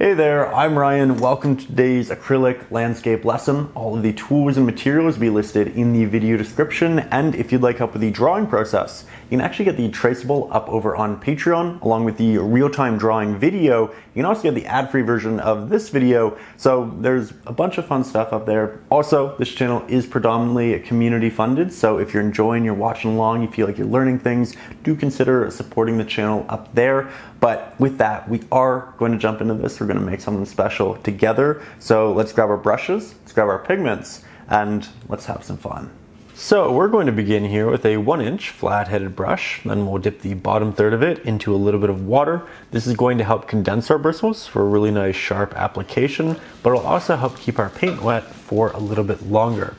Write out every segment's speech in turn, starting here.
Hey there, I'm Ryan. Welcome to today's acrylic landscape lesson. All of the tools and materials will be listed in the video description, and if you'd like help with the drawing process, you can actually get the traceable up over on Patreon, along with the real-time drawing video. You can also get the ad-free version of this video, so there's a bunch of fun stuff up there. Also, this channel is predominantly community funded, so if you're enjoying, you're watching along, you feel like you're learning things, do consider supporting the channel up there. But with that, we are going to jump into this. We're going to make something special together. So let's grab our brushes, let's grab our pigments, and let's have some fun. So we're going to begin here with a 1-inch flat-headed brush. Then we'll dip the bottom third of it into a little bit of water. This is going to help condense our bristles for a really nice sharp application, but it'll also help keep our paint wet for a little bit longer.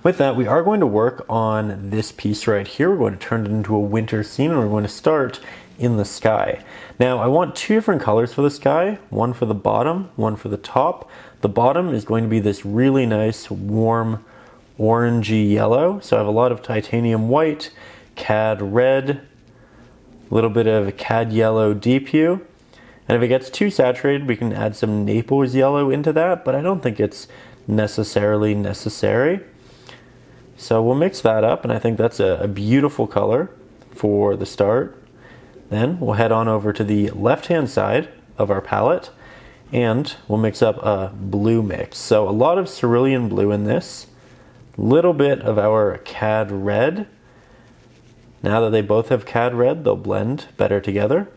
With that, we are going to work on this piece right here. We're going to turn it into a winter scene, and we're going to start in the sky. Now I want two different colors for the sky, one for the bottom, one for the top. The bottom is going to be this really nice warm orangey yellow. So I have a lot of titanium white, cad red, a little bit of cad yellow deep hue. And if it gets too saturated, we can add some Naples yellow into that, but I don't think it's necessarily necessary. So we'll mix that up, and I think that's a beautiful color for the start. Then we'll head on over to the left-hand side of our palette, and we'll mix up a blue mix. So a lot of cerulean blue in this, a little bit of our cad red. Now that they both have cad red, they'll blend better together.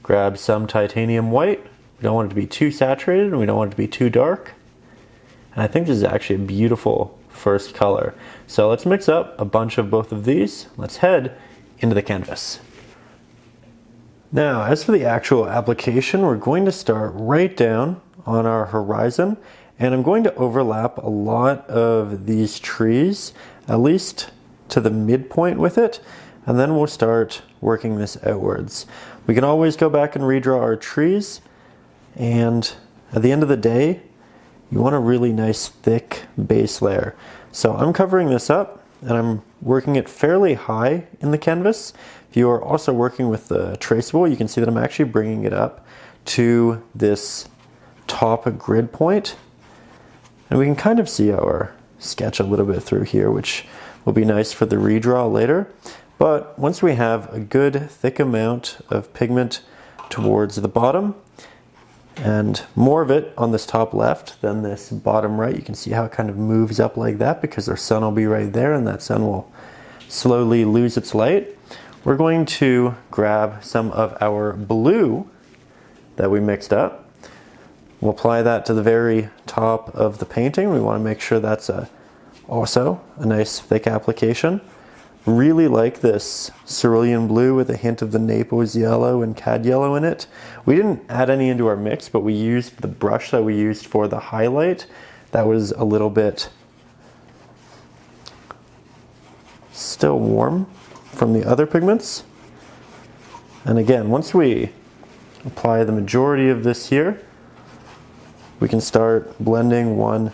Grab some titanium white. We don't want it to be too saturated, and we don't want it to be too dark. And I think this is actually a beautiful first color. So let's mix up a bunch of both of these. Let's head into the canvas. Now, as for the actual application, we're going to start right down on our horizon, and I'm going to overlap a lot of these trees, at least to the midpoint with it, and then we'll start working this outwards. We can always go back and redraw our trees, and at the end of the day, you want a really nice thick base layer. So I'm covering this up, and I'm working it fairly high in the canvas. If you are also working with the traceable, you can see that I'm actually bringing it up to this top grid point. And we can kind of see our sketch a little bit through here, which will be nice for the redraw later. But once we have a good thick amount of pigment towards the bottom, and more of it on this top left than this bottom right, you can see how it kind of moves up like that because our sun will be right there, and that sun will slowly lose its light. We're going to grab some of our blue that we mixed up. We'll apply that to the very top of the painting. We want to make sure that's also a nice thick application. Really like this cerulean blue with a hint of the Naples yellow and cad yellow in it. We didn't add any into our mix, but we used the brush that we used for the highlight. That was a little bit still warm from the other pigments. And again, once we apply the majority of this here, we can start blending one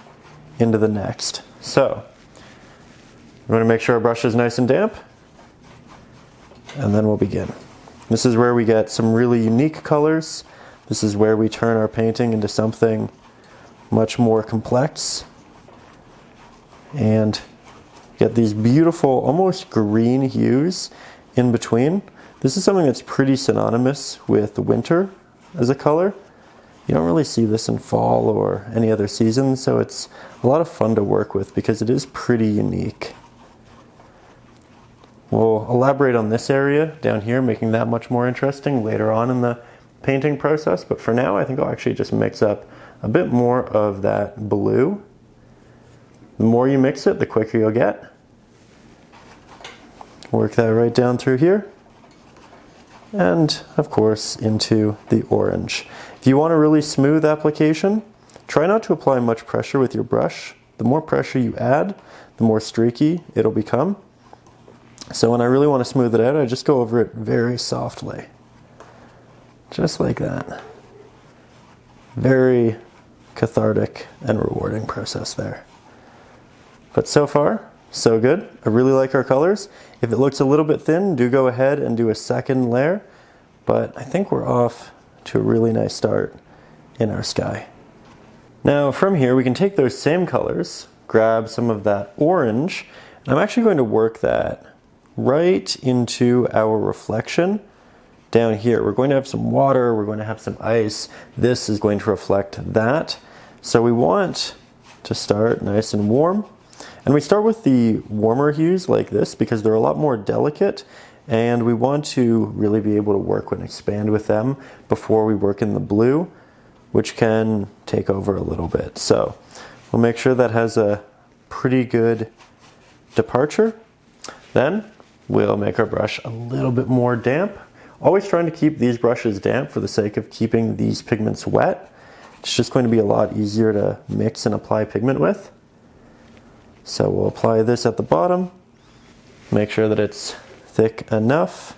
into the next. So we're going to make sure our brush is nice and damp, and then we'll begin. This is where we get some really unique colors. This is where we turn our painting into something much more complex and get these beautiful, almost green hues in between. This is something that's pretty synonymous with winter as a color. You don't really see this in fall or any other season, so it's a lot of fun to work with because it is pretty unique. We'll elaborate on this area down here, making that much more interesting later on in the painting process, but for now I think I'll actually just mix up a bit more of that blue. The more you mix it, the quicker you'll get. Work that right down through here. And of course into the orange. If you want a really smooth application, try not to apply much pressure with your brush. The more pressure you add, the more streaky it'll become. So when I really want to smooth it out, I just go over it very softly. Just like that. Very cathartic and rewarding process there. But so far, so good. I really like our colors. If it looks a little bit thin, do go ahead and do a second layer. But I think we're off to a really nice start in our sky. Now from here we can take those same colors, grab some of that orange, and I'm actually going to work that right into our reflection down here. We're going to have some water, we're going to have some ice. This is going to reflect that. So we want to start nice and warm. And we start with the warmer hues like this because they're a lot more delicate, and we want to really be able to work and expand with them before we work in the blue, which can take over a little bit. So we'll make sure that has a pretty good departure. Then we'll make our brush a little bit more damp. Always trying to keep these brushes damp for the sake of keeping these pigments wet. It's just going to be a lot easier to mix and apply pigment with. So we'll apply this at the bottom, make sure that it's thick enough.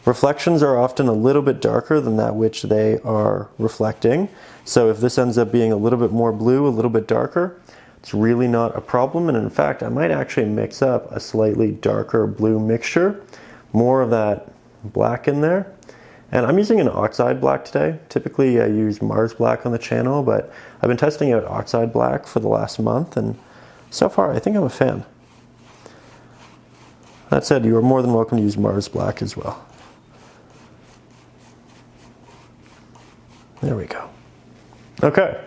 Reflections are often a little bit darker than that which they are reflecting. So if this ends up being a little bit more blue, a little bit darker, it's really not a problem. And in fact, I might actually mix up a slightly darker blue mixture, more of that black in there. And I'm using an oxide black today. Typically I use Mars black on the channel, but I've been testing out oxide black for the last month, and so far I think I'm a fan. That said, you are more than welcome to use Mars black as well. There we go. Okay,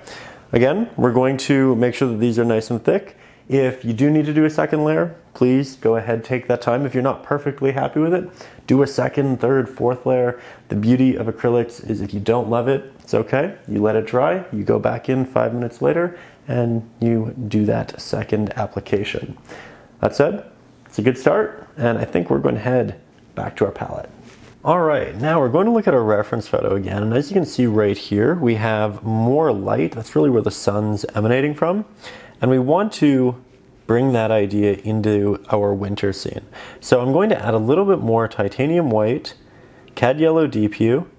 again, we're going to make sure that these are nice and thick. If you do need to do a second layer, please go ahead, take that time. If you're not perfectly happy with it, do a second, third, fourth layer. The beauty of acrylics is if you don't love it, it's okay. You let it dry, you go back in 5 minutes later, and you do that second application. That said, it's a good start, and I think we're going to head back to our palette. All right, now we're going to look at our reference photo again, and as you can see right here, we have more light. That's really where the sun's emanating from, and we want to bring that idea into our winter scene. So I'm going to add a little bit more titanium white, cad yellow deep hue,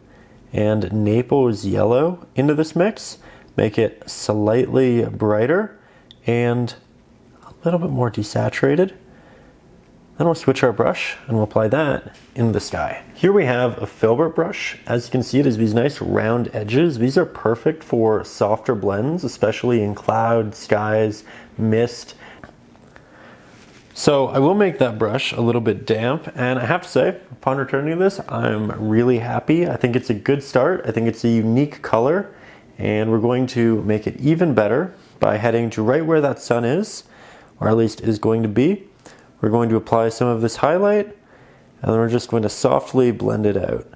and Naples yellow into this mix. Make it slightly brighter and a little bit more desaturated. Then we'll switch our brush and we'll apply that in the sky. Here we have a filbert brush. As you can see, it has these nice round edges. These are perfect for softer blends, especially in cloud, skies, mist. So I will make that brush a little bit damp, and I have to say, upon returning to this, I'm really happy. I think it's a good start. I think it's a unique color, and we're going to make it even better by heading to right where that sun is, or at least is going to be. We're going to apply some of this highlight, and then we're just going to softly blend it out.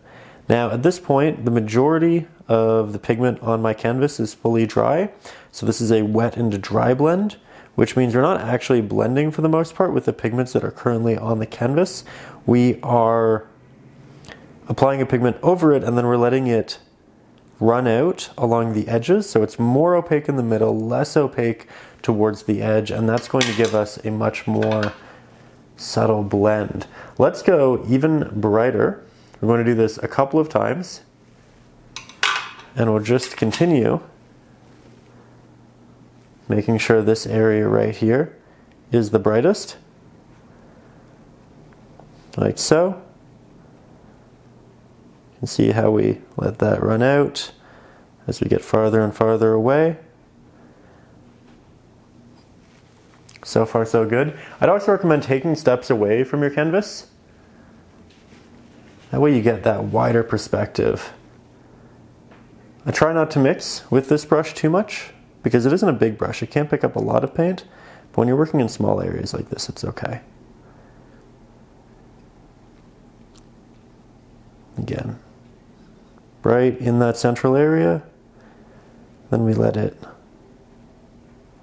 Now at this point, the majority of the pigment on my canvas is fully dry, so this is a wet and dry blend, which means we're not actually blending for the most part with the pigments that are currently on the canvas. We are applying a pigment over it, and then we're letting it run out along the edges, so it's more opaque in the middle, less opaque towards the edge, and that's going to give us a much more subtle blend. Let's go even brighter. We're going to do this a couple of times, and we'll just continue making sure this area right here is the brightest, like so. You can see how we let that run out as we get farther and farther away. So far so good. I'd also recommend taking steps away from your canvas. That way you get that wider perspective. I try not to mix with this brush too much because it isn't a big brush. It can't pick up a lot of paint, but when you're working in small areas like this, it's okay. Again, bright in that central area, then we let it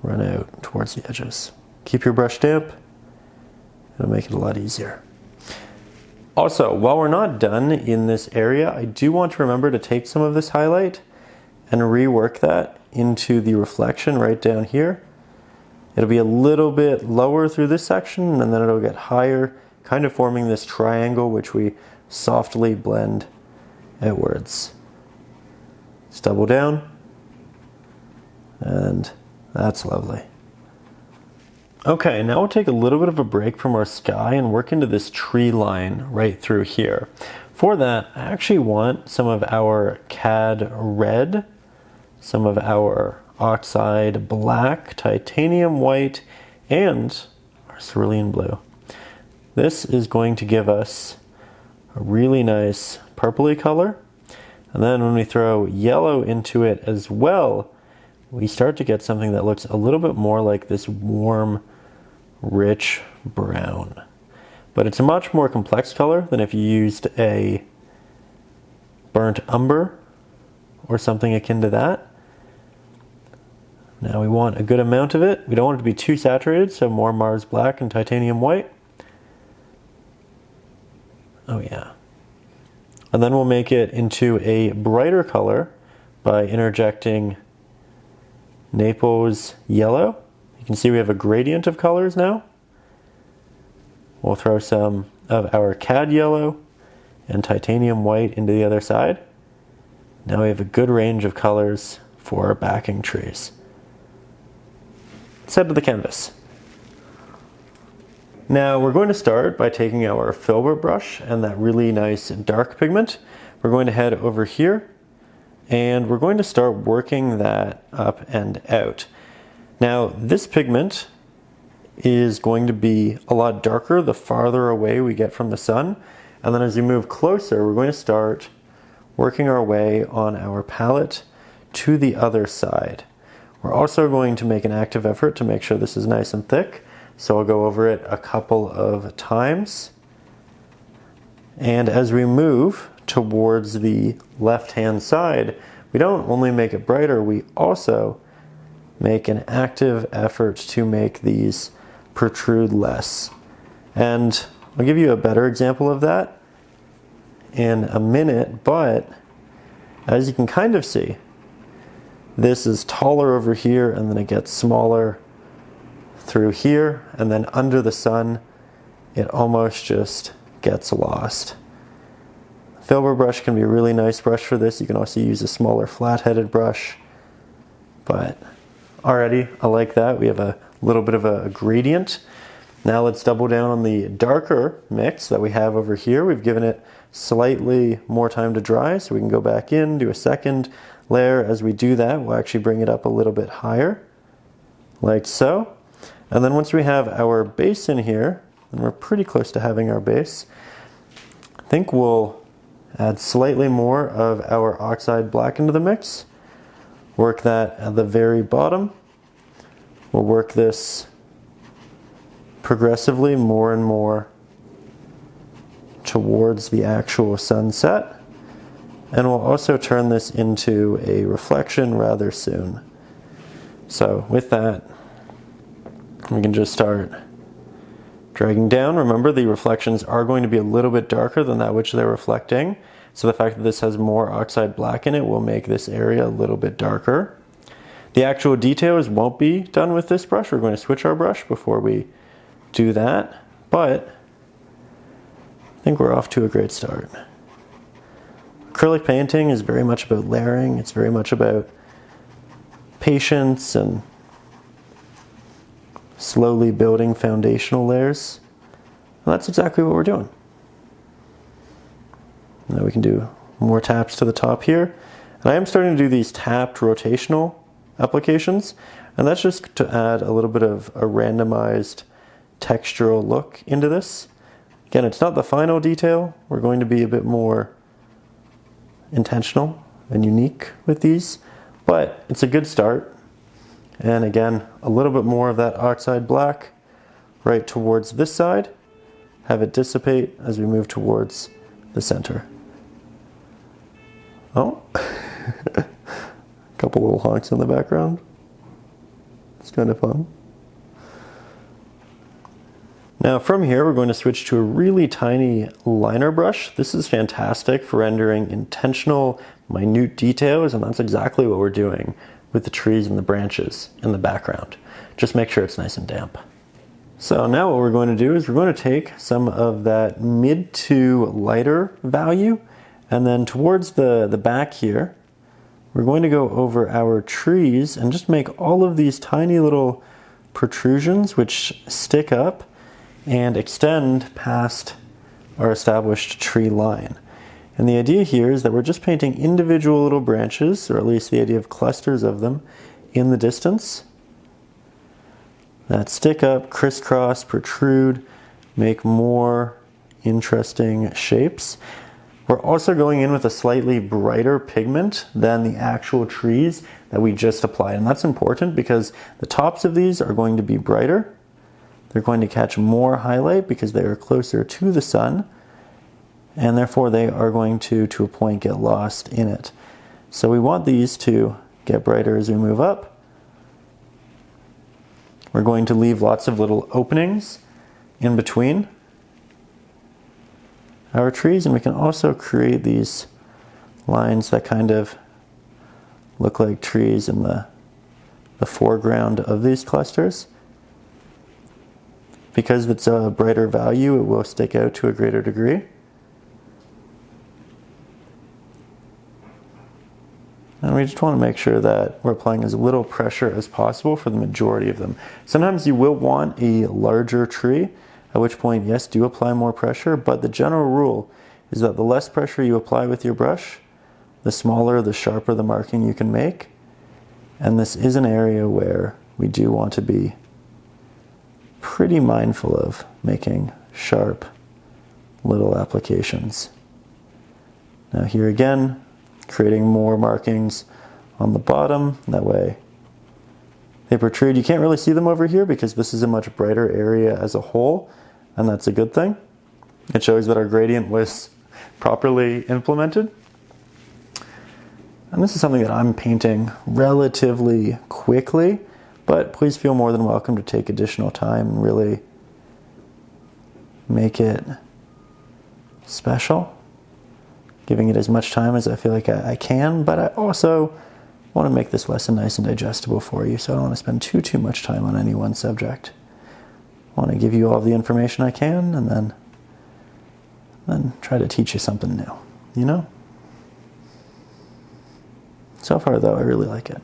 run out towards the edges. Keep your brush damp, it'll make it a lot easier. Also, while we're not done in this area, I do want to remember to take some of this highlight and rework that into the reflection right down here. It'll be a little bit lower through this section, and then it'll get higher, kind of forming this triangle which we softly blend outwards. Just double down, and that's lovely. Okay, now we'll take a little bit of a break from our sky and work into this tree line right through here. For that, I actually want some of our cad red some of our oxide black, titanium white, and our cerulean blue. This is going to give us a really nice purpley color. And then when we throw yellow into it as well, we start to get something that looks a little bit more like this warm, rich brown. But it's a much more complex color than if you used a burnt umber or something akin to that. Now we want a good amount of it. We don't want it to be too saturated, so more Mars black and titanium white. Oh yeah. And then we'll make it into a brighter color by interjecting Naples yellow. You can see we have a gradient of colors now. We'll throw some of our cad yellow and titanium white into the other side. Now we have a good range of colors for our backing trees. Let's head to the canvas. Now we're going to start by taking our filbert brush and that really nice dark pigment. We're going to head over here and we're going to start working that up and out. Now this pigment is going to be a lot darker the farther away we get from the sun, and then as we move closer we're going to start working our way on our palette to the other side. We're also going to make an active effort to make sure this is nice and thick, so I'll go over it a couple of times. And as we move towards the left-hand side, we don't only make it brighter, we also make an active effort to make these protrude less. And I'll give you a better example of that in a minute, but as you can kind of see, this is taller over here and then it gets smaller through here, and then under the sun it almost just gets lost. Filbert brush can be a really nice brush for this. You can also use a smaller flat-headed brush, but already I like that. We have a little bit of a gradient. Now let's double down on the darker mix that we have over here. We've given it slightly more time to dry, so we can go back in, do a second layer. As we do that, we'll actually bring it up a little bit higher, like so. And then once we have our base in here, and we're pretty close to having our base, I think we'll add slightly more of our oxide black into the mix. Work that at the very bottom. We'll work this progressively more and more towards the actual sunset. And we'll also turn this into a reflection rather soon. So with that, we can just start dragging down. Remember, the reflections are going to be a little bit darker than that which they're reflecting. So the fact that this has more oxide black in it will make this area a little bit darker. The actual details won't be done with this brush. We're going to switch our brush before we do that, but I think we're off to a great start. Acrylic painting is very much about layering. It's very much about patience and slowly building foundational layers. And that's exactly what we're doing. Now we can do more taps to the top here. And I am starting to do these tapped rotational applications, and that's just to add a little bit of a randomized textural look into this. Again, it's not the final detail. We're going to be a bit more intentional and unique with these, but it's a good start. And again, a little bit more of that oxide black right towards this side. Have it dissipate as we move towards the center. Oh, a couple little honks in the background. It's kind of fun. Now from here, we're going to switch to a really tiny liner brush. This is fantastic for rendering intentional, minute details, and that's exactly what we're doing with the trees and the branches in the background. Just make sure it's nice and damp. So now what we're going to do is we're going to take some of that mid to lighter value, and then towards the back here, we're going to go over our trees and just make all of these tiny little protrusions which stick up and extend past our established tree line. And the idea here is that we're just painting individual little branches, or at least the idea of clusters of them, in the distance that stick up, crisscross, protrude, make more interesting shapes. We're also going in with a slightly brighter pigment than the actual trees that we just applied. And that's important because the tops of these are going to be brighter. They're going to catch more highlight because they are closer to the sun. And therefore they are going to a point, get lost in it. So we want these to get brighter as we move up. We're going to leave lots of little openings in between our trees, and we can also create these lines that kind of look like trees in the foreground of these clusters. Because it's a brighter value, it will stick out to a greater degree. And we just want to make sure that we're applying as little pressure as possible for the majority of them. Sometimes you will want a larger tree, at which point, yes, do apply more pressure, but the general rule is that the less pressure you apply with your brush, the smaller, the sharper the marking you can make. And this is an area where we do want to be pretty mindful of making sharp little applications. Now here again, creating more markings on the bottom, that way they protrude. You can't really see them over here because this is a much brighter area as a whole, and that's a good thing. It shows that our gradient was properly implemented. And this is something that I'm painting relatively quickly, but please feel more than welcome to take additional time and really make it special. Giving it as much time as I feel like I can, but I also want to make this lesson nice and digestible for you, so I don't want to spend too much time on any one subject. I want to give you all the information I can, and then try to teach you something new, you know? So far though, I really like it.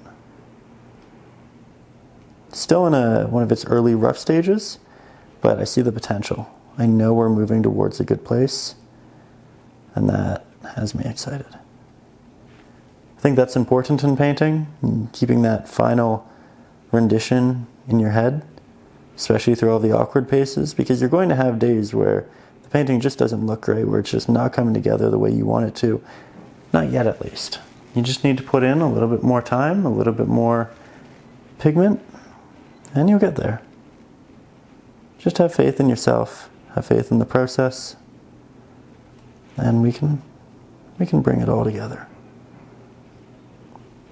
Still in one of its early rough stages, but I see the potential. I know we're moving towards a good place, and that has me excited. I think that's important in painting, and keeping that final rendition in your head, especially through all the awkward paces, because you're going to have days where the painting just doesn't look great, where it's just not coming together the way you want it to. Not yet, at least. You just need to put in a little bit more time, a little bit more pigment, and you'll get there. Just have faith in yourself, have faith in the process, and we can bring it all together.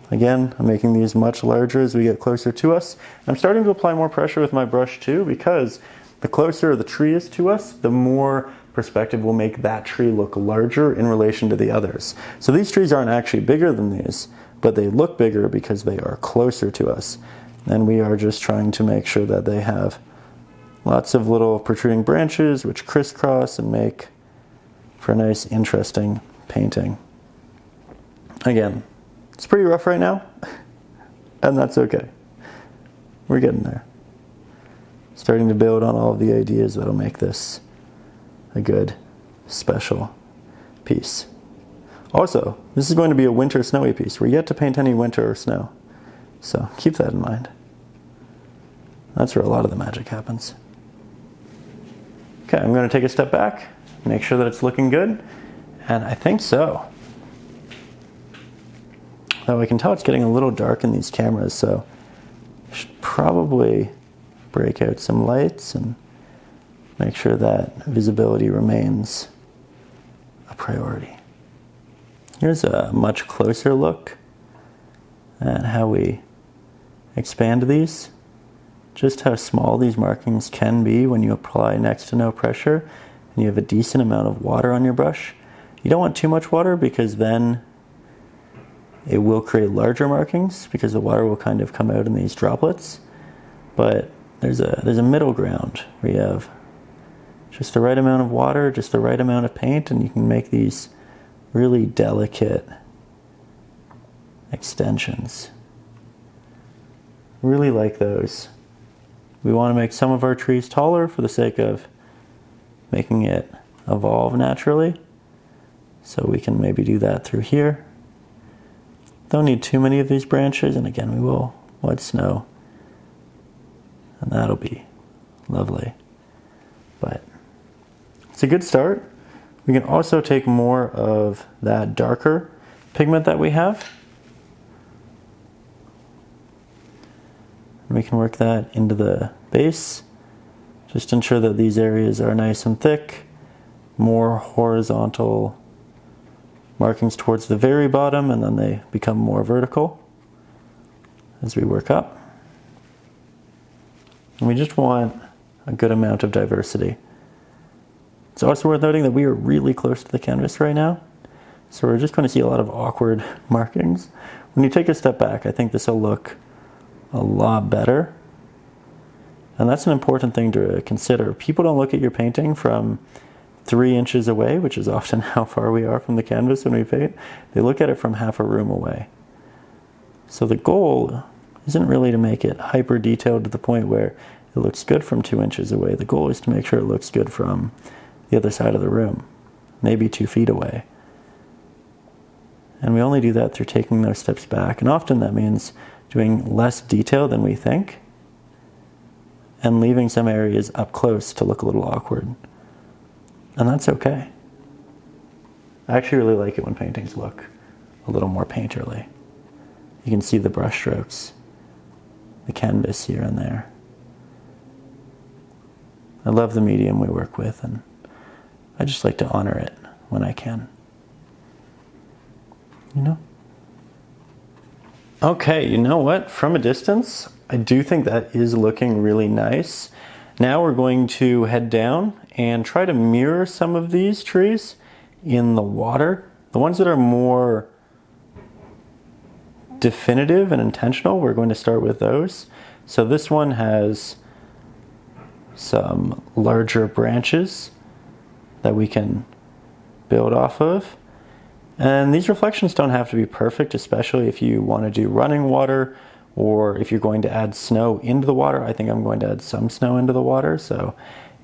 Again, I'm making these much larger as we get closer to us. I'm starting to apply more pressure with my brush too, because the closer the tree is to us, the more perspective will make that tree look larger in relation to the others. So these trees aren't actually bigger than these, but they look bigger because they are closer to us. And we are just trying to make sure that they have lots of little protruding branches which crisscross and make for a nice, interesting painting. Again, it's pretty rough right now, and that's okay. We're getting there. Starting to build on all of the ideas that'll make this a good, special piece. Also, this is going to be a winter snowy piece. We're yet to paint any winter or snow, so keep that in mind. That's where a lot of the magic happens. Okay, I'm going to take a step back, make sure that it's looking good, and I think so. Though I can tell it's getting a little dark in these cameras, so I should probably break out some lights and make sure that visibility remains a priority. Here's a much closer look at how we expand these. Just how small these markings can be when you apply next to no pressure and you have a decent amount of water on your brush. You don't want too much water because then it will create larger markings because the water will kind of come out in these droplets. But there's a middle ground where you have just the right amount of water, just the right amount of paint, and you can make these really delicate extensions. Really like those. We want to make some of our trees taller for the sake of making it evolve naturally. So we can maybe do that through here. Don't need too many of these branches, and again we will white snow, and that'll be lovely. But it's a good start. We can also take more of that darker pigment that we have. And we can work that into the base. Just ensure that these areas are nice and thick. More horizontal markings towards the very bottom, and then they become more vertical as we work up. And we just want a good amount of diversity. It's also worth noting that we are really close to the canvas right now, so we're just going to see a lot of awkward markings. When you take a step back, I think this will look a lot better. And that's an important thing to consider. People don't look at your painting from 3 inches away, which is often how far we are from the canvas when we paint. They look at it from half a room away. So the goal isn't really to make it hyper detailed to the point where it looks good from 2 inches away. The goal is to make sure it looks good from the other side of the room, maybe 2 feet away. And we only do that through taking those steps back. And often that means doing less detail than we think and leaving some areas up close to look a little awkward. And that's okay. I actually really like it when paintings look a little more painterly. You can see the brush strokes, the canvas here and there. I love the medium we work with, and I just like to honor it when I can. You know? Okay, you know what? From a distance, I do think that is looking really nice. Now we're going to head down and try to mirror some of these trees in the water. The ones that are more definitive and intentional, we're going to start with those. So this one has some larger branches that we can build off of. And these reflections don't have to be perfect, especially if you want to do running water or if you're going to add snow into the water. I think I'm going to add some snow into the water. So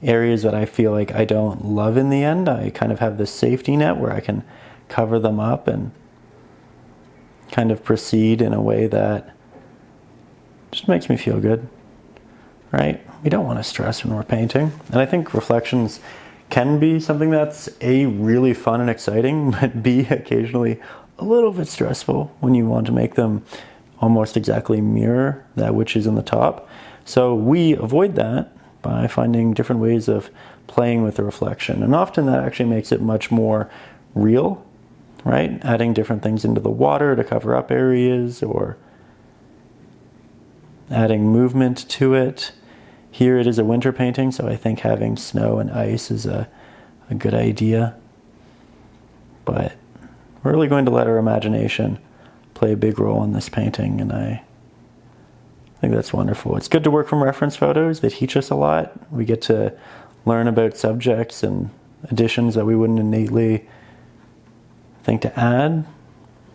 areas that I feel like I don't love in the end, I kind of have this safety net where I can cover them up and kind of proceed in a way that just makes me feel good, right? We don't want to stress when we're painting. And I think reflections can be something that's A, really fun and exciting, but B, occasionally a little bit stressful when you want to make them almost exactly mirror that which is in the top. So we avoid that by finding different ways of playing with the reflection. And often that actually makes it much more real, right? Adding different things into the water to cover up areas or adding movement to it. Here it is a winter painting, so I think having snow and ice is a good idea. But we're really going to let our imagination play a big role in this painting, and I think that's wonderful. It's good to work from reference photos. They teach us a lot. We get to learn about subjects and additions that we wouldn't innately think to add.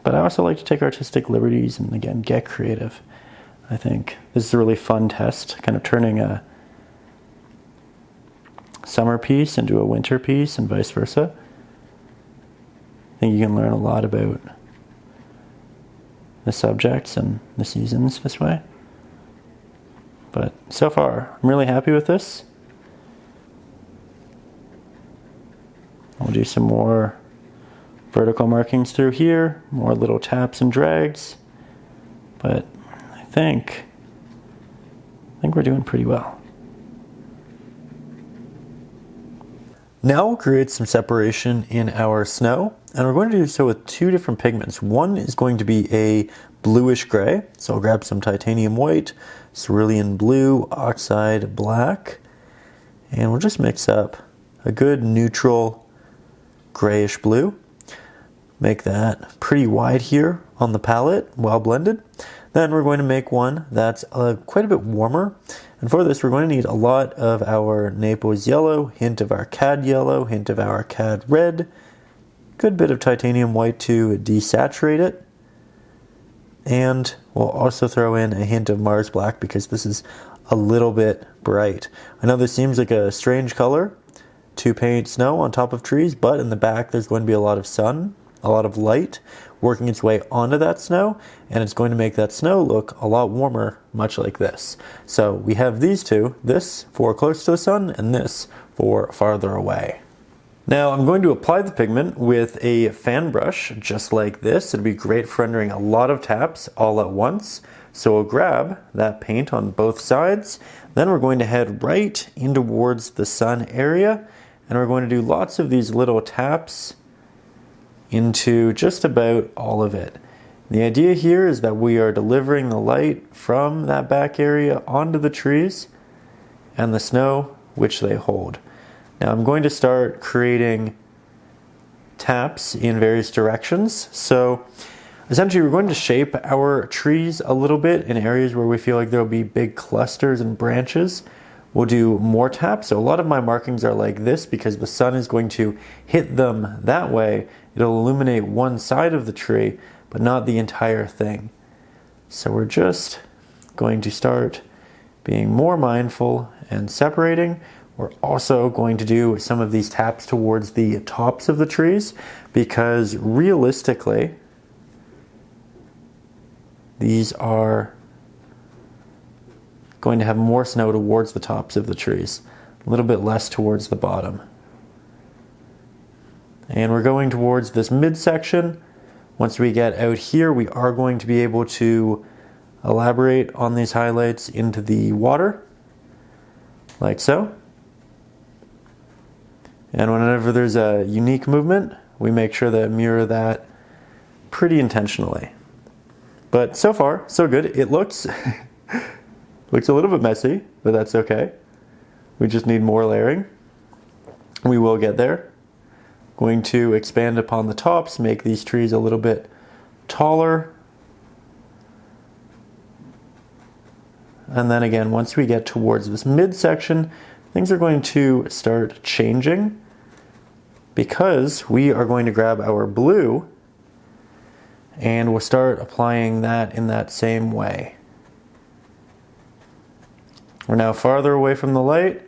But I also like to take artistic liberties and, again, get creative. I think this is a really fun test, kind of turning a summer piece into a winter piece and vice versa. I think you can learn a lot about the subjects and the seasons this way. But so far, I'm really happy with this. I'll do some more vertical markings through here, more little taps and drags. But I think we're doing pretty well. Now we'll create some separation in our snow, and we're going to do so with 2 different pigments. One is going to be a bluish gray, so I'll grab some titanium white, cerulean blue, oxide black, and we'll just mix up a good neutral grayish blue. Make that pretty wide here on the palette, well blended. Then we're going to make one that's quite a bit warmer. And for this, we're going to need a lot of our Naples yellow, hint of our Cad yellow, hint of our Cad red, good bit of titanium white to desaturate it. And we'll also throw in a hint of Mars black because this is a little bit bright. I know this seems like a strange color to paint snow on top of trees, but in the back there's going to be a lot of sun, a lot of light working its way onto that snow, and it's going to make that snow look a lot warmer, much like this. So we have these two, this for close to the sun and this for farther away. Now I'm going to apply the pigment with a fan brush just like this. It'll be great for rendering a lot of taps all at once. So we'll grab that paint on both sides, then we're going to head right in towards the sun area, and we're going to do lots of these little taps into just about all of it. The idea here is that we are delivering the light from that back area onto the trees and the snow which they hold. Now I'm going to start creating taps in various directions. So essentially we're going to shape our trees a little bit in areas where we feel like there will be big clusters and branches. We'll do more taps. So a lot of my markings are like this because the sun is going to hit them that way. It'll illuminate one side of the tree, but not the entire thing. So we're just going to start being more mindful and separating. We're also going to do some of these taps towards the tops of the trees because realistically, these are going to have more snow towards the tops of the trees, a little bit less towards the bottom. And we're going towards this midsection. Once we get out here, we are going to be able to elaborate on these highlights into the water, like so. And whenever there's a unique movement, we make sure to mirror that pretty intentionally. But so far, so good. It looks looks a little bit messy, but that's okay. We just need more layering. We will get there. Going to expand upon the tops, make these trees a little bit taller. And then again, once we get towards this midsection, things are going to start changing because we are going to grab our blue and we'll start applying that in that same way. We're now farther away from the light.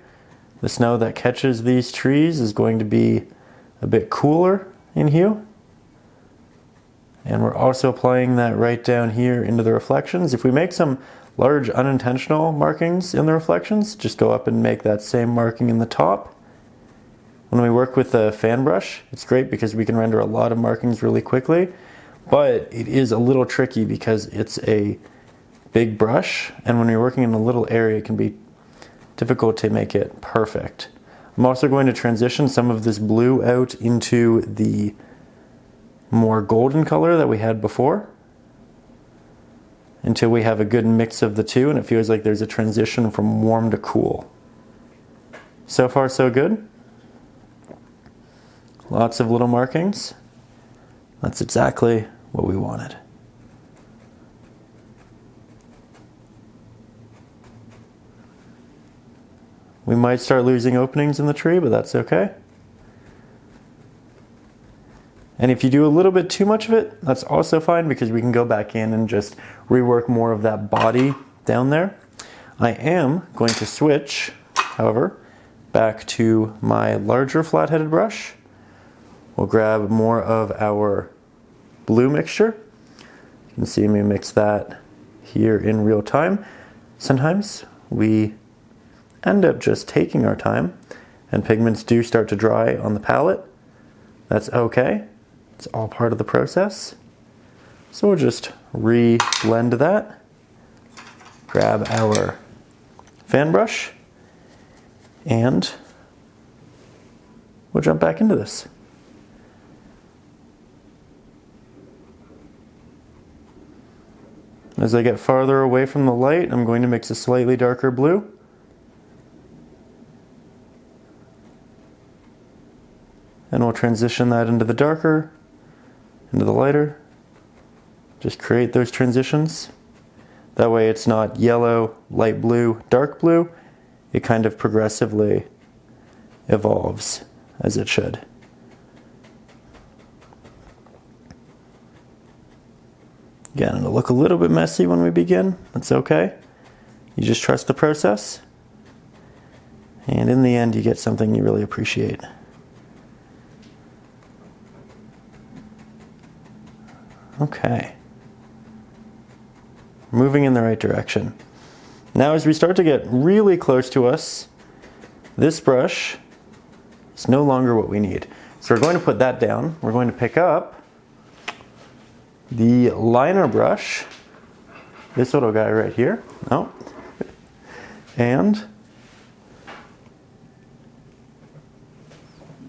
The snow that catches these trees is going to be a bit cooler in hue. And we're also applying that right down here into the reflections. If we make some large unintentional markings in the reflections, just go up and make that same marking in the top. When we work with a fan brush, it's great because we can render a lot of markings really quickly, but it is a little tricky because it's a big brush, and when you're working in a little area, it can be difficult to make it perfect. I'm also going to transition some of this blue out into the more golden color that we had before until we have a good mix of the two and it feels like there's a transition from warm to cool. So far so good. Lots of little markings. That's exactly what we wanted. We might start losing openings in the tree, but that's okay. And if you do a little bit too much of it, that's also fine because we can go back in and just rework more of that body down there. I am going to switch, however, back to my larger flat-headed brush. We'll grab more of our blue mixture. You can see me mix that here in real time. Sometimes we end up just taking our time and pigments do start to dry on the palette. That's okay. It's all part of the process. So we'll just re-blend that. Grab our fan brush and we'll jump back into this. As I get farther away from the light, I'm going to mix a slightly darker blue. And we'll transition that into the darker, into the lighter. Just create those transitions. That way it's not yellow, light blue, dark blue. It kind of progressively evolves as it should. Again, it'll look a little bit messy when we begin. That's okay. You just trust the process. And in the end, you get something you really appreciate. Okay. Moving in the right direction. Now as we start to get really close to us, this brush is no longer what we need. So we're going to put that down. We're going to pick up the liner brush, this little guy right here. Oh. And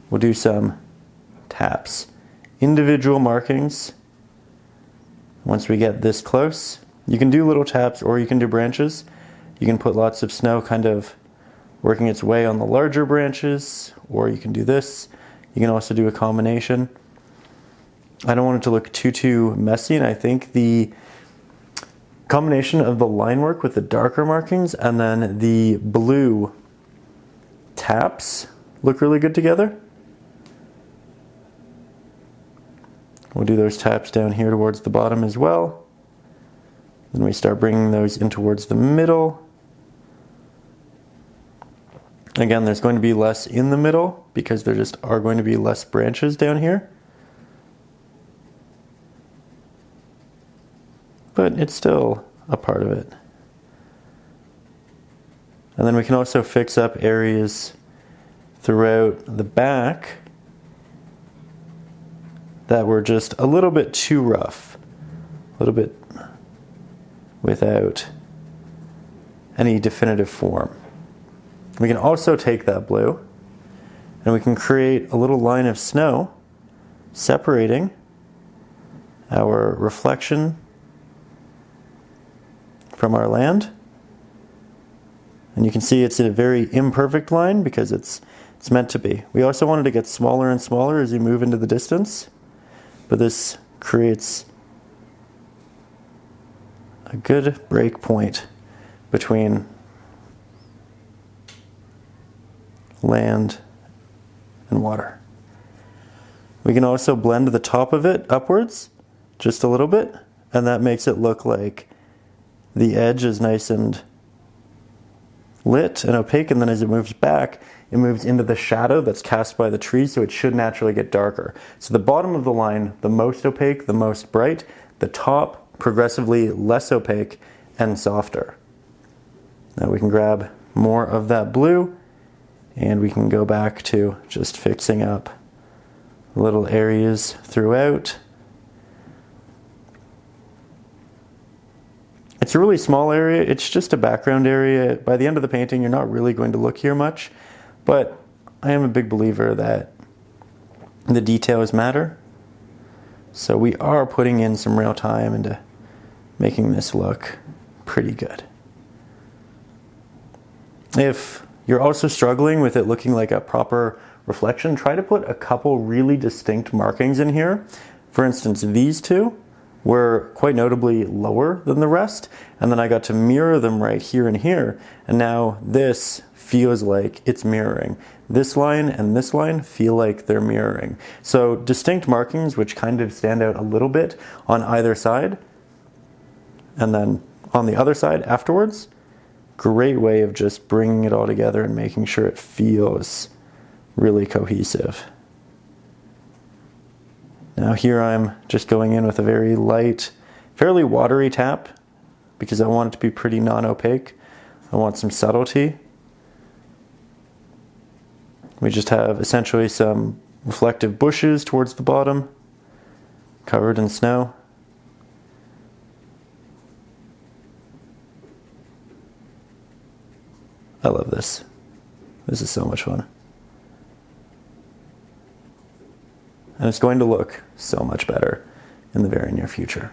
we'll do some taps. Individual markings. Once we get this close, you can do little taps or you can do branches. You can put lots of snow kind of working its way on the larger branches, or you can do this. You can also do a combination. I don't want it to look too messy, and I think the combination of the line work with the darker markings and then the blue taps look really good together. We'll do those taps down here towards the bottom as well. Then we start bringing those in towards the middle. Again, there's going to be less in the middle because there just are going to be less branches down here. But it's still a part of it. And then we can also fix up areas throughout the back that were just a little bit too rough, a little bit without any definitive form. We can also take that blue and we can create a little line of snow separating our reflection from our land. And you can see it's a very imperfect line because it's meant to be. We also wanted to get smaller and smaller as you move into the distance, but this creates a good break point between land and water. We can also blend the top of it upwards just a little bit, and that makes it look like the edge is nice and lit and opaque, and then as it moves back, it moves into the shadow that's cast by the tree, so it should naturally get darker. So the bottom of the line, the most opaque, the most bright, the top progressively less opaque and softer. Now we can grab more of that blue and we can go back to just fixing up little areas throughout. It's a really small area, it's just a background area. By the end of the painting, you're not really going to look here much, but I am a big believer that the details matter. So we are putting in some real time into making this look pretty good. If you're also struggling with it looking like a proper reflection, try to put a couple really distinct markings in here. For instance, these two were quite notably lower than the rest, and then I got to mirror them right here and here, and now this feels like it's mirroring. This line and this line feel like they're mirroring. So distinct markings which kind of stand out a little bit on either side, and then on the other side afterwards, great way of just bringing it all together and making sure it feels really cohesive. Now here I'm just going in with a very light, fairly watery tap because I want it to be pretty non-opaque. I want some subtlety. We just have essentially some reflective bushes towards the bottom, covered in snow. I love this. This is so much fun. And it's going to look so much better in the very near future.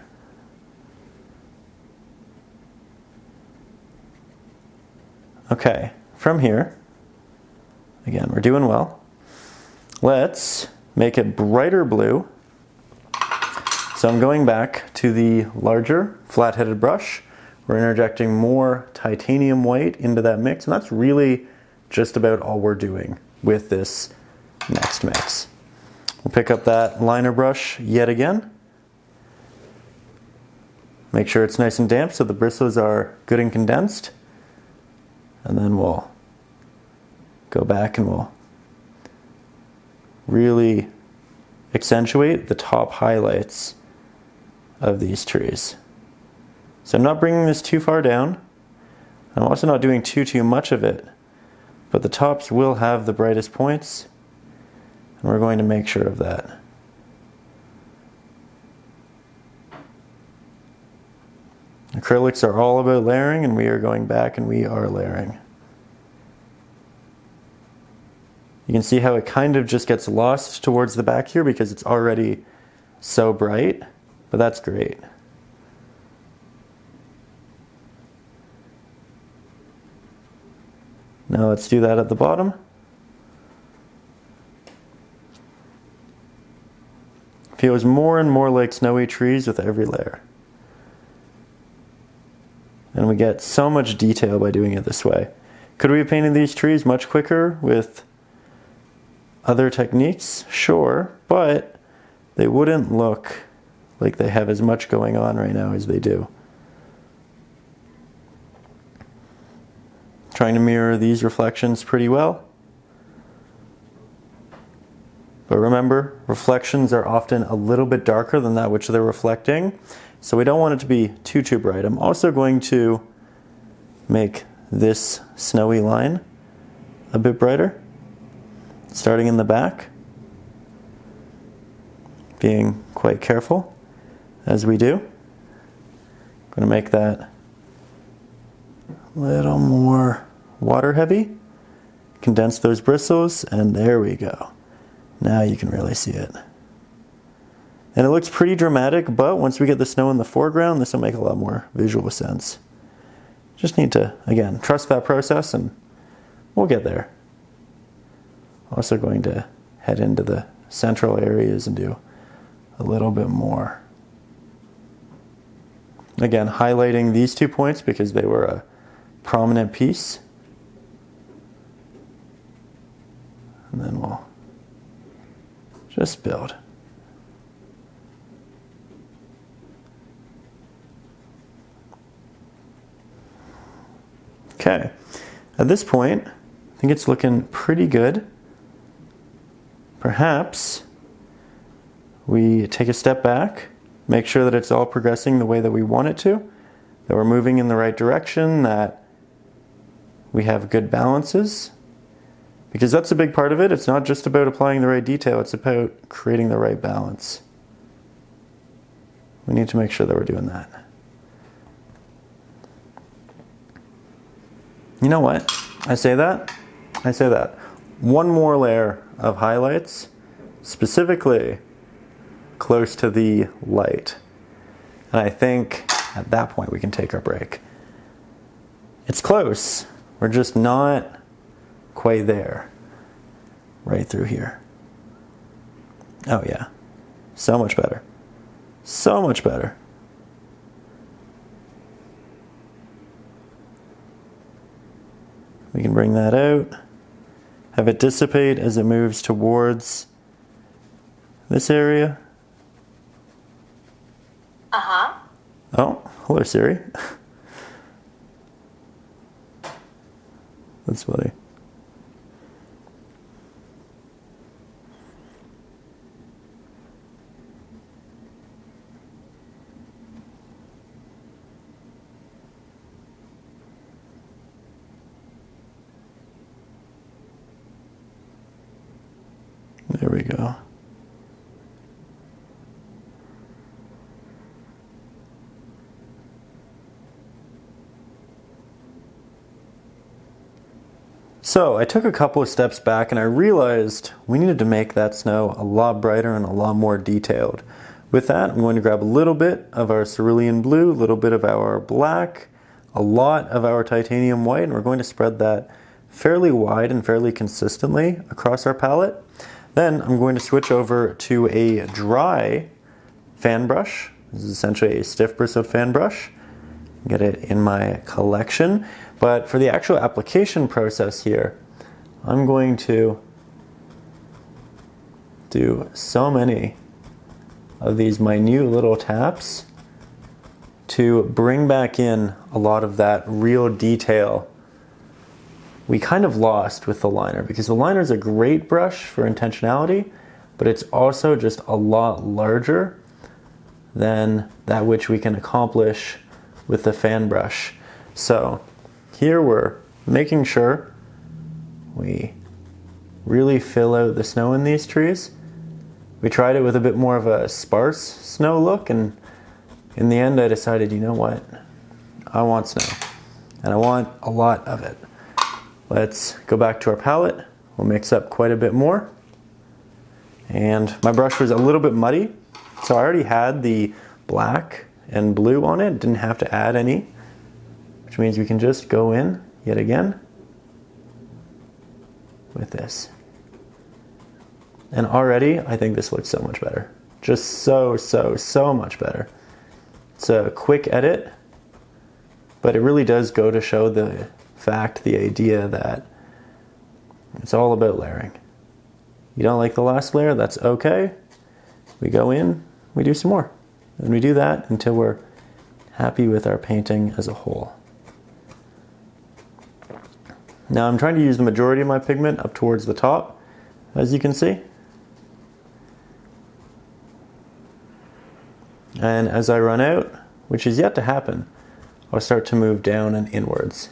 Okay, from here, again, we're doing well. Let's make it brighter blue. So I'm going back to the larger flat-headed brush. We're interjecting more titanium white into that mix, and that's really just about all we're doing with this next mix. We'll pick up that liner brush yet again. Make sure it's nice and damp so the bristles are good and condensed. And then we'll go back and we'll really accentuate the top highlights of these trees. So I'm not bringing this too far down. I'm also not doing too much of it, but the tops will have the brightest points, and we're going to make sure of that. Acrylics are all about layering, and we are going back and we are layering. You can see how it kind of just gets lost towards the back here because it's already so bright, but that's great. Now let's do that at the bottom. Feels more and more like snowy trees with every layer. And we get so much detail by doing it this way. Could we have painted these trees much quicker with other techniques? Sure, but they wouldn't look like they have as much going on right now as they do. Trying to mirror these reflections pretty well. But remember, reflections are often a little bit darker than that which they're reflecting, so we don't want it to be too bright. I'm also going to make this snowy line a bit brighter, starting in the back, being quite careful as we do. I'm going to make that a little more water heavy, condense those bristles, and there we go. Now you can really see it. And it looks pretty dramatic, but once we get the snow in the foreground, this will make a lot more visual sense. Just need to, again, trust that process and we'll get there. Also going to head into the central areas and do a little bit more. Again, highlighting these 2 points because they were a prominent piece. And then we'll just build. Okay, at this point, I think it's looking pretty good. Perhaps we take a step back, make sure that it's all progressing the way that we want it to, that we're moving in the right direction, that we have good balances, because that's a big part of it. It's not just about applying the right detail, it's about creating the right balance. We need to make sure that we're doing that. You know what? I say that. One more layer of highlights, specifically close to the light. And I think at that point we can take our break. It's close. We're just not quite there. Right through here. Oh yeah. So much better. So much better. We can bring that out. Have it dissipate as it moves towards this area. Uh-huh. Oh, hello Siri. That's funny. There we go. So I took a couple of steps back and I realized we needed to make that snow a lot brighter and a lot more detailed. With that, I'm going to grab a little bit of our cerulean blue, a little bit of our black, a lot of our titanium white, and we're going to spread that fairly wide and fairly consistently across our palette. Then I'm going to switch over to a dry fan brush. This is essentially a stiff bristled fan brush. Get it in my collection. But for the actual application process here, I'm going to do so many of these minute little taps to bring back in a lot of that real detail we kind of lost with the liner, because the liner is a great brush for intentionality, but it's also just a lot larger than that which we can accomplish with the fan brush. So here we're making sure we really fill out the snow in these trees. We tried it with a bit more of a sparse snow look, and in the end I decided, you know what, I want snow, and I want a lot of it. Let's go back to our palette. We'll mix up quite a bit more. And my brush was a little bit muddy, so I already had the black and blue on it, didn't have to add any, which means we can just go in yet again with this. And already I think this looks so much better. Just so much better. It's a quick edit, but it really does go to show the fact, the idea that it's all about layering. You don't like the last layer, that's okay. We go in, we do some more. And we do that until we're happy with our painting as a whole. Now I'm trying to use the majority of my pigment up towards the top, as you can see. And as I run out, which is yet to happen, I'll start to move down and inwards.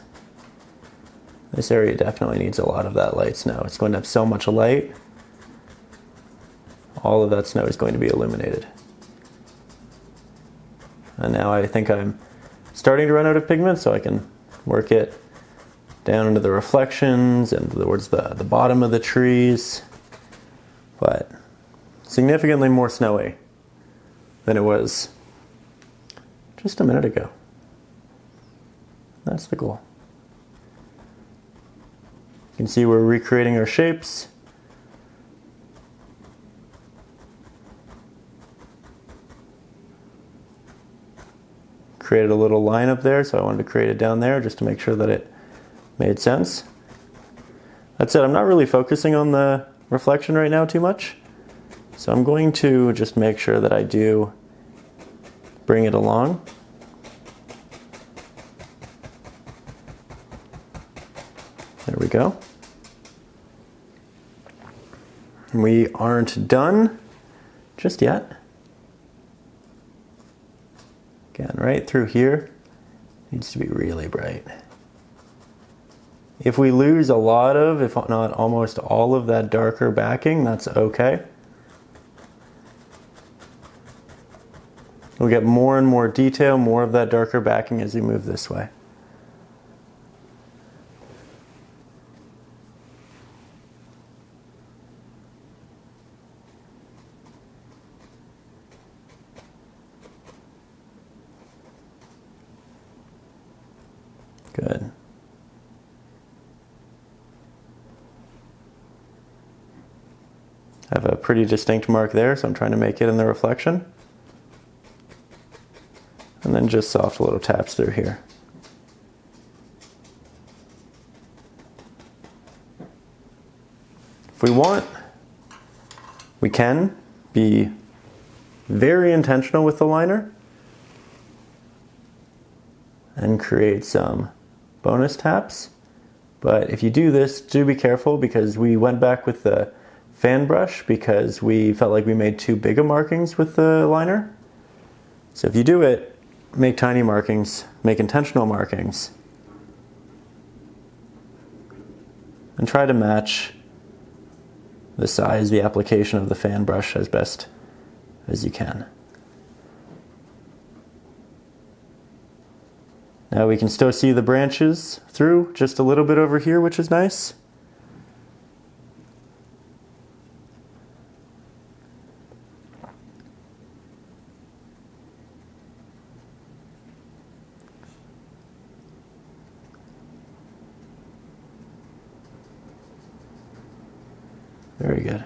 This area definitely needs a lot of that light snow. It's going to have so much light. All of that snow is going to be illuminated. And now I think I'm starting to run out of pigment, so I can work it down into the reflections and towards the bottom of the trees. But significantly more snowy than it was just a minute ago. That's the goal. You can see we're recreating our shapes. Created a little line up there, so I wanted to create it down there just to make sure that it made sense. That said, I'm not really focusing on the reflection right now too much, so I'm going to just make sure that I do bring it along. There we go. We aren't done just yet. Again, right through here, needs to be really bright. If we lose a lot of, if not almost all of that darker backing, that's okay. We'll get more and more detail, more of that darker backing as we move this way. Good. I have a pretty distinct mark there, so I'm trying to make it in the reflection. And then just soft little taps through here. If we want, we can be very intentional with the liner and create some bonus taps. But if you do this, do be careful, because we went back with the fan brush because we felt like we made too big of markings with the liner. So if you do it, make tiny markings, make intentional markings, and try to match the size, the application of the fan brush as best as you can. Now we can still see the branches through just a little bit over here, which is nice. Very good.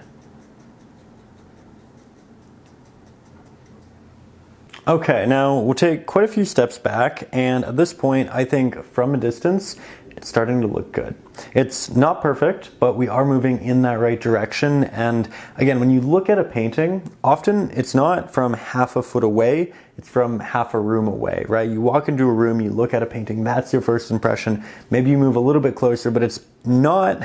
Okay, now we'll take quite a few steps back, and at this point I think from a distance It's starting to look good. It's not perfect, but we are moving in that right direction. And again, when you look at a painting, often it's not from half a foot away, it's from half a room away, right? You walk into a room, you look at a painting, that's your first impression. Maybe you move a little bit closer, but it's not,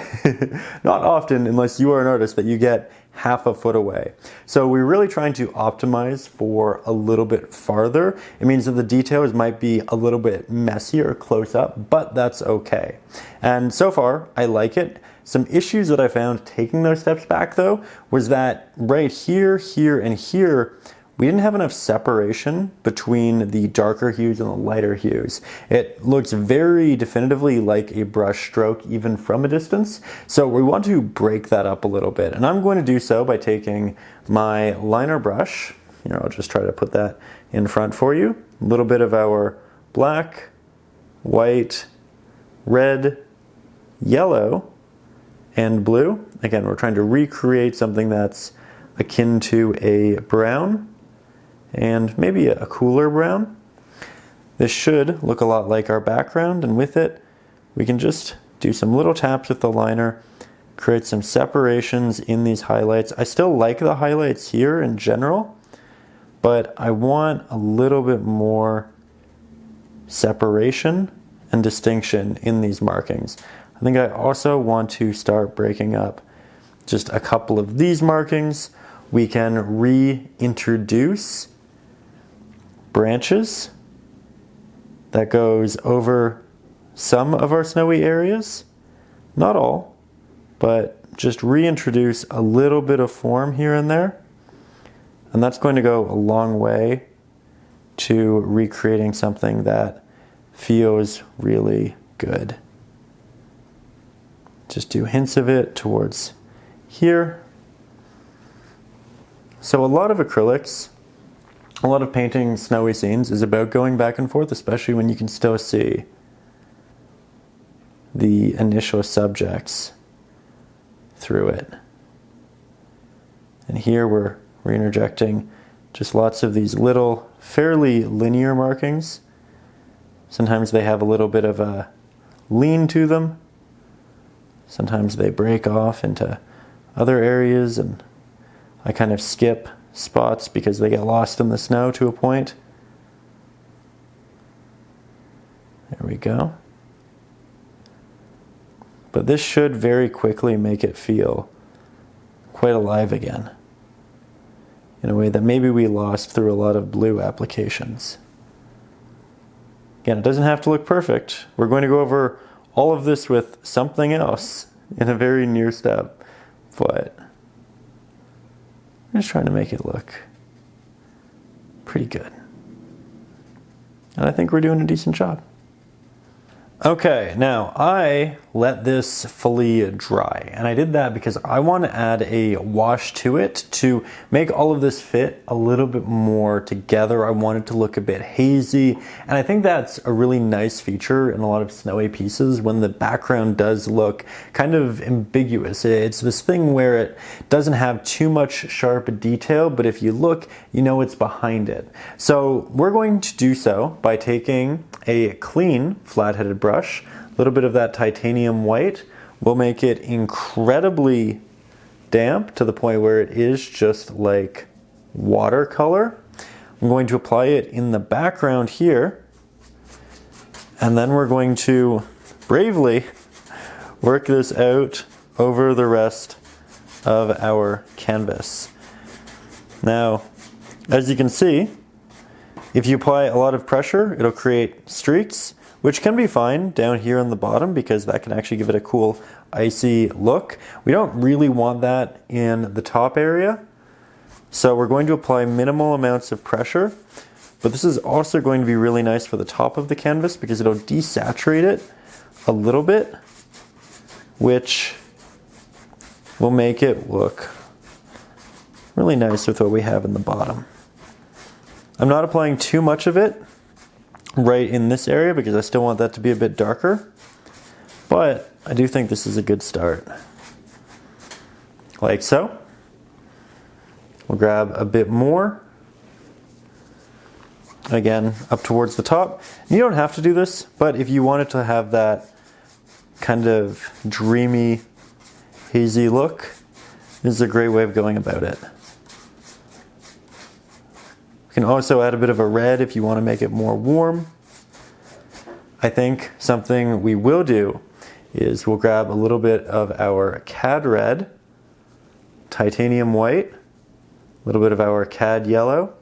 not often, unless you are an artist, that you get half a foot away. So we're really trying to optimize for a little bit farther. It means that the details might be a little bit messier close up, but that's okay. And so far, I like it. Some issues that I found taking those steps back though, was that right here, here, and here, we didn't have enough separation between the darker hues and the lighter hues. It looks very definitively like a brush stroke even from a distance. So we want to break that up a little bit. And I'm going to do so by taking my liner brush. Here, I'll just try to put that in front for you. A little bit of our black, white, red, yellow, and blue. Again, we're trying to recreate something that's akin to a brown, and maybe a cooler brown. This should look a lot like our background, and with it we can just do some little taps with the liner, create some separations in these highlights. I still like the highlights here in general, but I want a little bit more separation and distinction in these markings. I think I also want to start breaking up just a couple of these markings. We can reintroduce branches that goes over some of our snowy areas, not all, but just reintroduce a little bit of form here and there, and that's going to go a long way to recreating something that feels really good. Just do hints of it towards here. So a lot of acrylics, a lot of painting snowy scenes is about going back and forth, especially when you can still see the initial subjects through it. And here we're interjecting just lots of these little, fairly linear markings. Sometimes they have a little bit of a lean to them. Sometimes they break off into other areas, and I kind of skip spots because they get lost in the snow to a point. There we go. But this should very quickly make it feel quite alive again, in a way that maybe we lost through a lot of blue applications. Again, it doesn't have to look perfect. We're going to go over all of this with something else in a very near step, but I'm just trying to make it look pretty good. And I think we're doing a decent job. Okay, now I let this fully dry, and I did that because I want to add a wash to it to make all of this fit a little bit more together. I want it to look a bit hazy, and I think that's a really nice feature in a lot of snowy pieces when the background does look kind of ambiguous. It's this thing where it doesn't have too much sharp detail, but if you look, you know it's behind it. So we're going to do so by taking a clean flat-headed brush, a little bit of that titanium white. We'll make it incredibly damp to the point where it is just like watercolor. I'm going to apply it in the background here, and then we're going to bravely work this out over the rest of our canvas. Now, as you can see, if you apply a lot of pressure, it'll create streaks, which can be fine down here on the bottom because that can actually give it a cool icy look. We don't really want that in the top area, so we're going to apply minimal amounts of pressure, but this is also going to be really nice for the top of the canvas because it'll desaturate it a little bit, which will make it look really nice with what we have in the bottom. I'm not applying too much of it right in this area because I still want that to be a bit darker, but I do think this is a good start. Like so. We'll grab a bit more. Again, up towards the top. You don't have to do this, but if you wanted to have that kind of dreamy, hazy look, this is a great way of going about it. You can also add a bit of a red if you want to make it more warm. I think something we will do is we'll grab a little bit of our Cad red, titanium white, a little bit of our Cad yellow.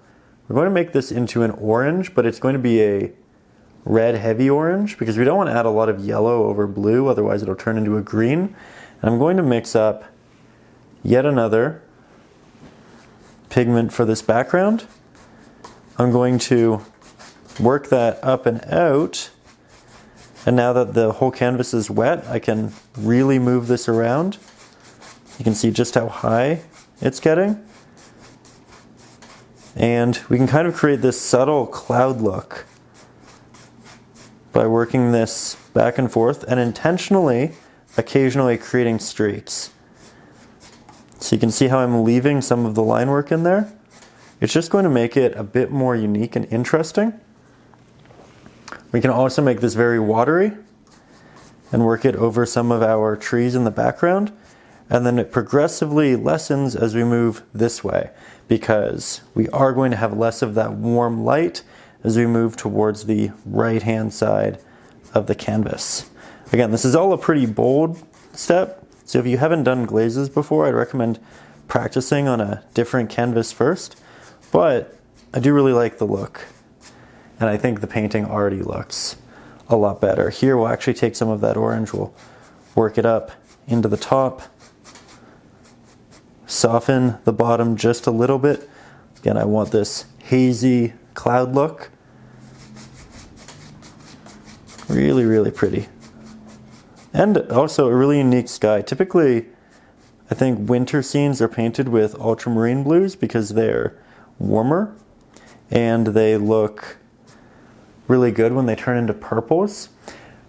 We're going to make this into an orange, but it's going to be a red heavy orange because we don't want to add a lot of yellow over blue, otherwise it'll turn into a green. And I'm going to mix up yet another pigment for this background. I'm going to work that up and out, and now that the whole canvas is wet, I can really move this around. You can see just how high it's getting. And we can kind of create this subtle cloud look by working this back and forth and intentionally, occasionally creating streaks. So you can see how I'm leaving some of the line work in there. It's just going to make it a bit more unique and interesting. We can also make this very watery and work it over some of our trees in the background. And then it progressively lessens as we move this way, because we are going to have less of that warm light as we move towards the right-hand side of the canvas. Again, this is all a pretty bold step, so if you haven't done glazes before, I'd recommend practicing on a different canvas first, but I do really like the look, and I think the painting already looks a lot better. Here we'll actually take some of that orange, we'll work it up into the top, soften the bottom just a little bit. Again, I want this hazy cloud look. Really, really pretty. And also a really unique sky. Typically, I think winter scenes are painted with ultramarine blues because they're warmer and they look really good when they turn into purples.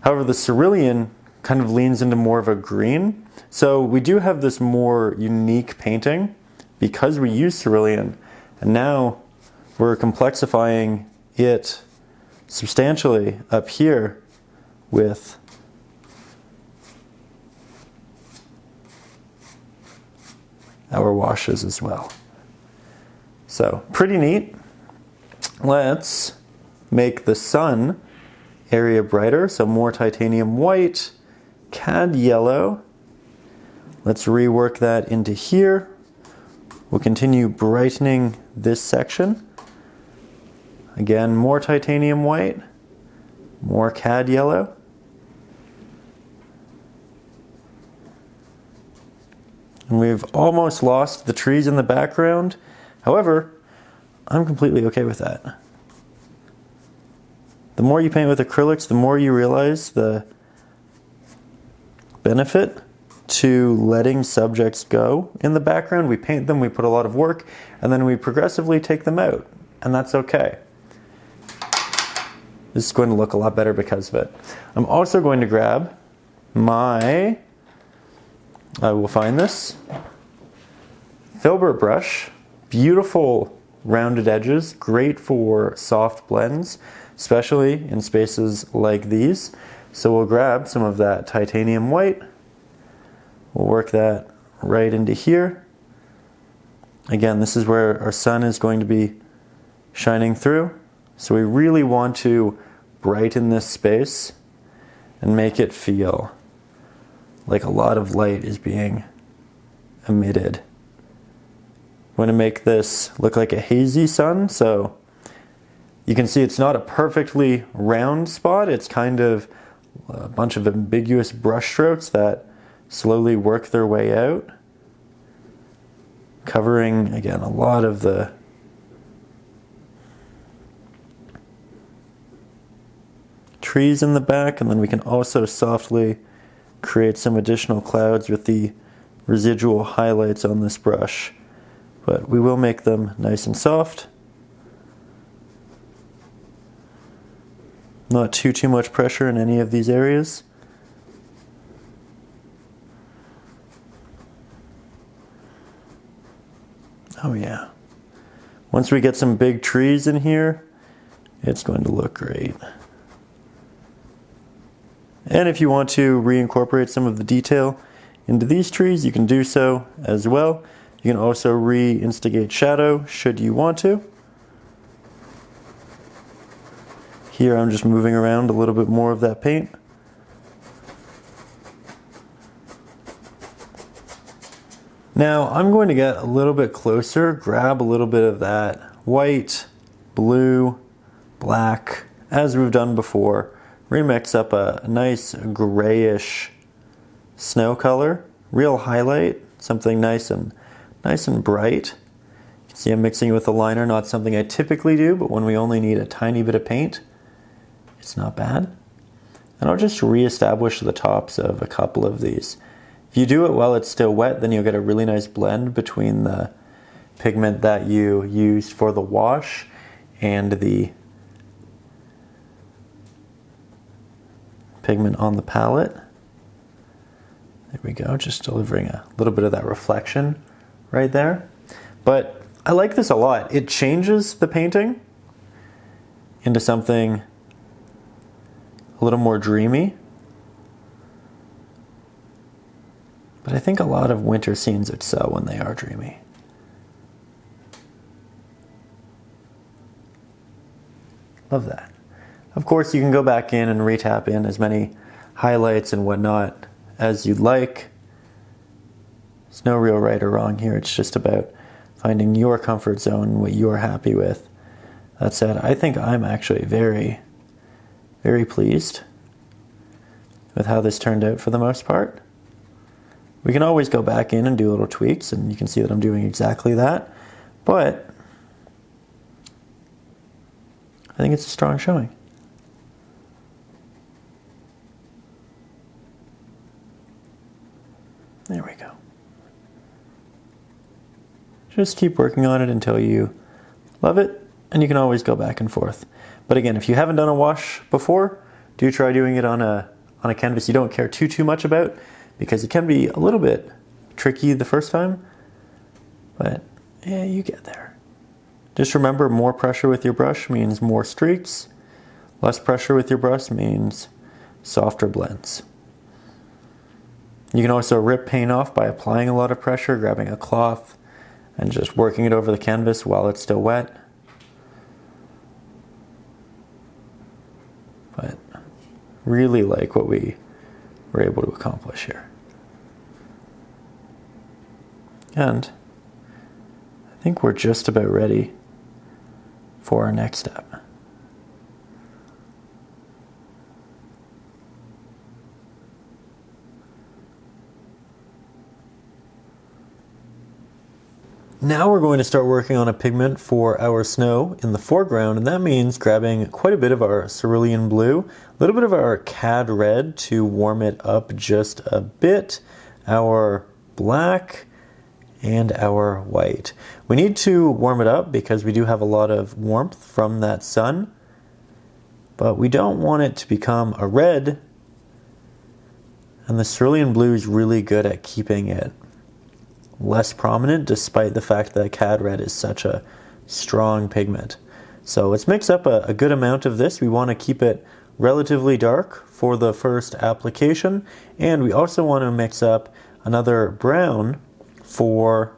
However, the Cerulean kind of leans into more of a green. So we do have this more unique painting because we use Cerulean, and now we're complexifying it substantially up here with our washes as well. So pretty neat. Let's make the sun area brighter, so more titanium white, Cad yellow. Let's rework that into here. We'll continue brightening this section. Again, more titanium white, more Cad yellow. And we've almost lost the trees in the background. However, I'm completely okay with that. The more you paint with acrylics, the more you realize the benefit to letting subjects go in the background. We paint them, we put a lot of work, and then we progressively take them out, and that's okay. This is going to look a lot better because of it. I'm also going to grab my, I will find this, filbert brush. Beautiful rounded edges, great for soft blends, especially in spaces like these. So we'll grab some of that titanium white. We'll work that right into here. Again, this is where our sun is going to be shining through. So we really want to brighten this space and make it feel like a lot of light is being emitted. I'm going to make this look like a hazy sun, so you can see it's not a perfectly round spot, it's kind of a bunch of ambiguous brush strokes that slowly work their way out, covering, again, a lot of the trees in the back, and then we can also softly create some additional clouds with the residual highlights on this brush. But we will make them nice and soft. Not too much pressure in any of these areas. Oh yeah. Once we get some big trees in here, it's going to look great. And if you want to reincorporate some of the detail into these trees, you can do so as well. You can also reinstigate shadow should you want to. Here I'm just moving around a little bit more of that paint. Now I'm going to get a little bit closer, grab a little bit of that white, blue, black, as we've done before. Remix up a nice grayish snow color, real highlight, something nice and bright. You can see I'm mixing with a liner, not something I typically do, but when we only need a tiny bit of paint, it's not bad. And I'll just reestablish the tops of a couple of these. If you do it while it's still wet, then you'll get a really nice blend between the pigment that you used for the wash and the pigment on the palette. There we go, just delivering a little bit of that reflection right there. But I like this a lot. It changes the painting into something a little more dreamy. But I think a lot of winter scenes would sell when they are dreamy. Love that. Of course, you can go back in and retap in as many highlights and whatnot as you'd like. There's no real right or wrong here. It's just about finding your comfort zone, what you're happy with. That said, I think I'm actually very, very pleased with how this turned out for the most part. We can always go back in and do little tweaks, and you can see that I'm doing exactly that. But I think it's a strong showing. There we go. Just keep working on it until you love it, and you can always go back and forth. But again, if you haven't done a wash before, do try doing it on a canvas you don't care too much about, because it can be a little bit tricky the first time, but yeah, you get there. Just remember, more pressure with your brush means more streaks. Less pressure with your brush means softer blends. You can also rip paint off by applying a lot of pressure, grabbing a cloth, and just working it over the canvas while it's still wet. But really like what we were able to accomplish here. And I think we're just about ready for our next step. Now we're going to start working on a pigment for our snow in the foreground, and that means grabbing quite a bit of our cerulean blue, a little bit of our cad red to warm it up just a bit, our black, and our white. We need to warm it up because we do have a lot of warmth from that sun, but we don't want it to become a red, and the cerulean blue is really good at keeping it less prominent, despite the fact that cad red is such a strong pigment. So let's mix up a good amount of this. We want to keep it relatively dark for the first application, and we also want to mix up another brown for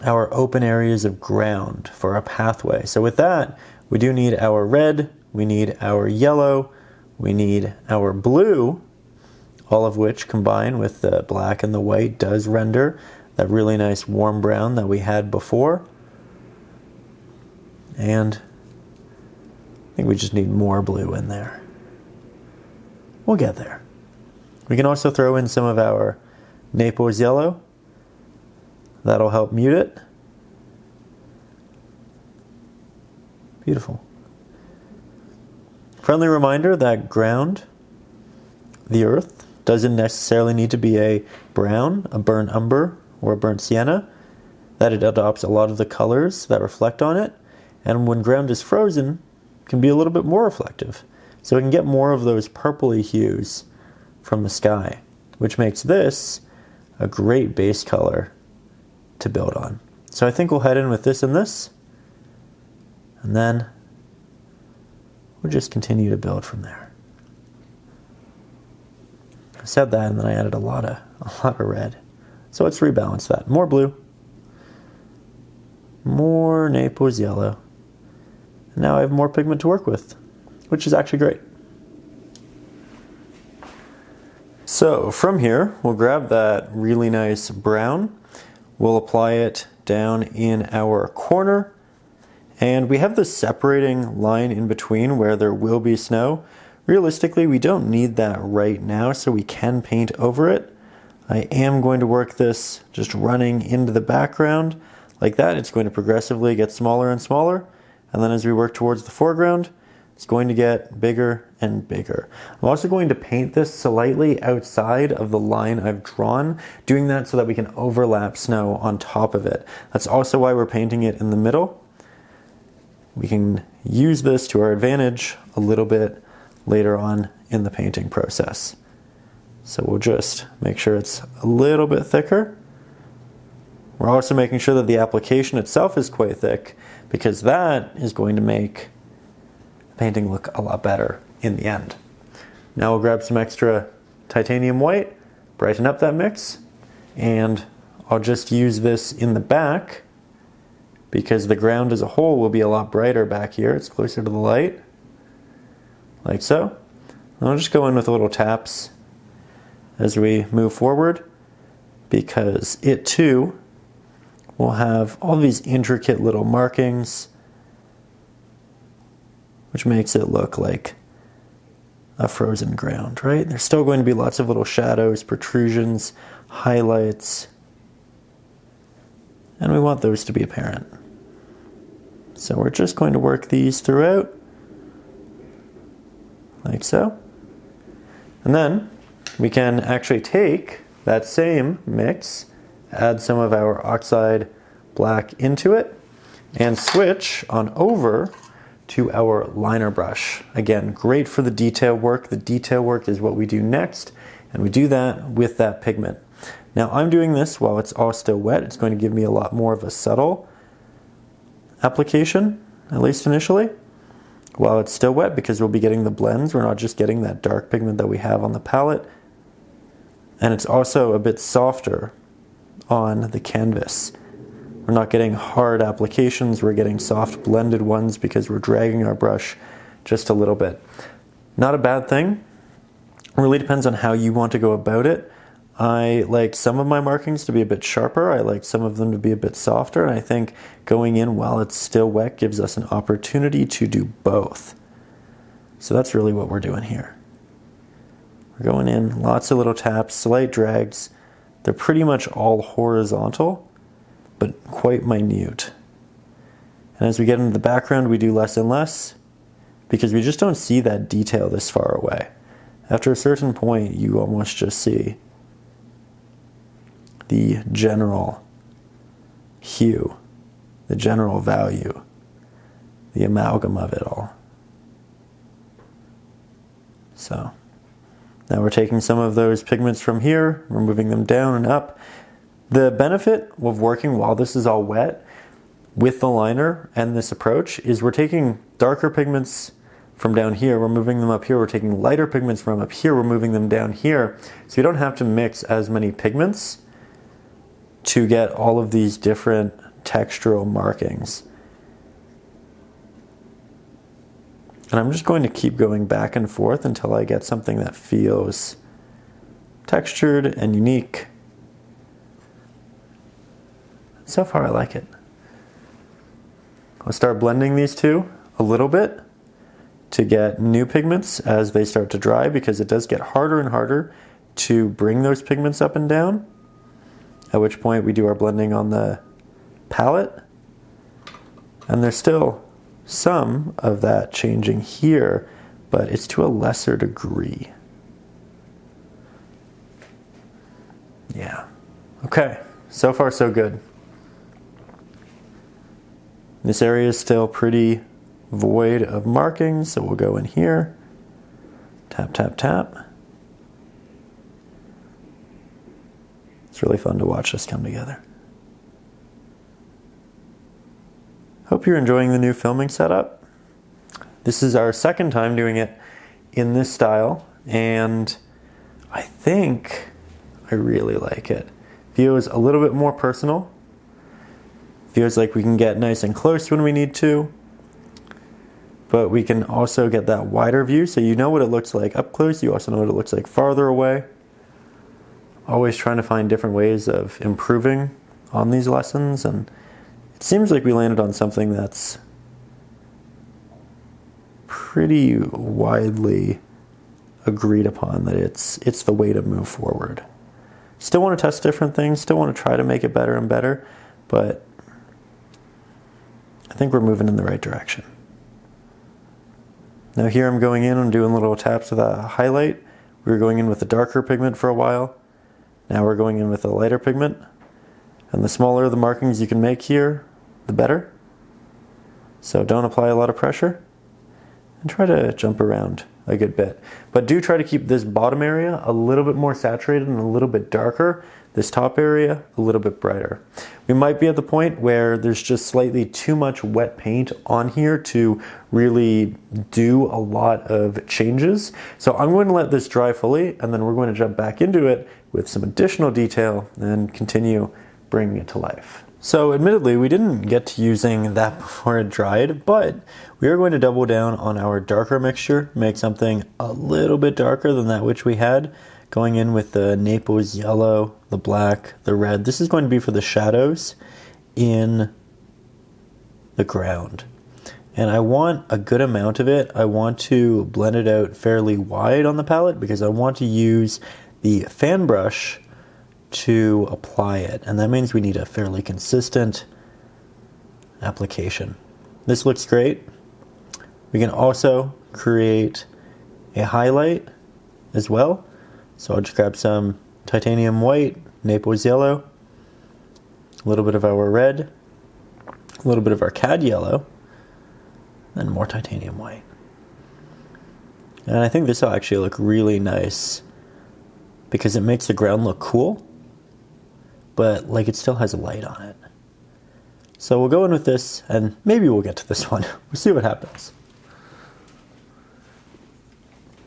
our open areas of ground, for our pathway. So with that, we do need our red, we need our yellow, we need our blue, all of which combine with the black and the white does render that really nice warm brown that we had before. And I think we just need more blue in there. We'll get there. We can also throw in some of our Naples yellow. That'll help mute it. Beautiful. Friendly reminder that ground, the earth, doesn't necessarily need to be a brown, a burnt umber, or a burnt sienna, that it adopts a lot of the colors that reflect on it, and when ground is frozen, it can be a little bit more reflective. So we can get more of those purpley hues from the sky, which makes this a great base color to build on. So I think we'll head in with this and this, and then we'll just continue to build from there. I said that and then I added a lot of red. So let's rebalance that. More blue. More Naples yellow. And now I have more pigment to work with, which is actually great. So from here, we'll grab that really nice brown. We'll apply it down in our corner. And we have this separating line in between where there will be snow. Realistically, we don't need that right now, so we can paint over it. I am going to work this just running into the background like that. It's going to progressively get smaller and smaller. And then as we work towards the foreground, it's going to get bigger and bigger. I'm also going to paint this slightly outside of the line I've drawn, doing that so that we can overlap snow on top of it. That's also why we're painting it in the middle. We can use this to our advantage a little bit later on in the painting process. So we'll just make sure it's a little bit thicker. We're also making sure that the application itself is quite thick, because that is going to make the painting look a lot better in the end. Now we'll grab some extra titanium white, brighten up that mix, and I'll just use this in the back because the ground as a whole will be a lot brighter back here. It's closer to the light, like so. And I'll just go in with little taps as we move forward, because it too will have all these intricate little markings, which makes it look like a frozen ground, right? There's still going to be lots of little shadows, protrusions, highlights, and we want those to be apparent. So we're just going to work these throughout, like so. And then we can actually take that same mix, add some of our oxide black into it, and switch on over to our liner brush. Again, great for the detail work. The detail work is what we do next, and we do that with that pigment. Now I'm doing this while it's all still wet. It's going to give me a lot more of a subtle application, at least initially, while it's still wet, because we'll be getting the blends. We're not just getting that dark pigment that we have on the palette. And it's also a bit softer on the canvas. We're not getting hard applications, we're getting soft blended ones because we're dragging our brush just a little bit. Not a bad thing. It really depends on how you want to go about it. I like some of my markings to be a bit sharper, I like some of them to be a bit softer, and I think going in while it's still wet gives us an opportunity to do both. So that's really what we're doing here. We're going in, lots of little taps, slight drags. They're pretty much all horizontal, but quite minute. And as we get into the background, we do less and less, because we just don't see that detail this far away. After a certain point, you almost just see the general hue, the general value, the amalgam of it all. So now we're taking some of those pigments from here, we're moving them down and up. The benefit of working while this is all wet with the liner and this approach is we're taking darker pigments from down here, we're moving them up here, we're taking lighter pigments from up here, we're moving them down here. So you don't have to mix as many pigments to get all of these different textural markings. And I'm just going to keep going back and forth until I get something that feels textured and unique. So far I like it. I'll start blending these two a little bit to get new pigments as they start to dry, because it does get harder and harder to bring those pigments up and down, at which point we do our blending on the palette. And there's still some of that changing here, but it's to a lesser degree. Yeah. Okay, so far so good. This area is still pretty void of markings, so we'll go in here, tap, tap, tap. It's really fun to watch this come together. Hope you're enjoying the new filming setup. This is our second time doing it in this style, and I think I really like it. Feels a little bit more personal. Feels like we can get nice and close when we need to, but we can also get that wider view, so you know what it looks like up close, you also know what it looks like farther away. Always trying to find different ways of improving on these lessons, and it seems like we landed on something that's pretty widely agreed upon, that it's the way to move forward. Still want to test different things, still want to try to make it better and better, but I think we're moving in the right direction. Now here I'm going in and doing little taps with a highlight. We were going in with a darker pigment for a while. Now we're going in with a lighter pigment. And the smaller the markings you can make here, the better. So don't apply a lot of pressure and try to jump around a good bit. But do try to keep this bottom area a little bit more saturated and a little bit darker. This top area a little bit brighter. We might be at the point where there's just slightly too much wet paint on here to really do a lot of changes. So I'm going to let this dry fully, and then we're going to jump back into it with some additional detail and continue bringing it to life. So admittedly, we didn't get to using that before it dried, but we are going to double down on our darker mixture, make something a little bit darker than that which we had, going in with the Naples yellow, the black, the red. This is going to be for the shadows in the ground. And I want a good amount of it. I want to blend it out fairly wide on the palette because I want to use the fan brush to apply it. And that means we need a fairly consistent application. This looks great. We can also create a highlight as well. So I'll just grab some titanium white, Naples yellow, a little bit of our red, a little bit of our cad yellow, and more titanium white. And I think this will actually look really nice because it makes the ground look cool, but like it still has a light on it. So we'll go in with this, and maybe we'll get to this one. We'll see what happens.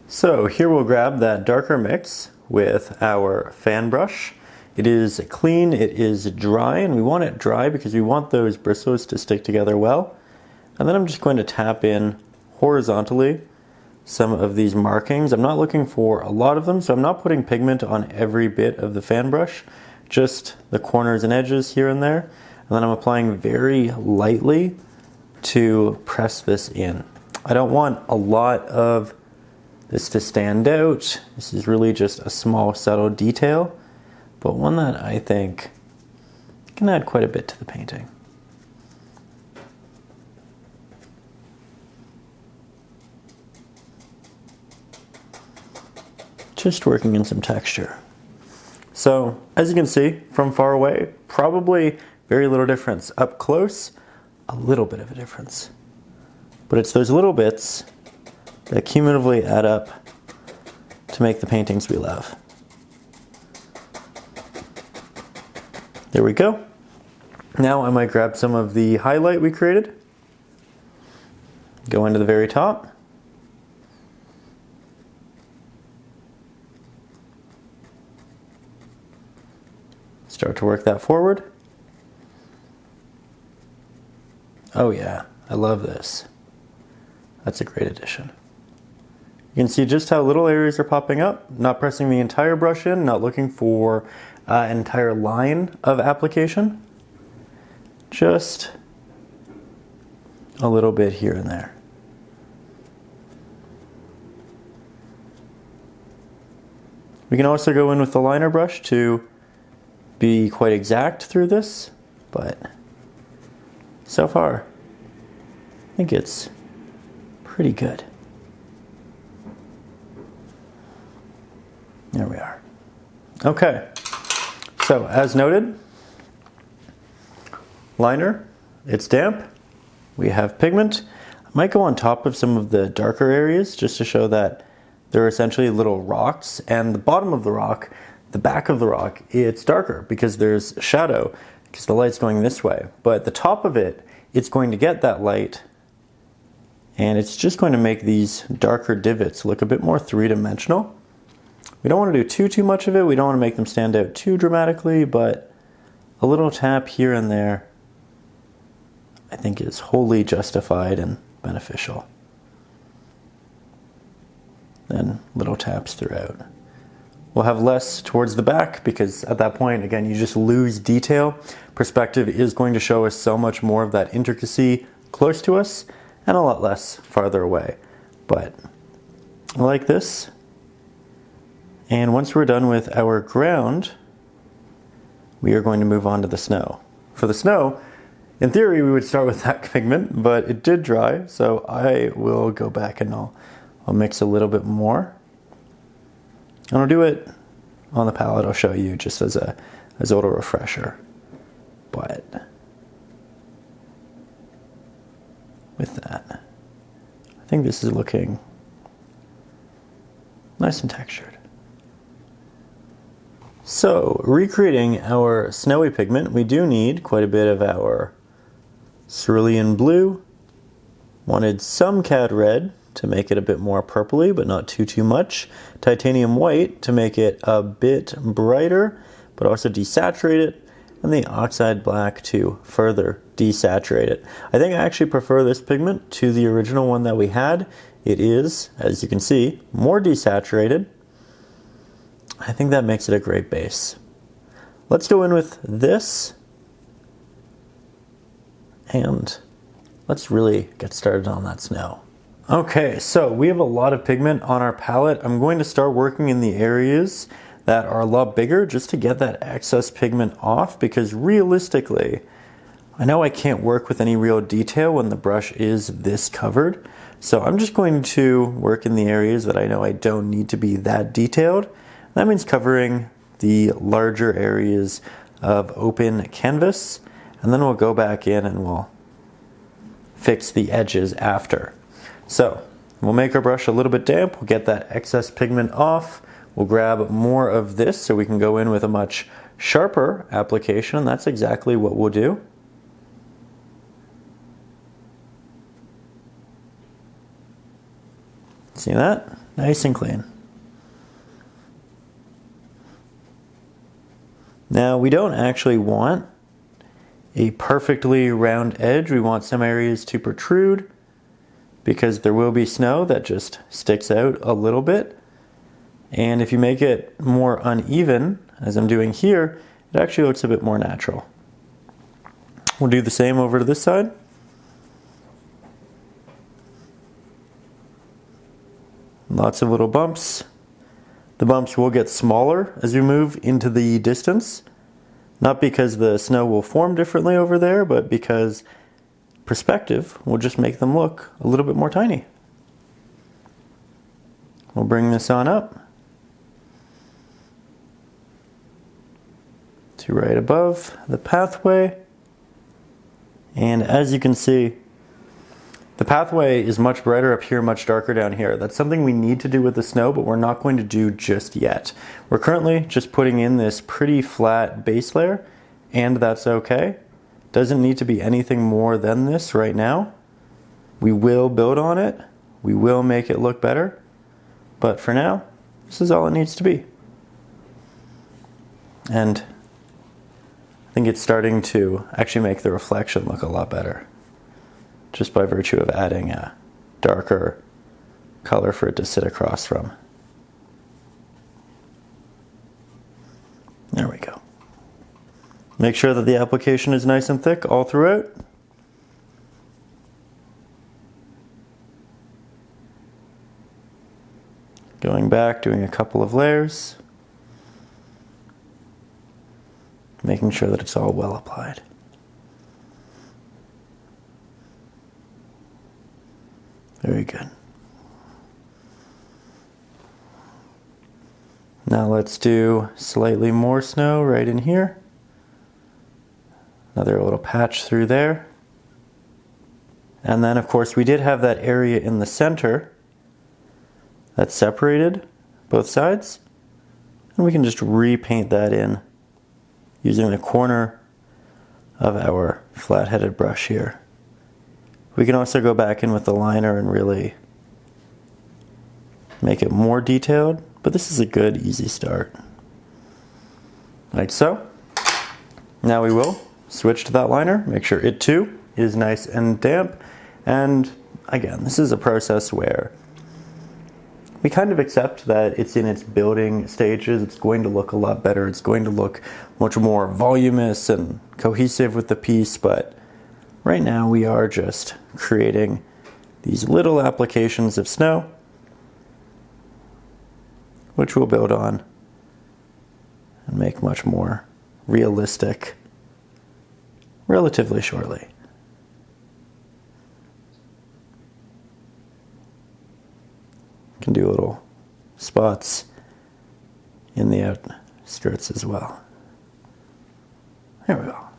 So here we'll grab that darker mix with our fan brush. It is clean, it is dry, and we want it dry because we want those bristles to stick together well. And then I'm just going to tap in horizontally some of these markings. I'm not looking for a lot of them, so I'm not putting pigment on every bit of the fan brush, just the corners and edges here and there. And then I'm applying very lightly to press this in. I don't want a lot of this to stand out. This is really just a small, subtle detail, but one that I think can add quite a bit to the painting. Just working in some texture. So, as you can see from far away, probably very little difference. Up close, a little bit of a difference. But it's those little bits that cumulatively add up to make the paintings we love. There we go. Now I might grab some of the highlight we created, go into the very top, start to work that forward. Oh yeah, I love this. That's a great addition. You can see just how little areas are popping up, not pressing the entire brush in, not looking for an entire line of application. Just a little bit here and there. We can also go in with the liner brush to be quite exact through this, but so far, I think it's pretty good. There we are. Okay, so as noted, liner, it's damp, we have pigment. I might go on top of some of the darker areas just to show that they're essentially little rocks, and the bottom of the rock, the back of the rock, it's darker because there's shadow, because the light's going this way. But the top of it, it's going to get that light, and it's just going to make these darker divots look a bit more three-dimensional. We don't want to do too much of it. We don't want to make them stand out too dramatically, but a little tap here and there I think is wholly justified and beneficial. Then little taps throughout. We'll have less towards the back because at that point, again, you just lose detail. Perspective is going to show us so much more of that intricacy close to us and a lot less farther away. But I like this. And once we're done with our ground, we are going to move on to the snow. For the snow, in theory, we would start with that pigment, but it did dry, so I will go back and I'll mix a little bit more. And I'll do it on the palette. I'll show you just as a little refresher. But with that, I think this is looking nice and textured. So, recreating our snowy pigment, we do need quite a bit of our cerulean blue. Wanted some cad red to make it a bit more purpley, but not too much. Titanium white to make it a bit brighter, but also desaturate it. And the oxide black to further desaturate it. I think I actually prefer this pigment to the original one that we had. It is, as you can see, more desaturated. I think that makes it a great base. Let's go in with this. And let's really get started on that snow. Okay, so we have a lot of pigment on our palette. I'm going to start working in the areas that are a lot bigger just to get that excess pigment off, because realistically, I know I can't work with any real detail when the brush is this covered. So I'm just going to work in the areas that I know I don't need to be that detailed. That means covering the larger areas of open canvas, and then we'll go back in and we'll fix the edges after. So we'll make our brush a little bit damp, we'll get that excess pigment off, we'll grab more of this so we can go in with a much sharper application, and that's exactly what we'll do. See that? Nice and clean. Now we don't actually want a perfectly round edge. We want some areas to protrude because there will be snow that just sticks out a little bit. And if you make it more uneven, as I'm doing here, it actually looks a bit more natural. We'll do the same over to this side. Lots of little bumps. The bumps will get smaller as we move into the distance. Not because the snow will form differently over there, but because perspective will just make them look a little bit more tiny. We'll bring this on up to right above the pathway. And as you can see, the pathway is much brighter up here, much darker down here. That's something we need to do with the snow, but we're not going to do just yet. We're currently just putting in this pretty flat base layer, and that's okay. Doesn't need to be anything more than this right now. We will build on it. We will make it look better. But for now, this is all it needs to be. And I think it's starting to actually make the reflection look a lot better, just by virtue of adding a darker color for it to sit across from. There we go. Make sure that the application is nice and thick all throughout. Going back, doing a couple of layers. Making sure that it's all well applied. Very good. Now let's do slightly more snow right in here. Another little patch through there. And then of course we did have that area in the center that separated both sides. And we can just repaint that in using the corner of our flat-headed brush here. We can also go back in with the liner and really make it more detailed, but this is a good, easy start. Like so. Now we will switch to that liner, make sure it too is nice and damp. And again, this is a process where we kind of accept that it's in its building stages. It's going to look a lot better. It's going to look much more voluminous and cohesive with the piece, but right now we are just creating these little applications of snow, which we'll build on and make much more realistic relatively shortly. Can do little spots in the outskirts as well. There we go. I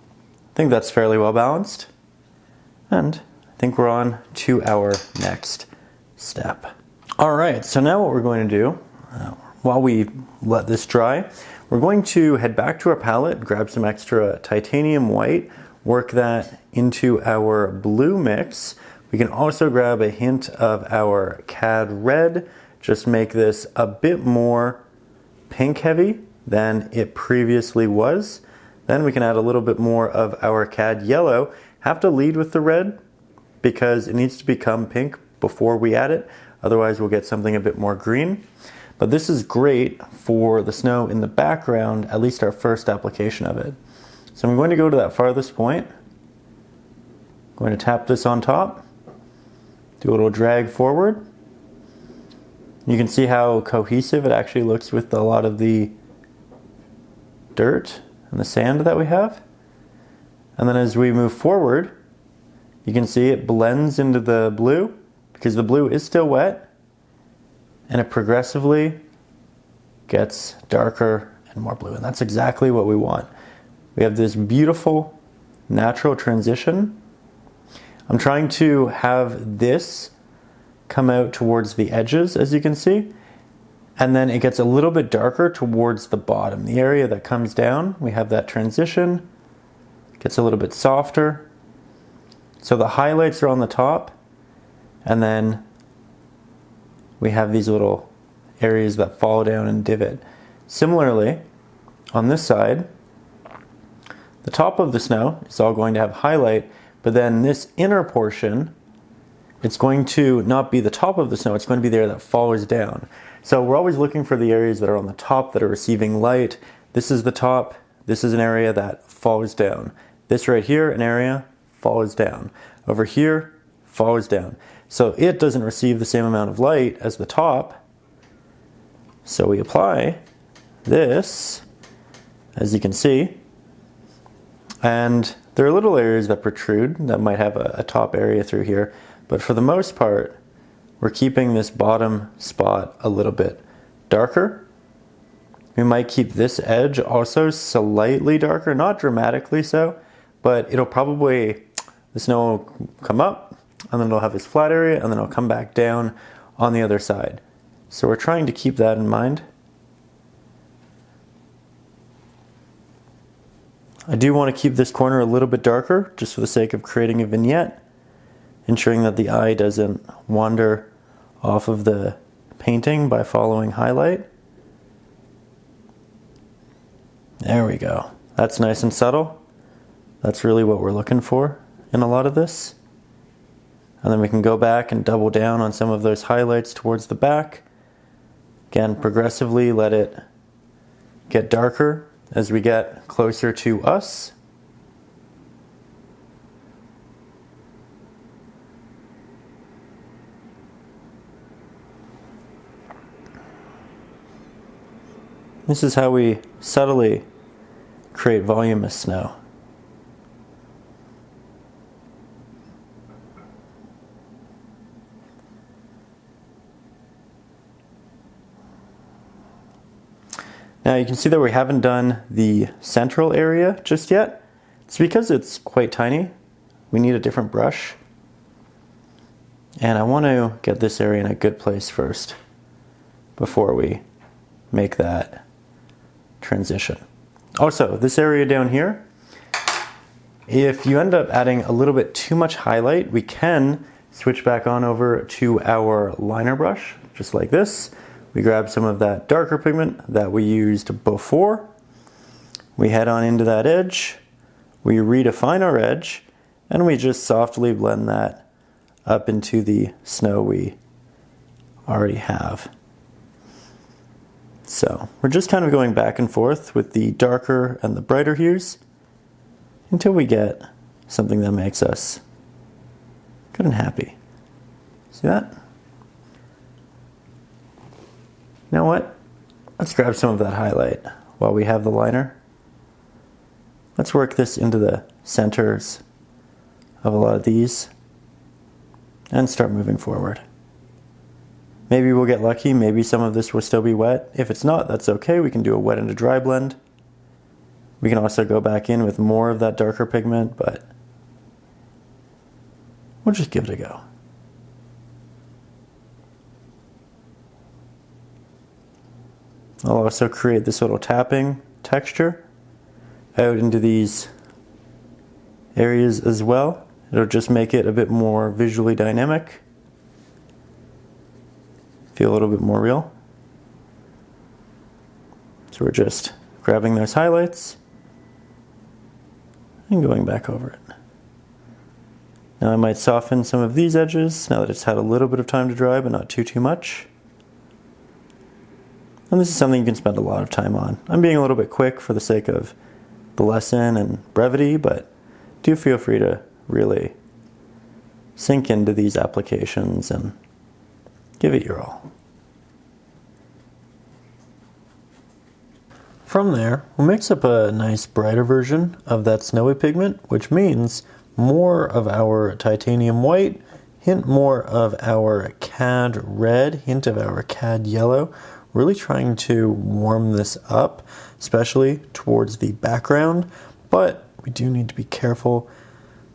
think that's fairly well balanced. And I think we're on to our next step. All right, so now what we're going to do, while we let this dry, we're going to head back to our palette, grab some extra titanium white, work that into our blue mix. We can also grab a hint of our Cad red, just make this a bit more pink heavy than it previously was. Then we can add a little bit more of our Cad yellow. Have to lead with the red because it needs to become pink before we add it. Otherwise we'll get something a bit more green. But this is great for the snow in the background, at least our first application of it. So I'm going to go to that farthest point. I'm going to tap this on top. Do a little drag forward. You can see how cohesive it actually looks with a lot of the dirt and the sand that we have. And then as we move forward, you can see it blends into the blue because the blue is still wet, and it progressively gets darker and more blue. And that's exactly what we want. We have this beautiful natural transition. I'm trying to have this come out towards the edges, as you can see, and then it gets a little bit darker towards the bottom. The area that comes down, we have that transition, gets a little bit softer. So the highlights are on the top, and then we have these little areas that fall down and divot. Similarly, on this side, the top of the snow is all going to have highlight, but then this inner portion, it's going to not be the top of the snow, it's going to be there that falls down. So we're always looking for the areas that are on the top that are receiving light. This is the top, this is an area that falls down. This right here, an area, falls down. Over here, falls down. So it doesn't receive the same amount of light as the top. So we apply this, as you can see, and there are little areas that protrude that might have a top area through here. But for the most part, we're keeping this bottom spot a little bit darker. We might keep this edge also slightly darker, not dramatically so, but it'll probably, the snow will come up, and then it'll have this flat area, and then it'll come back down on the other side. So we're trying to keep that in mind. I do want to keep this corner a little bit darker, just for the sake of creating a vignette, ensuring that the eye doesn't wander off of the painting by following highlight. There we go. That's nice and subtle. That's really what we're looking for in a lot of this. And then we can go back and double down on some of those highlights towards the back. Again, progressively let it get darker as we get closer to us. This is how we subtly create voluminous snow. Now you can see that we haven't done the central area just yet. It's because it's quite tiny. We need a different brush. And I want to get this area in a good place first before we make that transition. Also, this area down here, if you end up adding a little bit too much highlight, we can switch back on over to our liner brush, just like this. We grab some of that darker pigment that we used before. We head on into that edge. We redefine our edge, and we just softly blend that up into the snow we already have. So we're just kind of going back and forth with the darker and the brighter hues until we get something that makes us good and happy. See that? You know what? Let's grab some of that highlight while we have the liner. Let's work this into the centers of a lot of these and start moving forward. Maybe we'll get lucky, maybe some of this will still be wet. If it's not, that's okay. We can do a wet and a dry blend. We can also go back in with more of that darker pigment, but we'll just give it a go. I'll also create this little tapping texture out into these areas as well. It'll just make it a bit more visually dynamic. Feel a little bit more real. So we're just grabbing those highlights and going back over it. Now I might soften some of these edges now that it's had a little bit of time to dry, but not too much. And this is something you can spend a lot of time on. I'm being a little bit quick for the sake of the lesson and brevity, but do feel free to really sink into these applications and give it your all. From there, we'll mix up a nice brighter version of that snowy pigment, which means more of our titanium white, hint more of our cad red, hint of our cad yellow, really trying to warm this up, especially towards the background, but we do need to be careful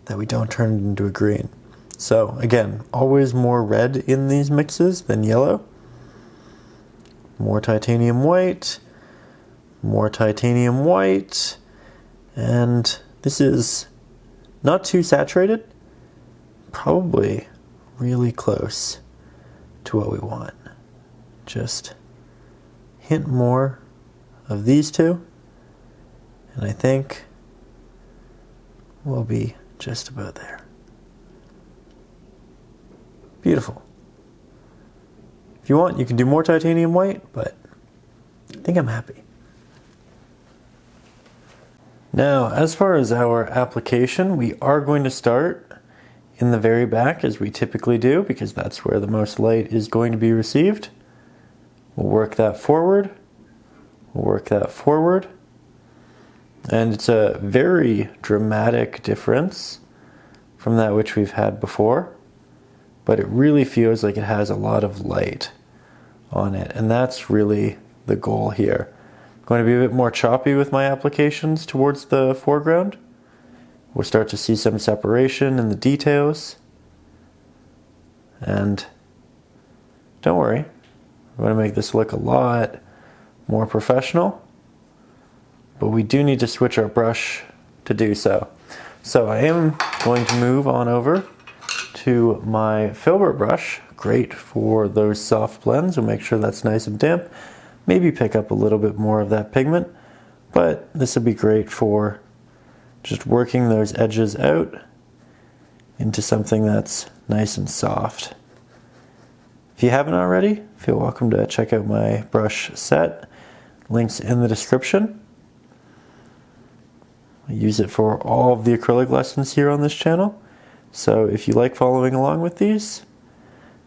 that we don't turn it into a green. So again, always more red in these mixes than yellow. More titanium white, and this is not too saturated, probably really close to what we want. Just hint more of these two, and I think we'll be just about there. Beautiful. If you want, you can do more titanium white, but I think I'm happy. Now, as far as our application, we are going to start in the very back as we typically do, because that's where the most light is going to be received. We'll work that forward. And it's a very dramatic difference from that which we've had before, but it really feels like it has a lot of light on it, and that's really the goal here. I'm going to be a bit more choppy with my applications towards the foreground. We'll start to see some separation in the details, and don't worry, I'm going to make this look a lot more professional, but we do need to switch our brush to do so. So I am going to move on over to my filbert brush. Great for those soft blends. We'll make sure that's nice and damp. Maybe pick up a little bit more of that pigment, but this would be great for just working those edges out into something that's nice and soft. If you haven't already, feel welcome to check out my brush set. Links in the description. I use it for all of the acrylic lessons here on this channel. So if you like following along with these,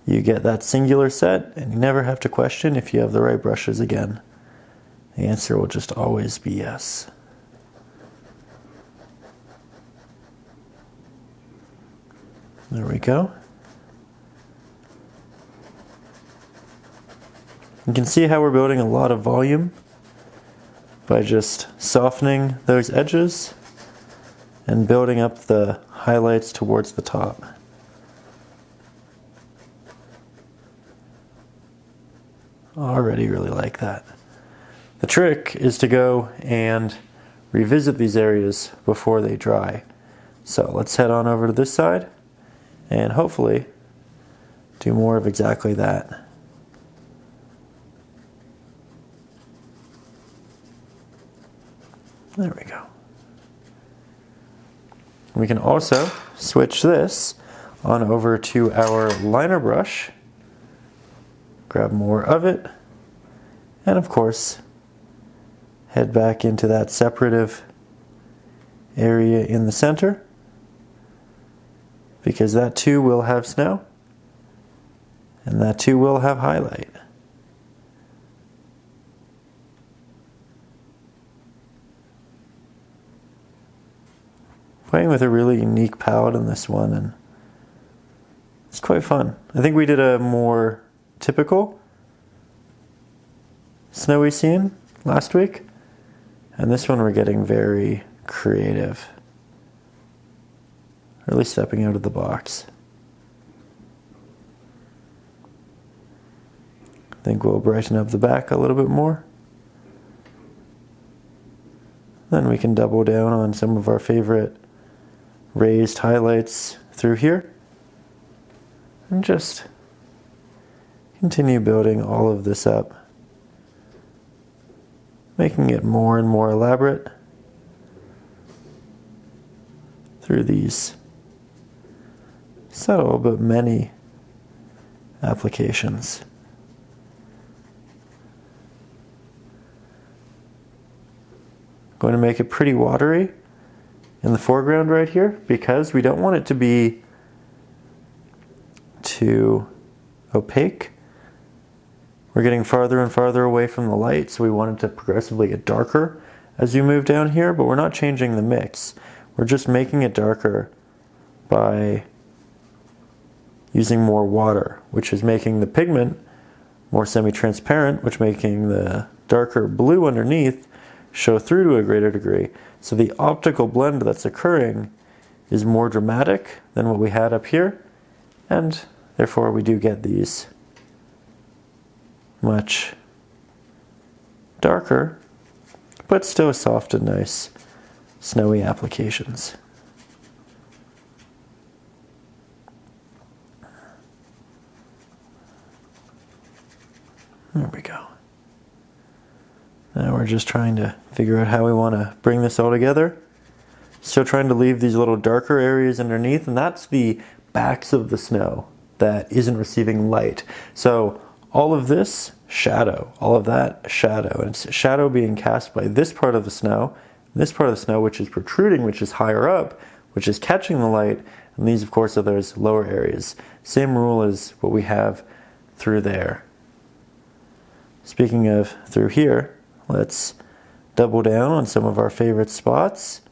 you get that singular set and you never have to question if you have the right brushes again. The answer will just always be yes. There we go. You can see how we're building a lot of volume by just softening those edges and building up the highlights towards the top. Already really like that. The trick is to go and revisit these areas before they dry. So let's head on over to this side and hopefully do more of exactly that. There we go. We can also switch this on over to our liner brush, grab more of it, and of course, head back into that separative area in the center, because that too will have snow, and that too will have highlight. Playing with a really unique palette in this one, and it's quite fun. I think we did a more typical snowy scene last week, and this one we're getting very creative. Really stepping out of the box. I think we'll brighten up the back a little bit more. Then we can double down on some of our favorite raised highlights through here. And just continue building all of this up, making it more and more elaborate through these subtle but many applications. Going to make it pretty watery in the foreground right here, because we don't want it to be too opaque. We're getting farther and farther away from the light, so we want it to progressively get darker as you move down here, but we're not changing the mix. We're just making it darker by using more water, which is making the pigment more semi-transparent, which making the darker blue underneath show through to a greater degree. So the optical blend that's occurring is more dramatic than what we had up here, and therefore we do get these much darker, but still soft and nice snowy applications. There we go. Now we're just trying to figure out how we want to bring this all together. Still trying to leave these little darker areas underneath, and that's the backs of the snow that isn't receiving light. So all of this, shadow. All of that, shadow. And it's shadow being cast by this part of the snow, which is protruding, which is higher up, which is catching the light, and these, of course, are those lower areas. Same rule as what we have through there. Speaking of through here, let's double down on some of our favorite spots,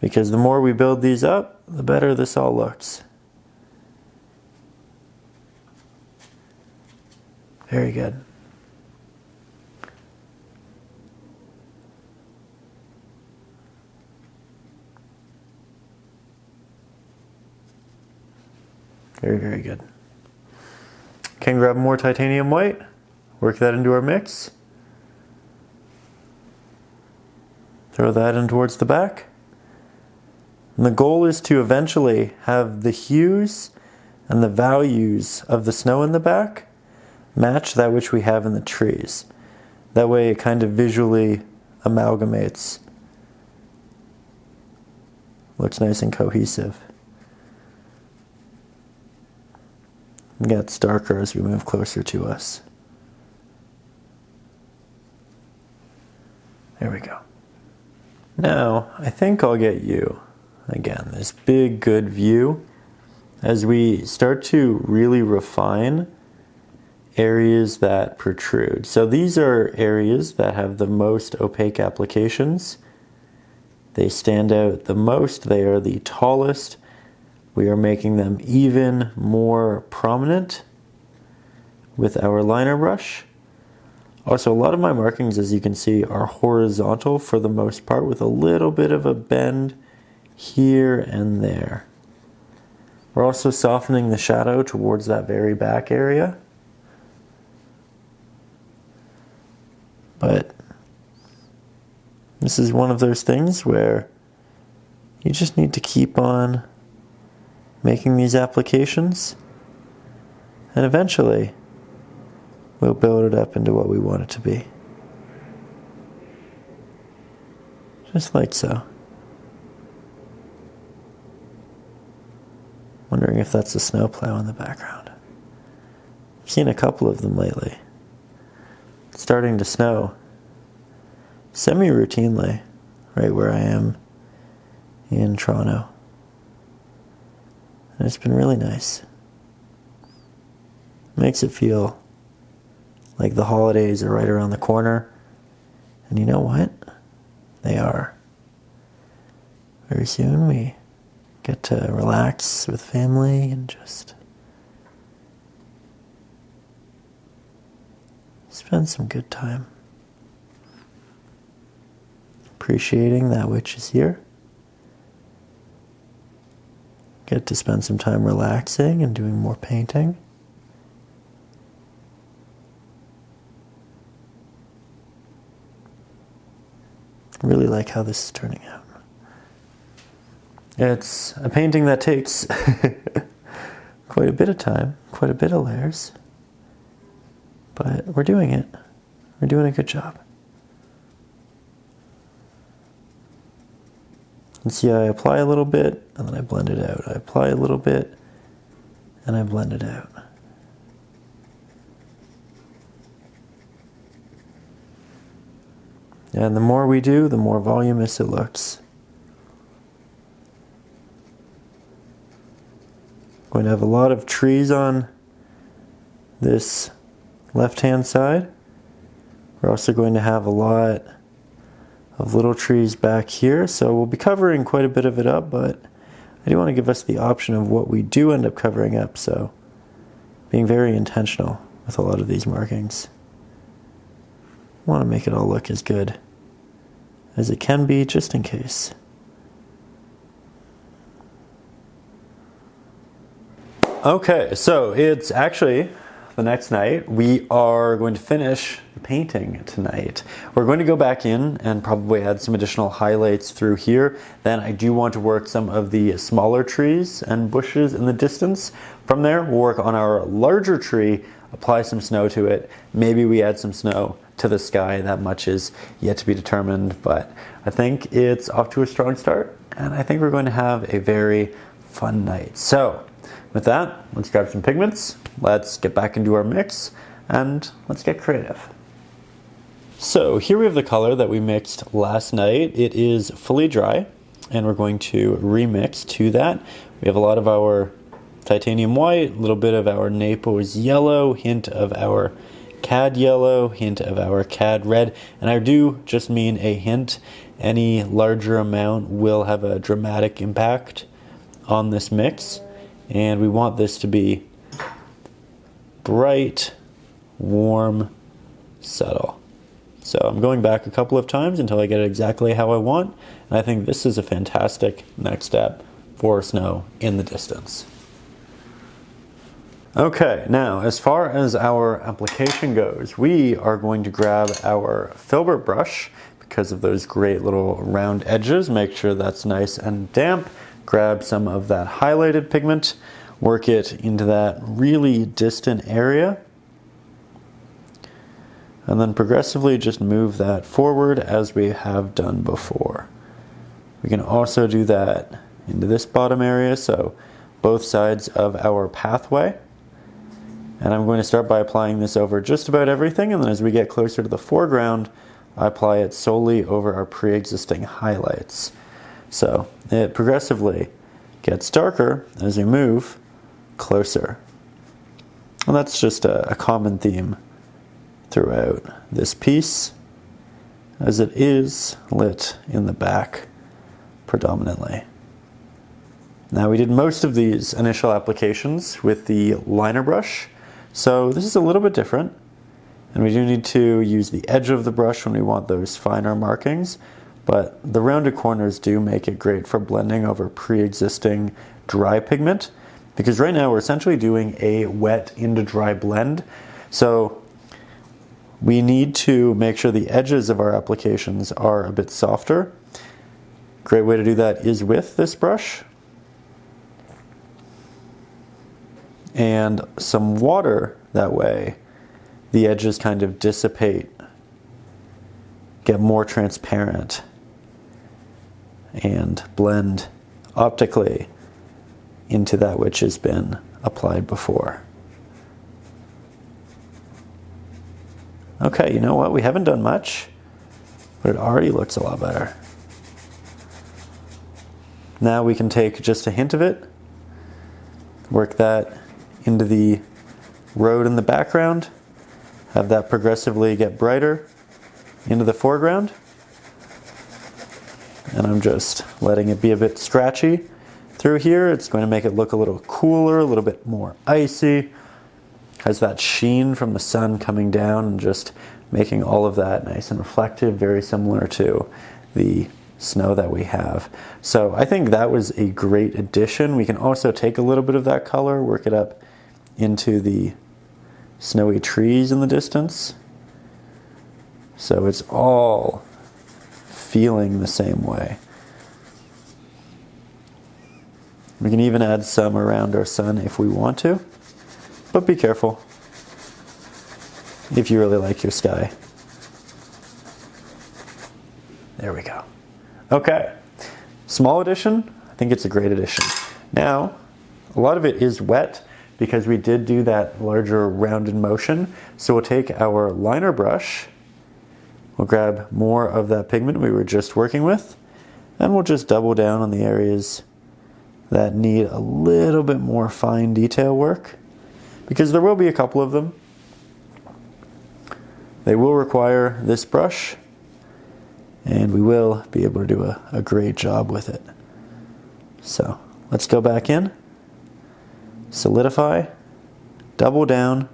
because the more we build these up, the better this all looks. Very good. Very, very good. Can grab more titanium white, work that into our mix. Throw that in towards the back. And the goal is to eventually have the hues and the values of the snow in the back match that which we have in the trees. That way it kind of visually amalgamates. Looks nice and cohesive. It gets darker as we move closer to us. There we go. Now, I think I'll get you, again, this big, good view as we start to really refine areas that protrude. So these are areas that have the most opaque applications. They stand out the most. They are the tallest. We are making them even more prominent with our liner brush. Also, a lot of my markings, as you can see, are horizontal for the most part, with a little bit of a bend here and there. We're also softening the shadow towards that very back area. But this is one of those things where you just need to keep on making these applications, and eventually we'll build it up into what we want it to be. Just like so. Wondering if that's a snowplow in the background. I've seen a couple of them lately. It's starting to snow semi-routinely right where I am in Toronto. And it's been really nice. Makes it feel like the holidays are right around the corner. And you know what? They are. Very soon we get to relax with family and just spend some good time. Appreciating that which is here. Get to spend some time relaxing and doing more painting. I really like how this is turning out. It's a painting that takes quite a bit of time, quite a bit of layers, but we're doing it. We're doing a good job. And see, I apply a little bit, and then I blend it out. I apply a little bit, and I blend it out. And the more we do, the more voluminous it looks. Going to have a lot of trees on this left-hand side. We're also going to have a lot of little trees back here, so we'll be covering quite a bit of it up, but I do want to give us the option of what we do end up covering up, so being very intentional with a lot of these markings. I want to make it all look as good as it can be, just in case. Okay, so it's actually the next night. We are going to finish the painting tonight. We're going to go back in and probably add some additional highlights through here. Then I do want to work some of the smaller trees and bushes in the distance. From there, we'll work on our larger tree, apply some snow to it. Maybe we add some snow to the sky. That much is yet to be determined, but I think it's off to a strong start, and I think we're going to have a very fun night. So with that, let's grab some pigments, let's get back into our mix, and let's get creative. So here we have the color that we mixed last night. It is fully dry, and we're going to remix to that. We have a lot of our titanium white, a little bit of our Naples yellow, hint of our Cad yellow, hint of our Cad red, and I do just mean a hint. Any larger amount will have a dramatic impact on this mix, and we want this to be bright, warm, subtle. So I'm going back a couple of times until I get it exactly how I want, and I think this is a fantastic next step for snow in the distance. Okay, now as far as our application goes, we are going to grab our filbert brush because of those great little round edges. Make sure that's nice and damp. Grab some of that highlighted pigment, work it into that really distant area, and then progressively just move that forward as we have done before. We can also do that into this bottom area, so both sides of our pathway. And I'm going to start by applying this over just about everything, and then as we get closer to the foreground, I apply it solely over our pre-existing highlights. So it progressively gets darker as we move closer. And that's just a common theme throughout this piece, as it is lit in the back predominantly. Now we did most of these initial applications with the liner brush, so this is a little bit different, and we do need to use the edge of the brush when we want those finer markings, but the rounded corners do make it great for blending over pre-existing dry pigment, because right now we're essentially doing a wet into dry blend, so we need to make sure the edges of our applications are a bit softer. Great way to do that is with this brush and some water. That way the edges kind of dissipate, get more transparent, and blend optically into that which has been applied before. Okay, you know what? We haven't done much, but it already looks a lot better. Now we can take just a hint of it, work that into the road in the background, have that progressively get brighter into the foreground. And I'm just letting it be a bit scratchy through here. It's going to make it look a little cooler, a little bit more icy. Has that sheen from the sun coming down and just making all of that nice and reflective, very similar to the snow that we have. So I think that was a great addition. We can also take a little bit of that color, work it up into the snowy trees in the distance. So it's all feeling the same way. We can even add some around our sun if we want to, but be careful if you really like your sky. There we go. Okay, small addition. I think it's a great addition. Now, a lot of it is wet because we did do that larger rounded motion. So we'll take our liner brush, we'll grab more of that pigment we were just working with, and we'll just double down on the areas that need a little bit more fine detail work, because there will be a couple of them. They will require this brush, and we will be able to do a great job with it. So let's go back in, solidify, double down,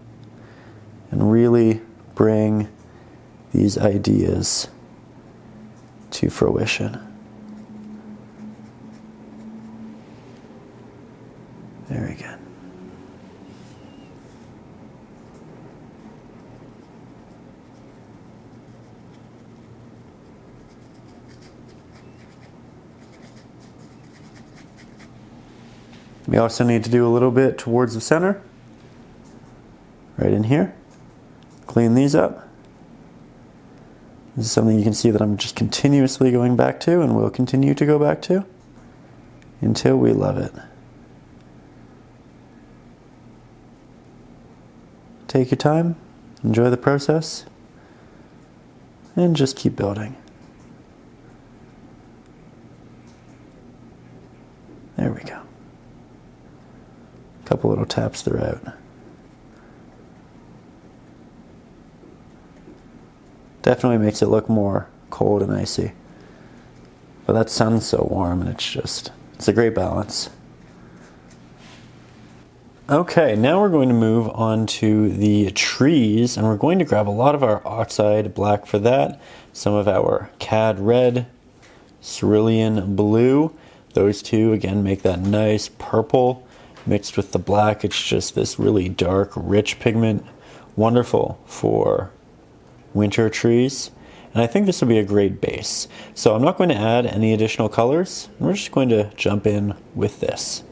and really bring these ideas to fruition. Very good. We also need to do a little bit towards the center, right in here. Clean these up. This is something you can see that I'm just continuously going back to and will continue to go back to until we love it. Take your time, enjoy the process, and just keep building. There we go. Couple little taps throughout. Definitely makes it look more cold and icy. But that sun's so warm and it's a great balance. Okay, now we're going to move on to the trees, and we're going to grab a lot of our oxide black for that, some of our cad red, cerulean blue. Those two again make that nice purple mixed with the black. It's just this really dark, rich pigment, wonderful for winter trees. And I think this will be a great base. So I'm not going to add any additional colors. We're just going to jump in with this.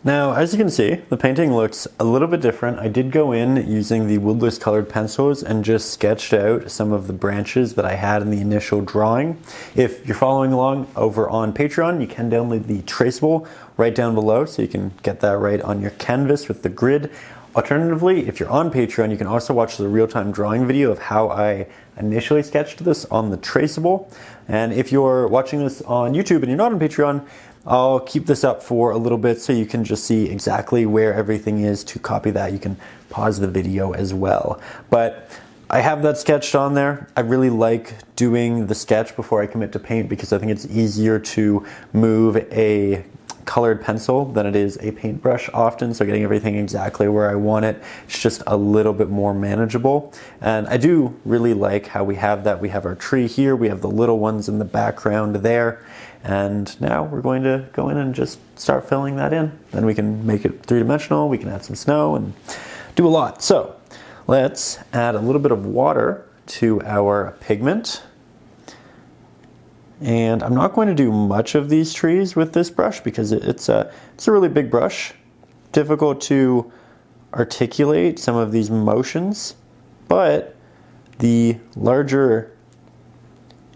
Now, as you can see, the painting looks a little bit different. I did go in using the woodless colored pencils and just sketched out some of the branches that I had in the initial drawing. If you're following along over on Patreon, you can download the traceable right down below, so you can get that right on your canvas with the grid. Alternatively, if you're on Patreon, you can also watch the real-time drawing video of how I initially sketched this on the traceable. And if you're watching this on YouTube and you're not on Patreon, I'll keep this up for a little bit so you can just see exactly where everything is. To copy that, you can pause the video as well. But I have that sketched on there. I really like doing the sketch before I commit to paint because I think it's easier to move a colored pencil than it is a paintbrush often, so getting everything exactly where I want it, it's just a little bit more manageable. And I do really like how we have that. We have our tree here, we have the little ones in the background there, and now we're going to go in and just start filling that in. Then we can make it three-dimensional, we can add some snow and do a lot. So let's add a little bit of water to our pigment. And I'm not going to do much of these trees with this brush because it's a really big brush. Difficult to articulate some of these motions, but the larger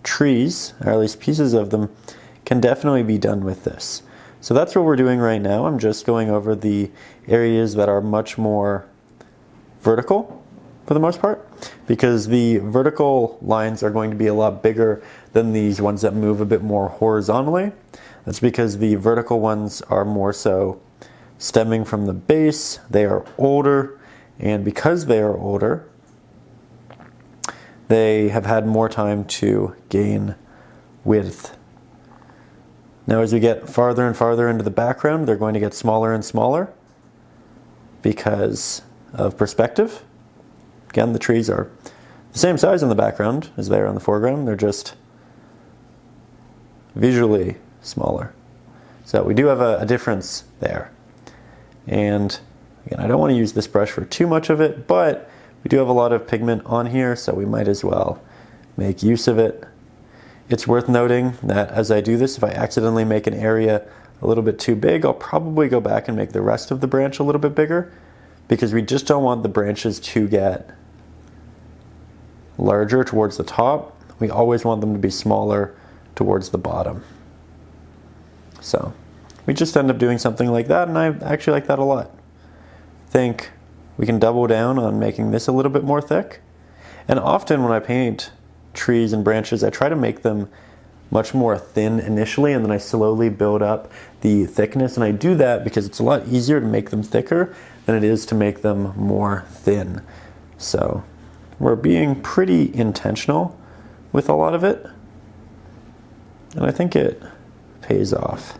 trees, or at least pieces of them, can definitely be done with this. So that's what we're doing right now. I'm just going over the areas that are much more vertical for the most part, because the vertical lines are going to be a lot bigger than these ones that move a bit more horizontally. That's because the vertical ones are more so stemming from the base, they are older, and because they are older, they have had more time to gain width. Now as we get farther and farther into the background, they're going to get smaller and smaller because of perspective. Again, the trees are the same size in the background as they are in the foreground, they're just visually smaller. So we do have a difference there. And again, I don't want to use this brush for too much of it, but we do have a lot of pigment on here, so we might as well make use of it. It's worth noting that as I do this, if I accidentally make an area a little bit too big, I'll probably go back and make the rest of the branch a little bit bigger, because we just don't want the branches to get larger towards the top. We always want them to be smaller towards the bottom. So we just end up doing something like that, and I actually like that a lot. I think we can double down on making this a little bit more thick. And often when I paint trees and branches, I try to make them much more thin initially, and then I slowly build up the thickness. And I do that because it's a lot easier to make them thicker than it is to make them more thin. So we're being pretty intentional with a lot of it, and I think it pays off.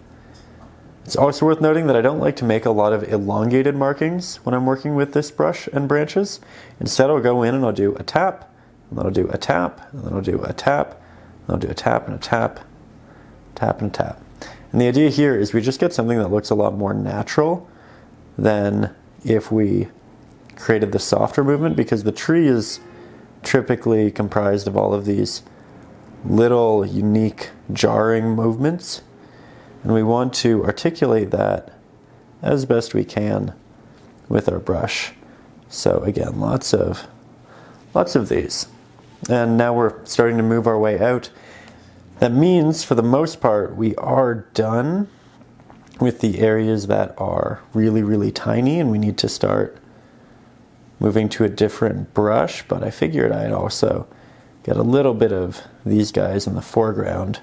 It's also worth noting that I don't like to make a lot of elongated markings when I'm working with this brush and branches. Instead, I'll go in and I'll do a tap, and then I'll do a tap, and then I'll do a tap, and I'll do a tap and a tap, tap and a tap. And the idea here is we just get something that looks a lot more natural than if we created the softer movement, because the tree is typically comprised of all of these little unique jarring movements, and we want to articulate that as best we can with our brush. So again, lots of these. And now we're starting to move our way out. That means for the most part we are done with the areas that are really, really tiny, and we need to start moving to a different brush. But I figured I'd also get a little bit of these guys in the foreground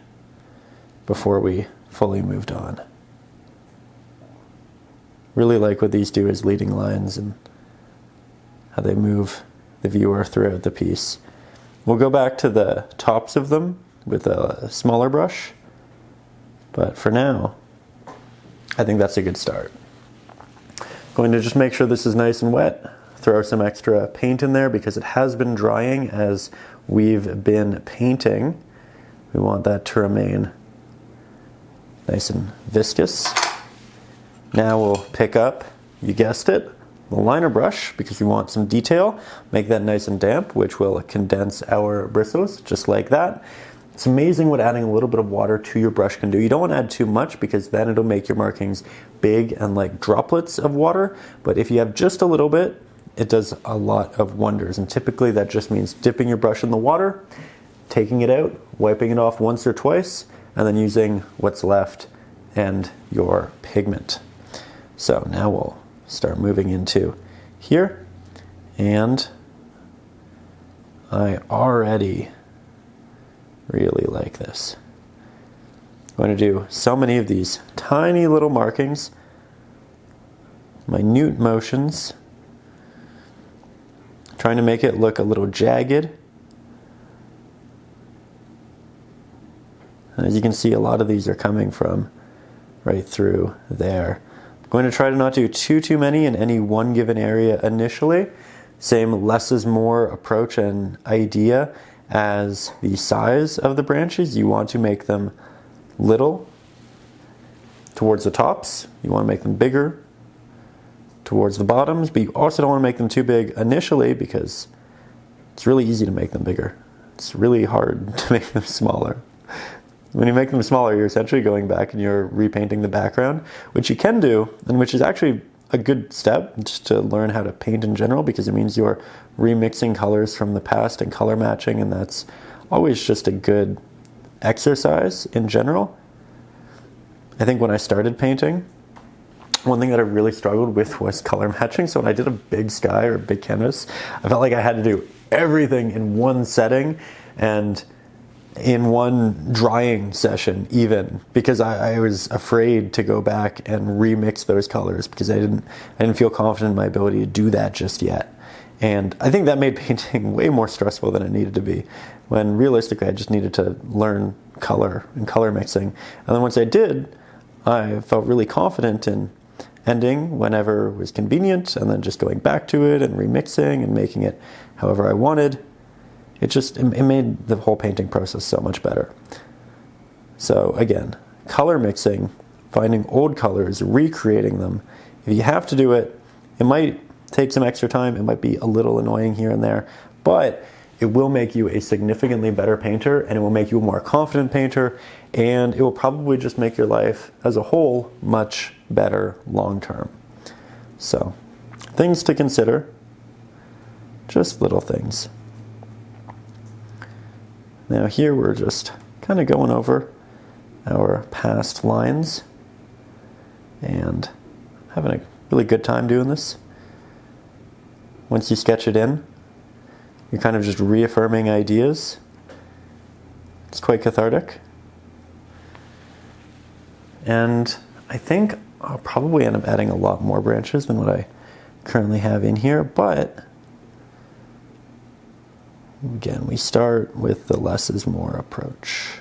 before we fully moved on. Really like what these do as leading lines and how they move the viewer throughout the piece. We'll go back to the tops of them with a smaller brush, but for now, I think that's a good start. Going to just make sure this is nice and wet, throw some extra paint in there because it has been drying as we've been painting. We want that to remain nice and viscous. Now we'll pick up, you guessed it, the liner brush, because we want some detail. Make that nice and damp, which will condense our bristles, just like that. It's amazing what adding a little bit of water to your brush can do. You don't want to add too much because then it'll make your markings big and like droplets of water. But if you have just a little bit, it does a lot of wonders. And typically that just means dipping your brush in the water, taking it out, wiping it off once or twice, and then using what's left and your pigment. So now we'll start moving into here, and I already really like this. I'm going to do so many of these tiny little markings, minute motions, trying to make it look a little jagged. And as you can see, a lot of these are coming from right through there. I'm going to try to not do too many in any one given area initially. Same less is more approach and idea as the size of the branches. You want to make them little towards the tops. You want to make them bigger towards the bottoms, but you also don't want to make them too big initially because it's really easy to make them bigger. It's really hard to make them smaller. When you make them smaller, you're essentially going back and you're repainting the background, which you can do, and which is actually a good step just to learn how to paint in general, because it means you're remixing colors from the past and color matching, and that's always just a good exercise in general. I think when I started painting, one thing that I really struggled with was color matching. So when I did a big sky or a big canvas, I felt like I had to do everything in one setting and in one drying session even, because I was afraid to go back and remix those colors because I didn't feel confident in my ability to do that just yet. And I think that made painting way more stressful than it needed to be, when realistically I just needed to learn color and color mixing. And then once I did, I felt really confident in ending whenever it was convenient and then just going back to it and remixing and making it however I wanted. It made the whole painting process so much better. So again, color mixing, finding old colors, recreating them. If you have to do it, it might take some extra time. It might be a little annoying here and there, but it will make you a significantly better painter, and it will make you a more confident painter, and it will probably just make your life as a whole much better long term. So, things to consider, just little things. Now here we're just kind of going over our past lines and having a really good time doing this. Once you sketch it in, you're kind of just reaffirming ideas. It's quite cathartic. And I think I'll probably end up adding a lot more branches than what I currently have in here, but again, we start with the less is more approach.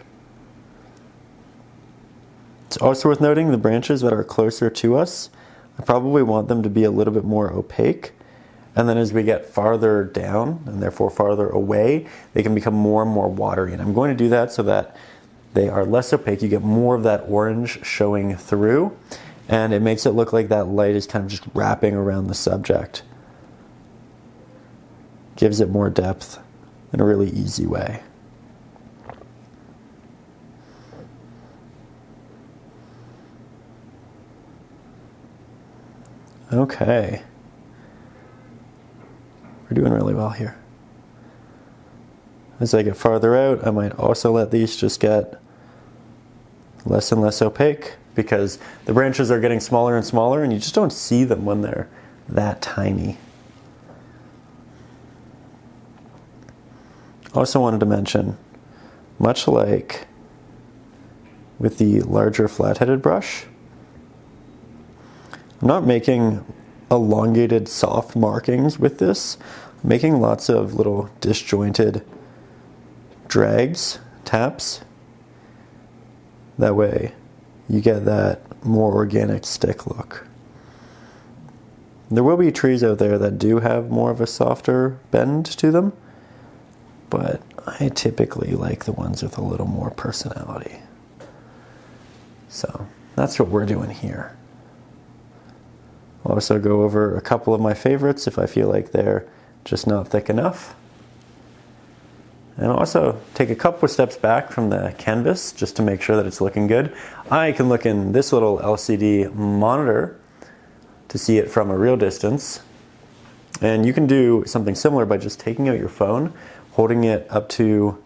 It's also worth noting the branches that are closer to us, I probably want them to be a little bit more opaque. And then as we get farther down, and therefore farther away, they can become more and more watery. And I'm going to do that so that they are less opaque. You get more of that orange showing through, and it makes it look like that light is kind of just wrapping around the subject. Gives it more depth in a really easy way. Okay. We're doing really well here. As I get farther out, I might also let these just get less and less opaque, because the branches are getting smaller and smaller and you just don't see them when they're that tiny. Also wanted to mention, much like with the larger flat-headed brush, I'm not making elongated soft markings with this. I'm making lots of little disjointed drags, taps. That way you get that more organic stick look. There will be trees out there that do have more of a softer bend to them, but I typically like the ones with a little more personality. So that's what we're doing here. I'll also go over a couple of my favorites if I feel like they're just not thick enough. And I'll also take a couple of steps back from the canvas just to make sure that it's looking good. I can look in this little LCD monitor to see it from a real distance. And you can do something similar by just taking out your phone, holding it up to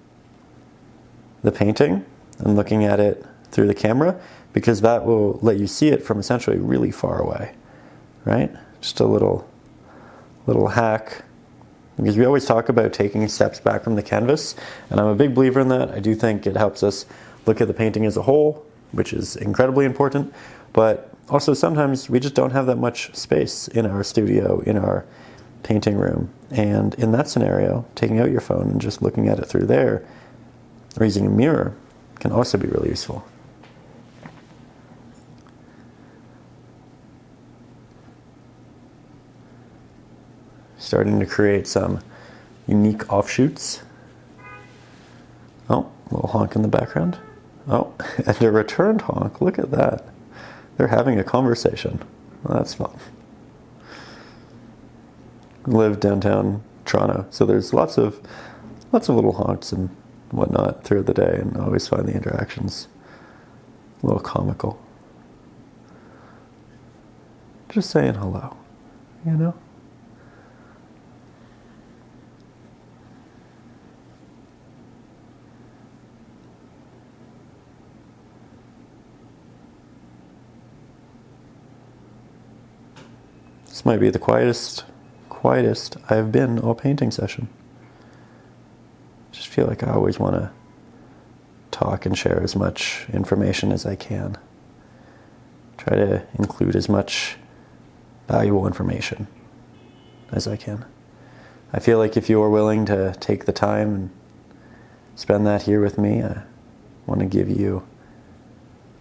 the painting and looking at it through the camera, because that will let you see it from essentially really far away. Right? Just a little hack, because we always talk about taking steps back from the canvas, and I'm a big believer in that. I do think it helps us look at the painting as a whole, which is incredibly important, but also sometimes we just don't have that much space in our studio, in our painting room, and in that scenario, taking out your phone and just looking at it through there, or using a mirror, can also be really useful. Starting to create some unique offshoots. Oh, a little honk in the background. Oh, and a returned honk. Look at that. They're having a conversation. Well, that's fun. I live downtown Toronto, so there's lots of little honks and whatnot throughout the day, and I always find the interactions a little comical. Just saying hello, you know? This might be the quietest I've been all painting session. Just feel like I always want to talk and share as much information as I can. Try to include as much valuable information as I can. I feel like if you are willing to take the time and spend that here with me, I want to give you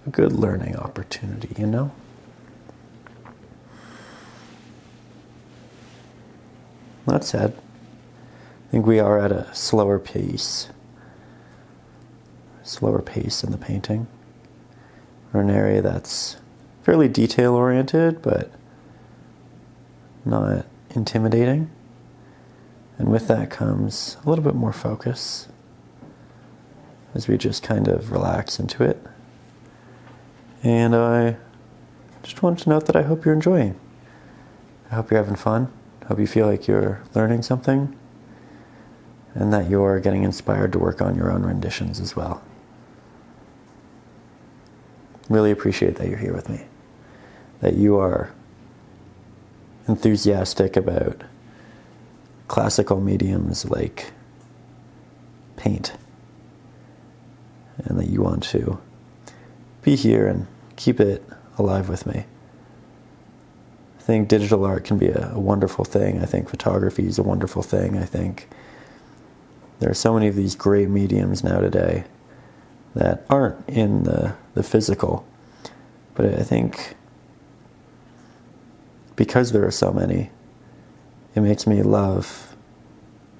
a good learning opportunity, you know? That said, I think we are at a slower pace in the painting. We're in an area that's fairly detail-oriented, but not intimidating. And with that comes a little bit more focus as we just kind of relax into it. And I just wanted to note that I hope you're enjoying. I hope you're having fun. I hope you feel like you're learning something and that you're getting inspired to work on your own renditions as well. Really appreciate that you're here with me, that you are enthusiastic about classical mediums like paint, and that you want to be here and keep it alive with me. I think digital art can be a wonderful thing. I think photography is a wonderful thing. I think there are so many of these great mediums now today that aren't in the physical. But I think because there are so many, it makes me love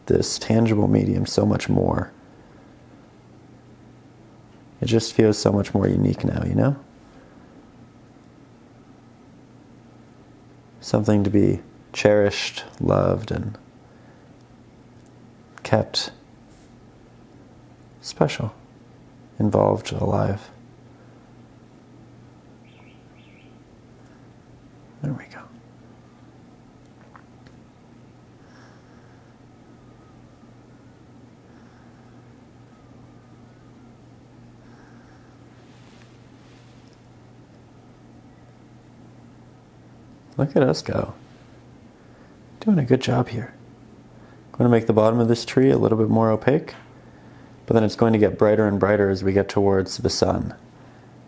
this tangible medium so much more. It just feels so much more unique now, you know? Something to be cherished, loved, and kept special, involved, alive. There we go. Look at us go. Doing a good job here. Going to make the bottom of this tree a little bit more opaque, but then it's going to get brighter and brighter as we get towards the sun,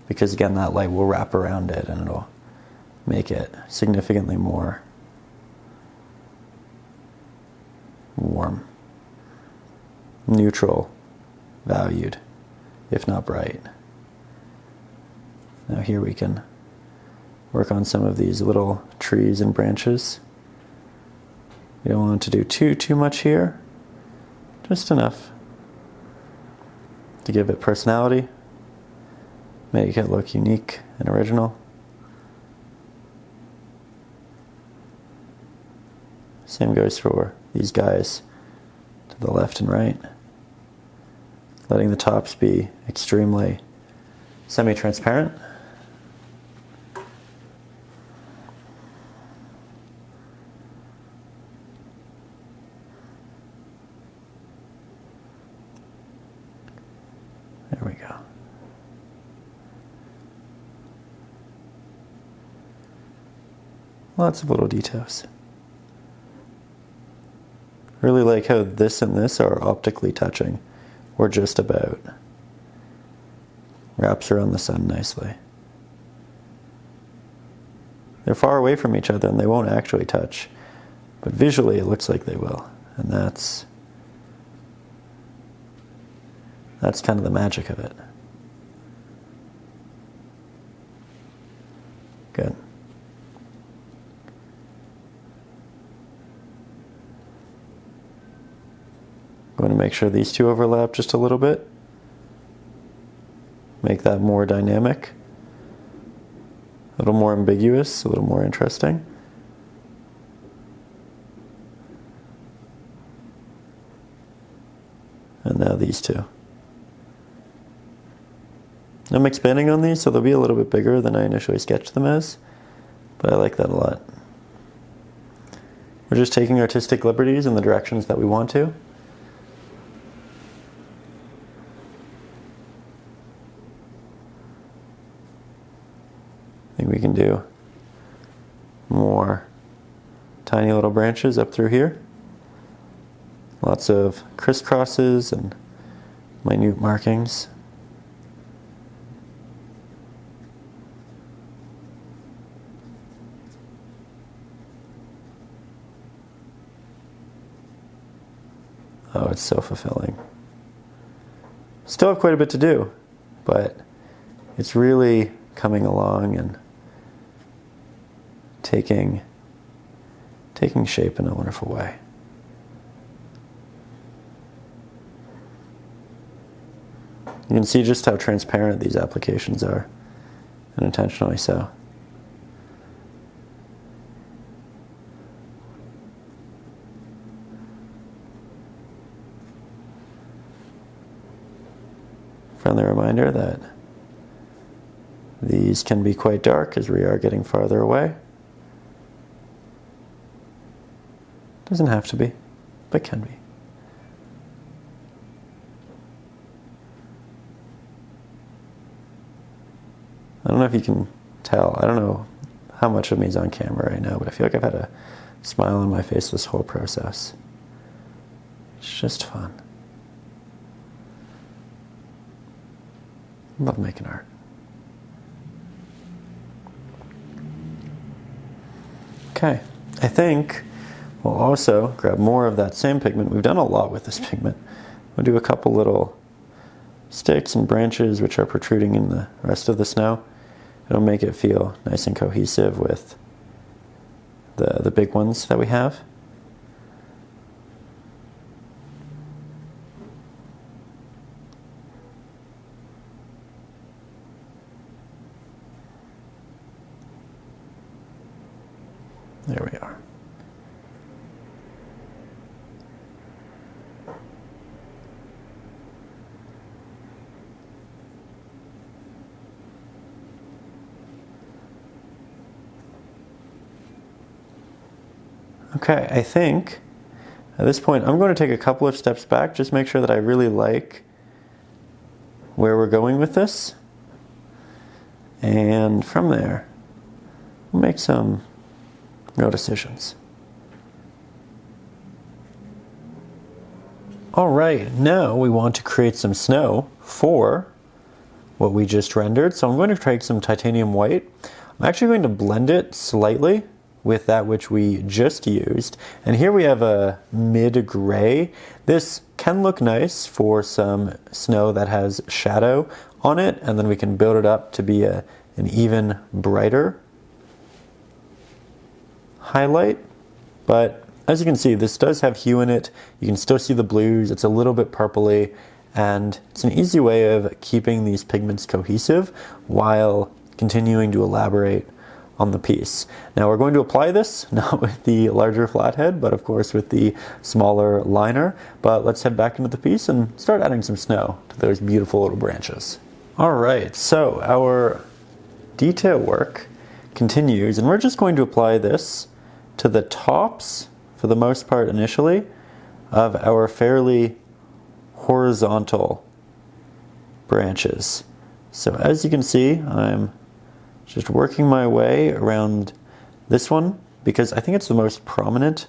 because again, that light will wrap around it and it'll make it significantly more warm, neutral, valued, if not bright. Now here we can work on some of these little trees and branches. You don't want to do too much here, just enough to give it personality, make it look unique and original. Same goes for these guys to the left and right. Letting the tops be extremely semi-transparent. There we go. Lots of little details. Really like how this and this are optically touching, or just about. Wraps around the sun nicely. They're far away from each other and they won't actually touch, but visually it looks like they will, and that's kind of the magic of it. Good. Going to make sure these two overlap just a little bit. Make that more dynamic, a little more ambiguous, a little more interesting. And now these two. I'm expanding on these, so they'll be a little bit bigger than I initially sketched them as, but I like that a lot. We're just taking artistic liberties in the directions that we want to. I think we can do more tiny little branches up through here. Lots of crisscrosses and minute markings. Oh, it's so fulfilling. Still have quite a bit to do, but it's really coming along and taking shape in a wonderful way. You can see just how transparent these applications are, and intentionally so. Friendly reminder that these can be quite dark as we are getting farther away. Doesn't have to be, but can be. I don't know if you can tell. I don't know how much of me is on camera right now, but I feel like I've had a smile on my face this whole process. It's just fun. I love making art. Okay, I think we'll also grab more of that same pigment. We've done a lot with this pigment. We'll do a couple little sticks and branches which are protruding in the rest of the snow. It'll make it feel nice and cohesive with the big ones that we have. There we are. Okay, I think at this point I'm going to take a couple of steps back, just make sure that I really like where we're going with this. And from there, we'll make some real decisions. All right, now we want to create some snow for what we just rendered. So I'm going to take some titanium white. I'm actually going to blend it slightly with that which we just used. And here we have a mid-gray. This can look nice for some snow that has shadow on it, and then we can build it up to be an even brighter highlight. But as you can see, this does have hue in it. You can still see the blues. It's a little bit purpley, and it's an easy way of keeping these pigments cohesive while continuing to elaborate on the piece. Now we're going to apply this, not with the larger flathead, but of course with the smaller liner. But let's head back into the piece and start adding some snow to those beautiful little branches. All right, so our detail work continues, and we're just going to apply this to the tops, for the most part initially, of our fairly horizontal branches. So as you can see, I'm just working my way around this one because I think it's the most prominent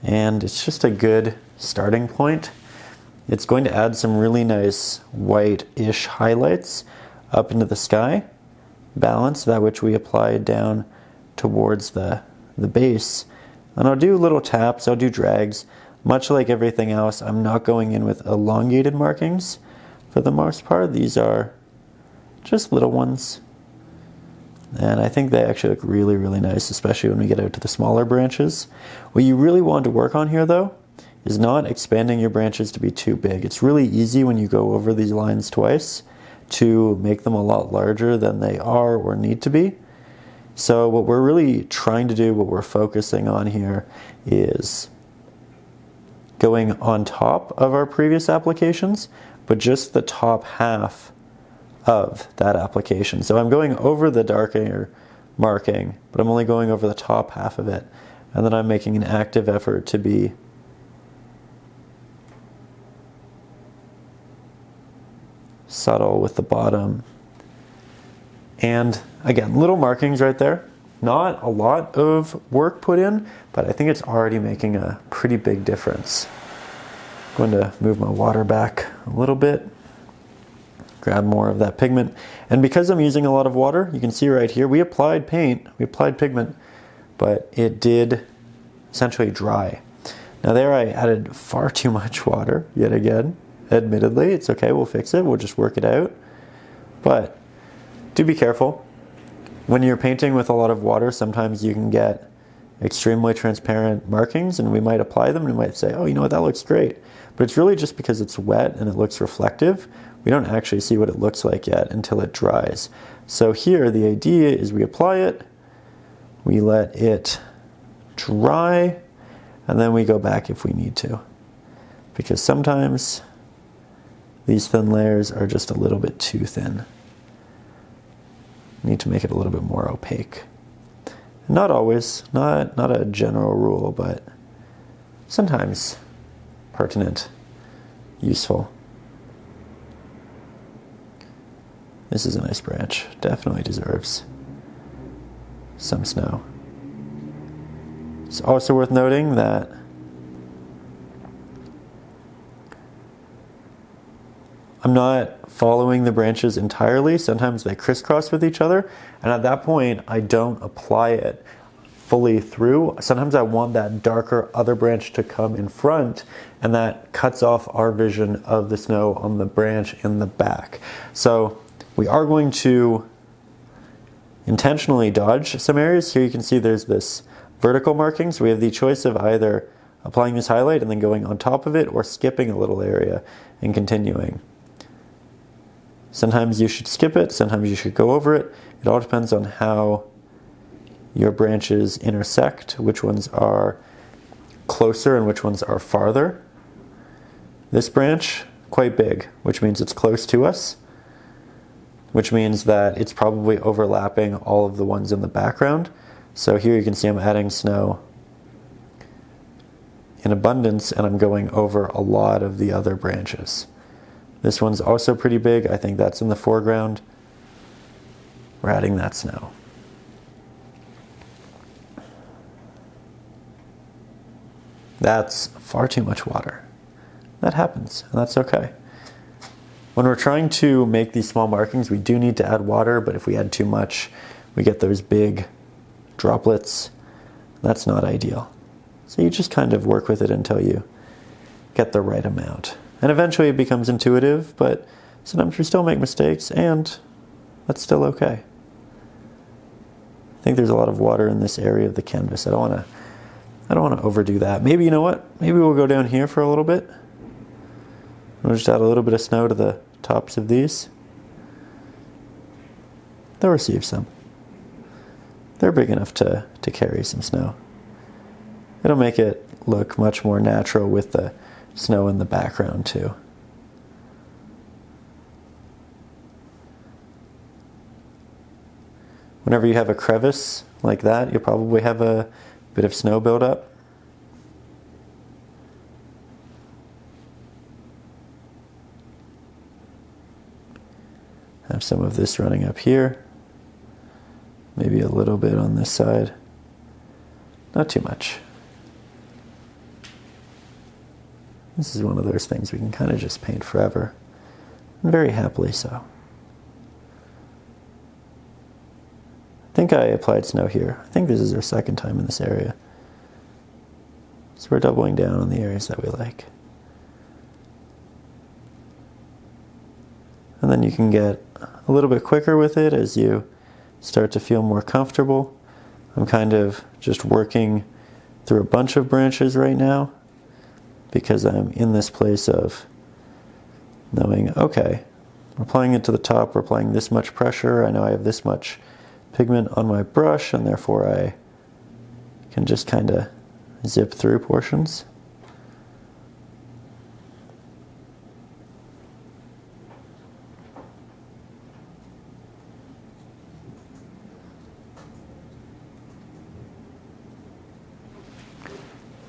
and it's just a good starting point. It's going to add some really nice white-ish highlights up into the sky, balance that which we applied down towards the base. And I'll do little taps, I'll do drags. Much like everything else, I'm not going in with elongated markings for the most part. These are just little ones. And I think they actually look really, really nice, especially when we get out to the smaller branches. What you really want to work on here, though, is not expanding your branches to be too big. It's really easy when you go over these lines twice to make them a lot larger than they are or need to be. So what we're really trying to do, what we're focusing on here, is going on top of our previous applications, but just the top half of that application. So I'm going over the darker marking, but I'm only going over the top half of it. And then I'm making an active effort to be subtle with the bottom. And again, little markings right there, not a lot of work put in, but I think it's already making a pretty big difference. I'm going to move my water back a little bit, grab more of that pigment. And because I'm using a lot of water, you can see right here, we applied paint, we applied pigment, but it did essentially dry. Now there I added far too much water, yet again. Admittedly, it's okay, we'll fix it, we'll just work it out. But do be careful. When you're painting with a lot of water, sometimes you can get extremely transparent markings, and we might apply them and we might say, oh, you know what, that looks great. But it's really just because it's wet and it looks reflective. We don't actually see what it looks like yet until it dries. So here, the idea is we apply it, we let it dry, and then we go back if we need to. Because sometimes these thin layers are just a little bit too thin. We need to make it a little bit more opaque. Not always, not a general rule, but sometimes pertinent, useful. This is a nice branch, definitely deserves some snow. It's also worth noting that I'm not following the branches entirely. Sometimes they crisscross with each other, and at that point I don't apply it fully through. Sometimes I want that darker other branch to come in front, and that cuts off our vision of the snow on the branch in the back. So we are going to intentionally dodge some areas. Here you can see there's this vertical marking, so we have the choice of either applying this highlight and then going on top of it, or skipping a little area and continuing. Sometimes you should skip it, sometimes you should go over it. It all depends on how your branches intersect, which ones are closer and which ones are farther. This branch, quite big, which means it's close to us, which means that it's probably overlapping all of the ones in the background. So here you can see I'm adding snow in abundance, and I'm going over a lot of the other branches. This one's also pretty big. I think that's in the foreground. We're adding that snow. That's far too much water. That happens, and that's okay. When we're trying to make these small markings, we do need to add water, but if we add too much, we get those big droplets. That's not ideal. So you just kind of work with it until you get the right amount. And eventually it becomes intuitive, but sometimes we still make mistakes, and that's still okay. I think there's a lot of water in this area of the canvas. I don't want to overdo that. Maybe, you know what? Maybe we'll go down here for a little bit. We'll just add a little bit of snow to the tops of these. They'll receive some. They're big enough to carry some snow. It'll make it look much more natural with the snow in the background too. Whenever you have a crevice like that, you'll probably have a bit of snow build up. Have some of this running up here. Maybe a little bit on this side. Not too much. This is one of those things we can kind of just paint forever, and very happily so. I think I applied snow here. I think this is our second time in this area. So we're doubling down on the areas that we like. And then you can get a little bit quicker with it as you start to feel more comfortable. I'm kind of just working through a bunch of branches right now, because I'm in this place of knowing, okay, we're applying it to the top, we're applying this much pressure, I know I have this much pigment on my brush, and therefore I can just kind of zip through portions.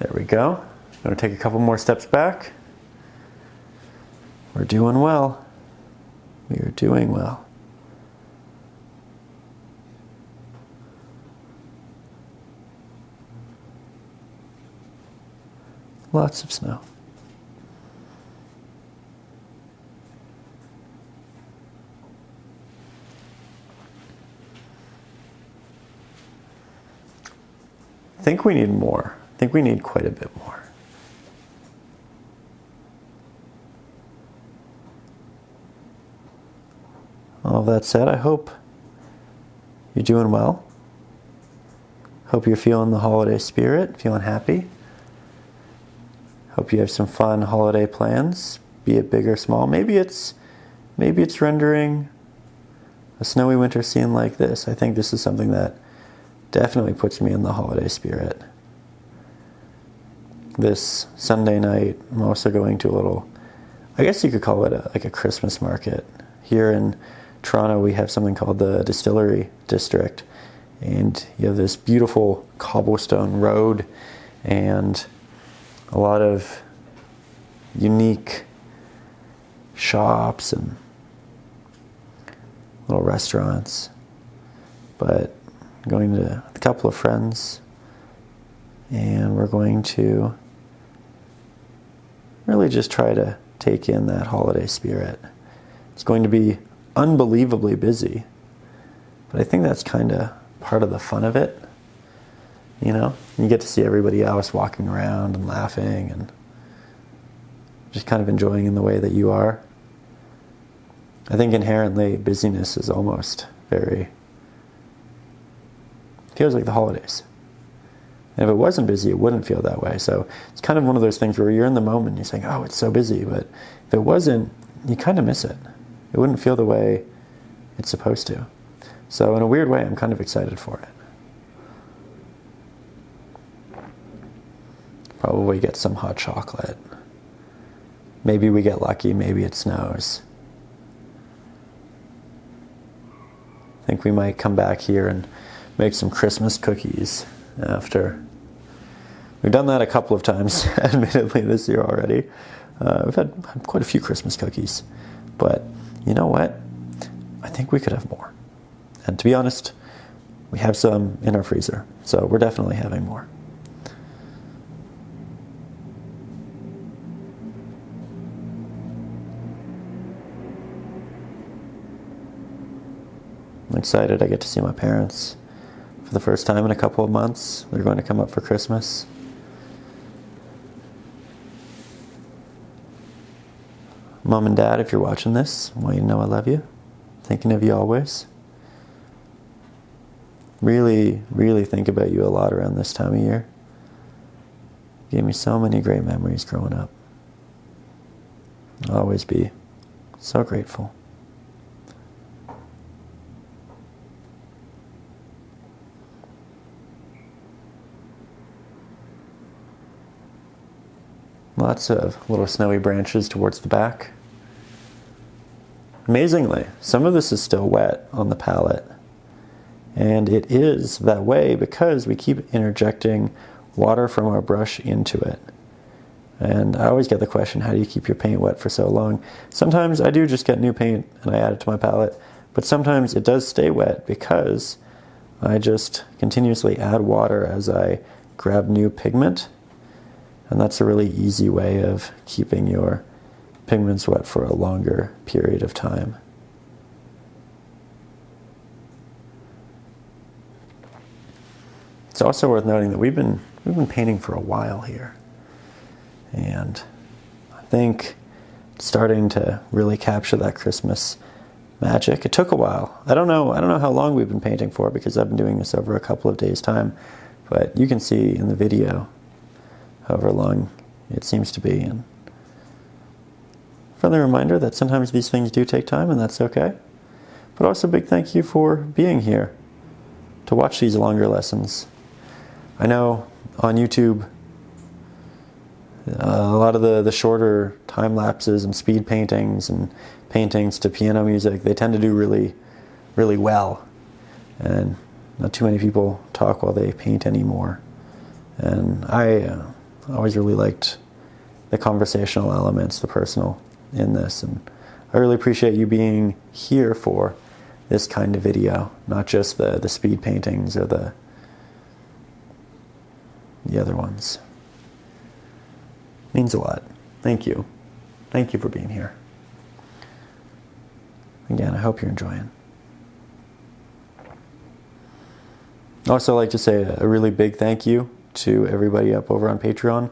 There we go. I'm going to take a couple more steps back. We're doing well. We are doing well. Lots of snow. I think we need more. I think we need quite a bit more. All that said, I hope you're doing well. Hope you're feeling the holiday spirit, feeling happy. Hope you have some fun holiday plans, be it big or small. Maybe it's rendering a snowy winter scene like this. I think this is something that definitely puts me in the holiday spirit. This Sunday night, I'm also going to a little, I guess you could call it like a Christmas market. Here in Toronto, we have something called the Distillery District, and you have this beautiful cobblestone road and a lot of unique shops and little restaurants. But I'm going to a couple of friends, and we're going to really just try to take in that holiday spirit. It's going to be unbelievably busy, but I think that's kind of part of the fun of it. You know, you get to see everybody else walking around and laughing and just kind of enjoying in the way that you are. I think inherently busyness is almost feels like the holidays. And if it wasn't busy, it wouldn't feel that way. So it's kind of one of those things where you're in the moment and you're saying, oh, it's so busy. But if it wasn't, you kind of miss it. It wouldn't feel the way it's supposed to. So in a weird way, I'm kind of excited for it. Probably get some hot chocolate. Maybe we get lucky, maybe it snows. I think we might come back here and make some Christmas cookies after. We've done that a couple of times, admittedly, this year already. We've had quite a few Christmas cookies. But you know what? I think we could have more. And to be honest, we have some in our freezer. So we're definitely having more. I'm excited I get to see my parents for the first time in a couple of months. They're going to come up for Christmas. Mom and Dad, if you're watching this, I want you to know I love you. Thinking of you always. Really, really think about you a lot around this time of year. You gave me so many great memories growing up. I'll always be so grateful. Lots of little snowy branches towards the back. Amazingly, some of this is still wet on the palette. And it is that way because we keep interjecting water from our brush into it. And I always get the question, how do you keep your paint wet for so long? Sometimes I do just get new paint and I add it to my palette, but sometimes it does stay wet because I just continuously add water as I grab new pigment. And that's a really easy way of keeping your pigments wet for a longer period of time. It's also worth noting that we've been painting for a while here. And I think starting to really capture that Christmas magic. It took a while. I don't know how long we've been painting for because I've been doing this over a couple of days' time. But you can see in the video however long it seems to be. And friendly reminder that sometimes these things do take time, and that's okay. But also a big thank you for being here to watch these longer lessons. I know on YouTube, a lot of the shorter time lapses and speed paintings and paintings to piano music, they tend to do really, really well. And not too many people talk while they paint anymore. And I always really liked the conversational elements, the personal in this. And I really appreciate you being here for this kind of video, not just the speed paintings or the other ones. means a lot. Thank you. Thank you for being here. Again, I hope you're enjoying. I'd also like to say a really big thank you to everybody up over on Patreon.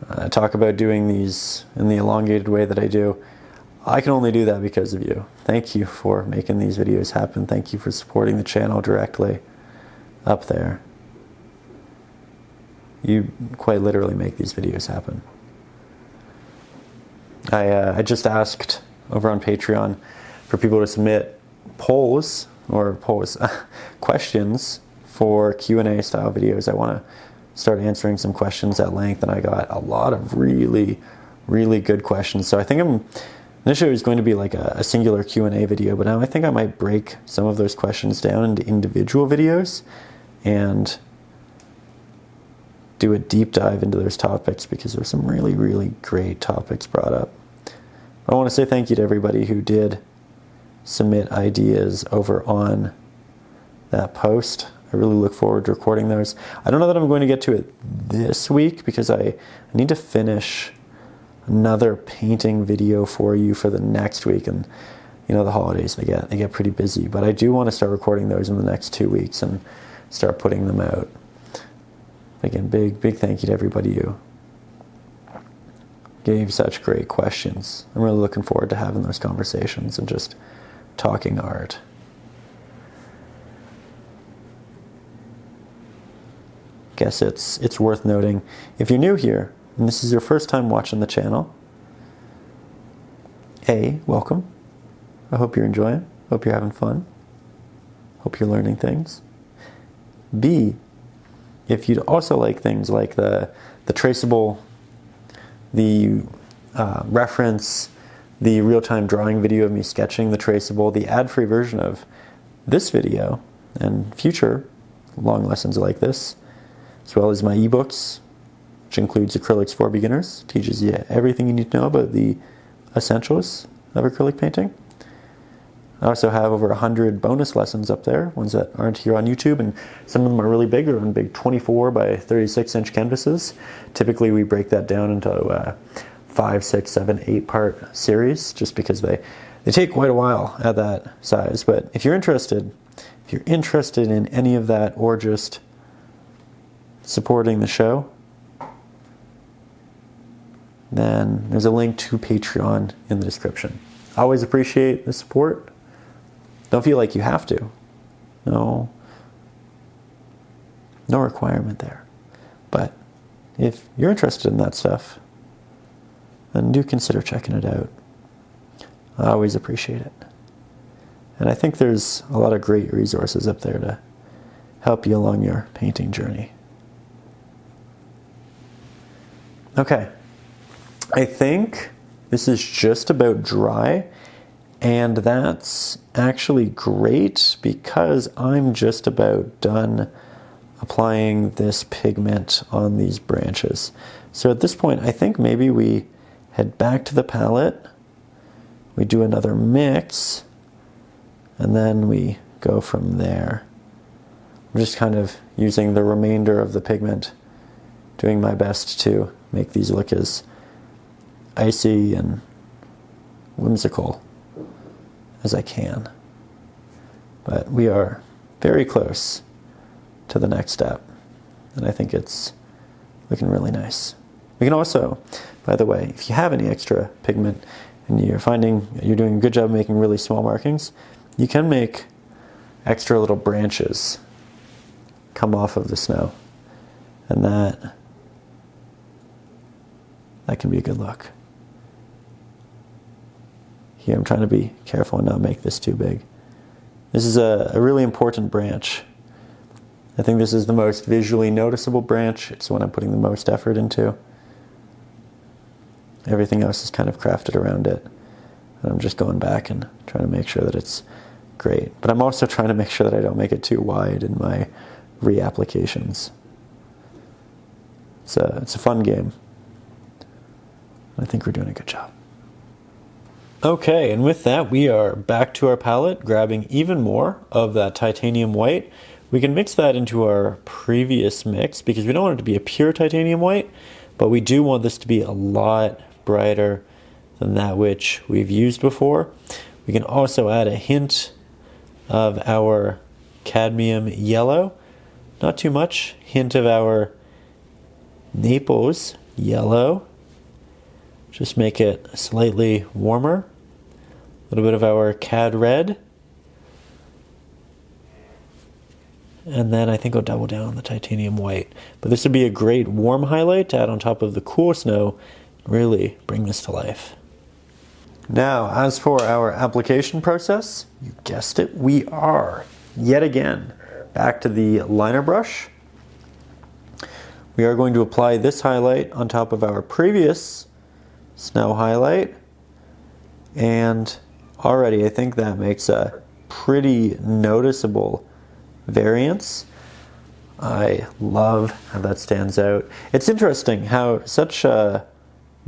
I talk about doing these in the elongated way that I do. I can only do that because of you. Thank you for making these videos happen. Thank you for supporting the channel directly up there. You quite literally make these videos happen. I just asked over on Patreon for people to submit questions for Q&A style videos. I want to start answering some questions at length, and I got a lot of really, really good questions. So I think initially it was going to be like a singular Q&A video, but now I think I might break some of those questions down into individual videos and do a deep dive into those topics, because there's some really, really great topics brought up. I want to say thank you to everybody who did submit ideas over on that post. I really look forward to recording those. I don't know that I'm going to get to it this week, because I need to finish another painting video for you for the next week, and you know, the holidays, they get pretty busy, but I do want to start recording those in the next 2 weeks and start putting them out. Again, big thank you to everybody who gave such great questions. I'm really looking forward to having those conversations and just talking art. Guess it's worth noting, if you're new here and this is your first time watching the channel, A, welcome. I hope you're enjoying. Hope you're having fun. Hope you're learning things. B, if you'd also like things like the traceable, the reference, the real-time drawing video of me sketching the traceable, the ad-free version of this video, and future long lessons like this, as well as my ebooks, which includes Acrylics for Beginners, teaches you everything you need to know about the essentials of acrylic painting. I also have over 100 bonus lessons up there, ones that aren't here on YouTube, and some of them are really big. They're on big 24 by 36 inch canvases. Typically we break that down into 5, 6, 7, 8 part series, just because they take quite a while at that size. But if you're interested in any of that, or just supporting the show, then there's a link to Patreon in the description. I always appreciate the support. Don't feel like you have to. No requirement there. But if you're interested in that stuff, then do consider checking it out. I always appreciate it. And I think there's a lot of great resources up there to help you along your painting journey. Okay, I think this is just about dry, and that's actually great because I'm just about done applying this pigment on these branches. So at this point, I think maybe we head back to the palette, we do another mix, and then we go from there. I'm just kind of using the remainder of the pigment, doing my best to make these look as icy and whimsical as I can. But we are very close to the next step, and I think it's looking really nice. We can also, by the way, if you have any extra pigment and you're finding you're doing a good job making really small markings, you can make extra little branches come off of the snow, and that can be a good look. Here I'm trying to be careful and not make this too big. This is a really important branch. I think this is the most visually noticeable branch. It's the one I'm putting the most effort into. Everything else is kind of crafted around it. And I'm just going back and trying to make sure that it's great. But I'm also trying to make sure that I don't make it too wide in my reapplications. It's a fun game. I think we're doing a good job. Okay, and with that, we are back to our palette, grabbing even more of that titanium white. We can mix that into our previous mix because we don't want it to be a pure titanium white, but we do want this to be a lot brighter than that which we've used before. We can also add a hint of our cadmium yellow, not too much, hint of our Naples yellow, just make it slightly warmer, a little bit of our cad red, and then I think I'll double down on the titanium white. But this would be a great warm highlight to add on top of the cool snow, really bring this to life. Now, as for our application process, you guessed it, we are, yet again, back to the liner brush. We are going to apply this highlight on top of our previous snow highlight, and already I think that makes a pretty noticeable variance. I love how that stands out. It's interesting how such a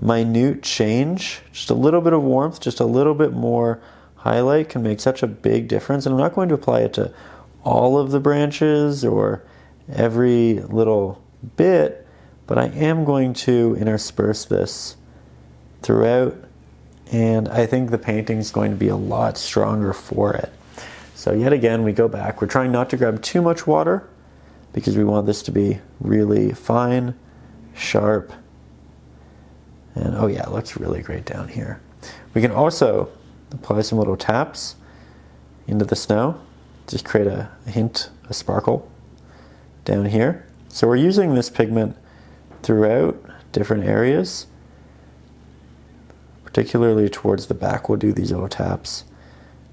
minute change, just a little bit of warmth, just a little bit more highlight can make such a big difference. And I'm not going to apply it to all of the branches or every little bit, but I am going to intersperse this throughout, and I think the painting is going to be a lot stronger for it. So yet again, we go back. We're trying not to grab too much water because we want this to be really fine, sharp, and oh yeah, it looks really great down here. We can also apply some little taps into the snow, just create a hint, a sparkle down here. So we're using this pigment throughout different areas, particularly towards the back. We'll do these little taps,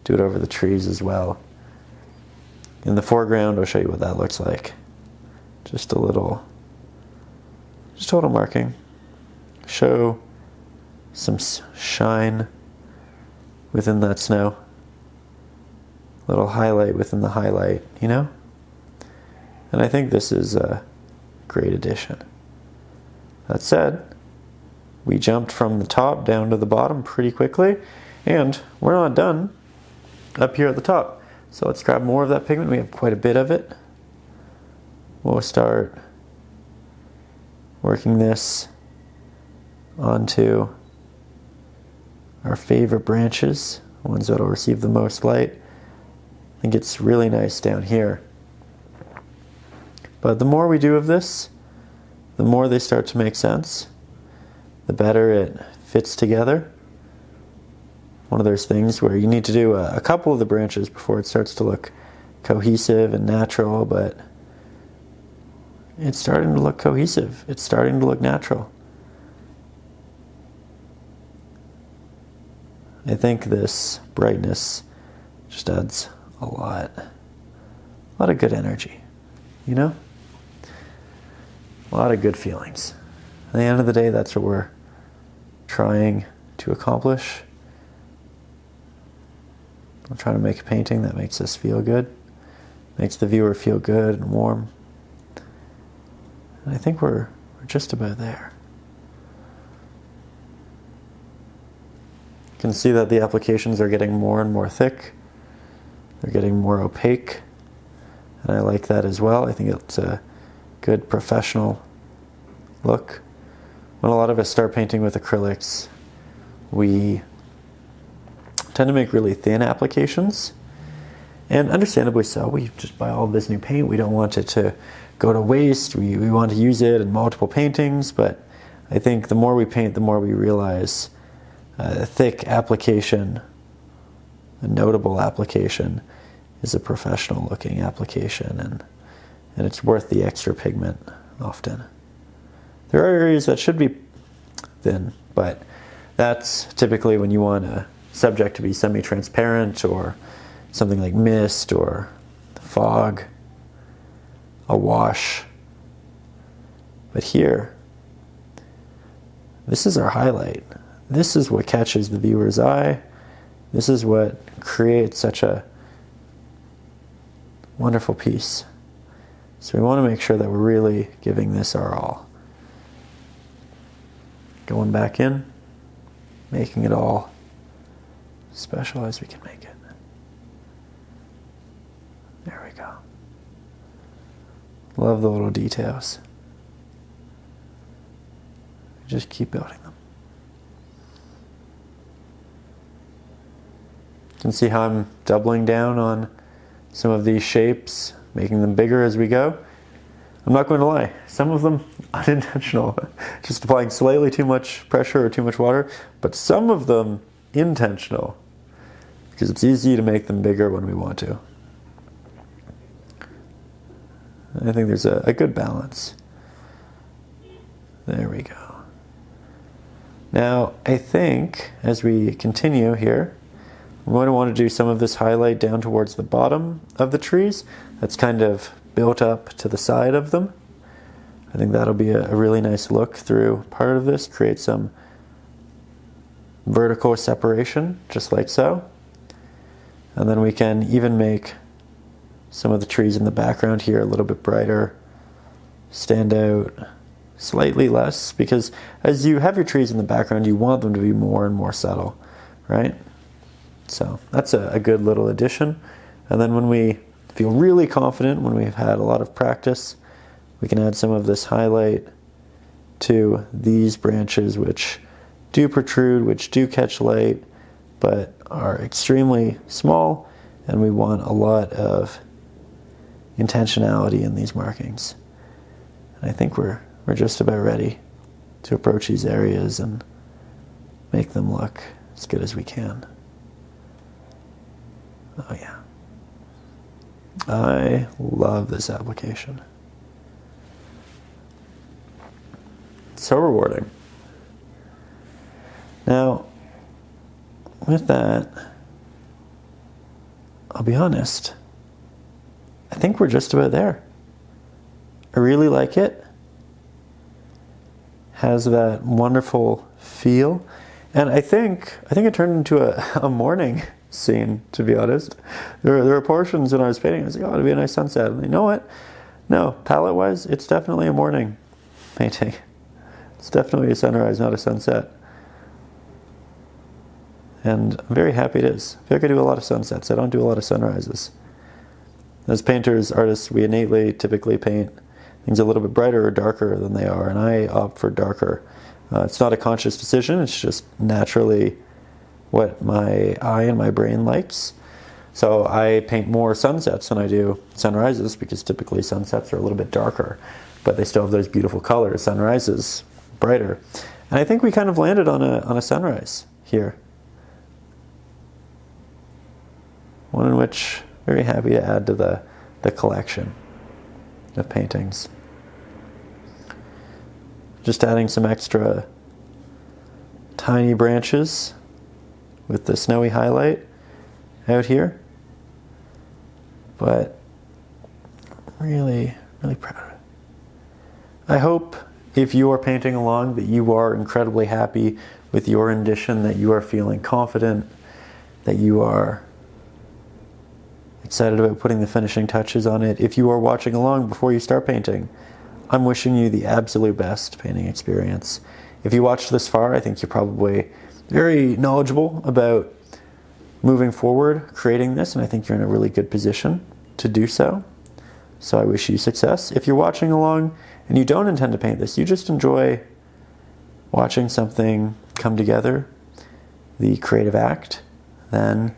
do it over the trees as well. In the foreground, I'll show you what that looks like. Just a little marking. Show some shine within that snow. Little highlight within the highlight, you know? And I think this is a great addition. That said, we jumped from the top down to the bottom pretty quickly, and we're not done up here at the top. So let's grab more of that pigment. We have quite a bit of it. We'll start working this onto our favorite branches, ones that will receive the most light. I think it's really nice down here. But the more we do of this, the more they start to make sense, the better it fits together. One of those things where you need to do a couple of the branches before it starts to look cohesive and natural, but it's starting to look cohesive. It's starting to look natural. I think this brightness just adds a lot of good energy, you know? A lot of good feelings. At the end of the day, that's what we're trying to accomplish. I'm trying to make a painting that makes us feel good, makes the viewer feel good and warm. And I think we're just about there. You can see that the applications are getting more and more thick. They're getting more opaque. And I like that as well. I think it's a good professional look. When a lot of us start painting with acrylics, we tend to make really thin applications, and understandably so. We just buy all this new paint. We don't want it to go to waste. We want to use it in multiple paintings, but I think the more we paint, the more we realize a thick application, a notable application, is a professional looking application, and it's worth the extra pigment often. There are areas that should be thin, but that's typically when you want a subject to be semi-transparent, or something like mist or fog, a wash. But here, this is our highlight. This is what catches the viewer's eye. This is what creates such a wonderful piece. So we want to make sure that we're really giving this our all. Going back in, making it all special as we can make it. There we go. Love the little details. Just keep building them. You can see how I'm doubling down on some of these shapes, making them bigger as we go. I'm not going to lie, some of them unintentional, just applying slightly too much pressure or too much water, but some of them intentional, because it's easy to make them bigger when we want to. I think there's a good balance. There we go. Now, I think as we continue here, I'm going to want to do some of this highlight down towards the bottom of the trees. That's kind of built up to the side of them. I think that'll be a really nice look through part of this, create some vertical separation, just like so. And then we can even make some of the trees in the background here a little bit brighter, stand out slightly less, because as you have your trees in the background, you want them to be more and more subtle, right? So that's a good little addition. And then when we feel really confident, when we've had a lot of practice, we can add some of this highlight to these branches, which do protrude, which do catch light, but are extremely small, and we want a lot of intentionality in these markings. And I think we're just about ready to approach these areas and make them look as good as we can. Oh yeah. I love this application. It's so rewarding. Now, with that, I'll be honest, I think we're just about there. I really like it. Has that wonderful feel. And I think it turned into a morning scene, to be honest. There were portions when I was painting, I was like, oh, it'd be a nice sunset. And you know what? No, palette-wise, it's definitely a morning painting. It's definitely a sunrise, not a sunset. And I'm very happy it is. I feel like I do a lot of sunsets. I don't do a lot of sunrises. As painters, artists, we innately typically paint things a little bit brighter or darker than they are, and I opt for darker. It's not a conscious decision, it's just naturally what my eye and my brain likes. So I paint more sunsets than I do sunrises, because typically sunsets are a little bit darker, but they still have those beautiful colors. Sunrises, brighter. And I think we kind of landed on a sunrise here. One in which I'm very happy to add to the collection of paintings. Just adding some extra tiny branches with the snowy highlight out here. But really, really proud of it. I hope if you are painting along that you are incredibly happy with your rendition, that you are feeling confident, that you are excited about putting the finishing touches on it. If you are watching along before you start painting, I'm wishing you the absolute best painting experience. If you watched this far, I think you're probably very knowledgeable about moving forward, creating this, and I think you're in a really good position to do so. So I wish you success. If you're watching along and you don't intend to paint this, you just enjoy watching something come together, the creative act, then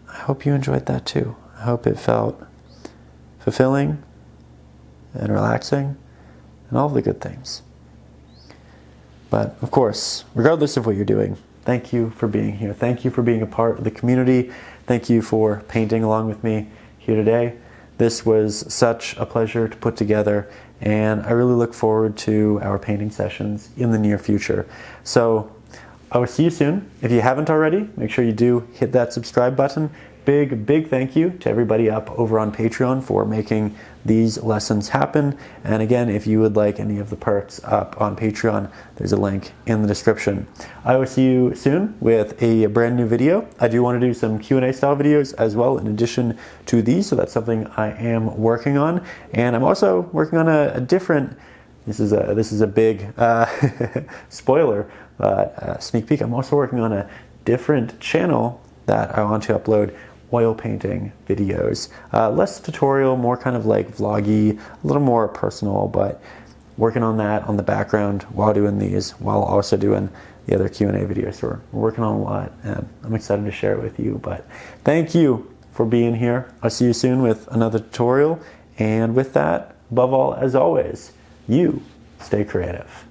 I hope you enjoyed that too. I hope it felt fulfilling and relaxing and all of the good things. But of course, regardless of what you're doing, thank you for being here. Thank you for being a part of the community. Thank you for painting along with me here today. This was such a pleasure to put together, and I really look forward to our painting sessions in the near future. So I will see you soon. If you haven't already, make sure you do hit that subscribe button. Big thank you to everybody up over on Patreon for making these lessons happen. And again, if you would like any of the perks up on Patreon, there's a link in the description. I will see you soon with a brand new video. I do want to do some Q&A style videos as well in addition to these, so that's something I am working on. And I'm also working on a different, this is a big spoiler, sneak peek. I'm also working on a different channel that I want to upload oil painting videos. Less tutorial, more kind of like vloggy, a little more personal, but working on that on the background while doing these, while also doing the other Q&A videos. So we're working on a lot, and I'm excited to share it with you. But thank you for being here. I'll see you soon with another tutorial. And with that, above all, as always, you stay creative.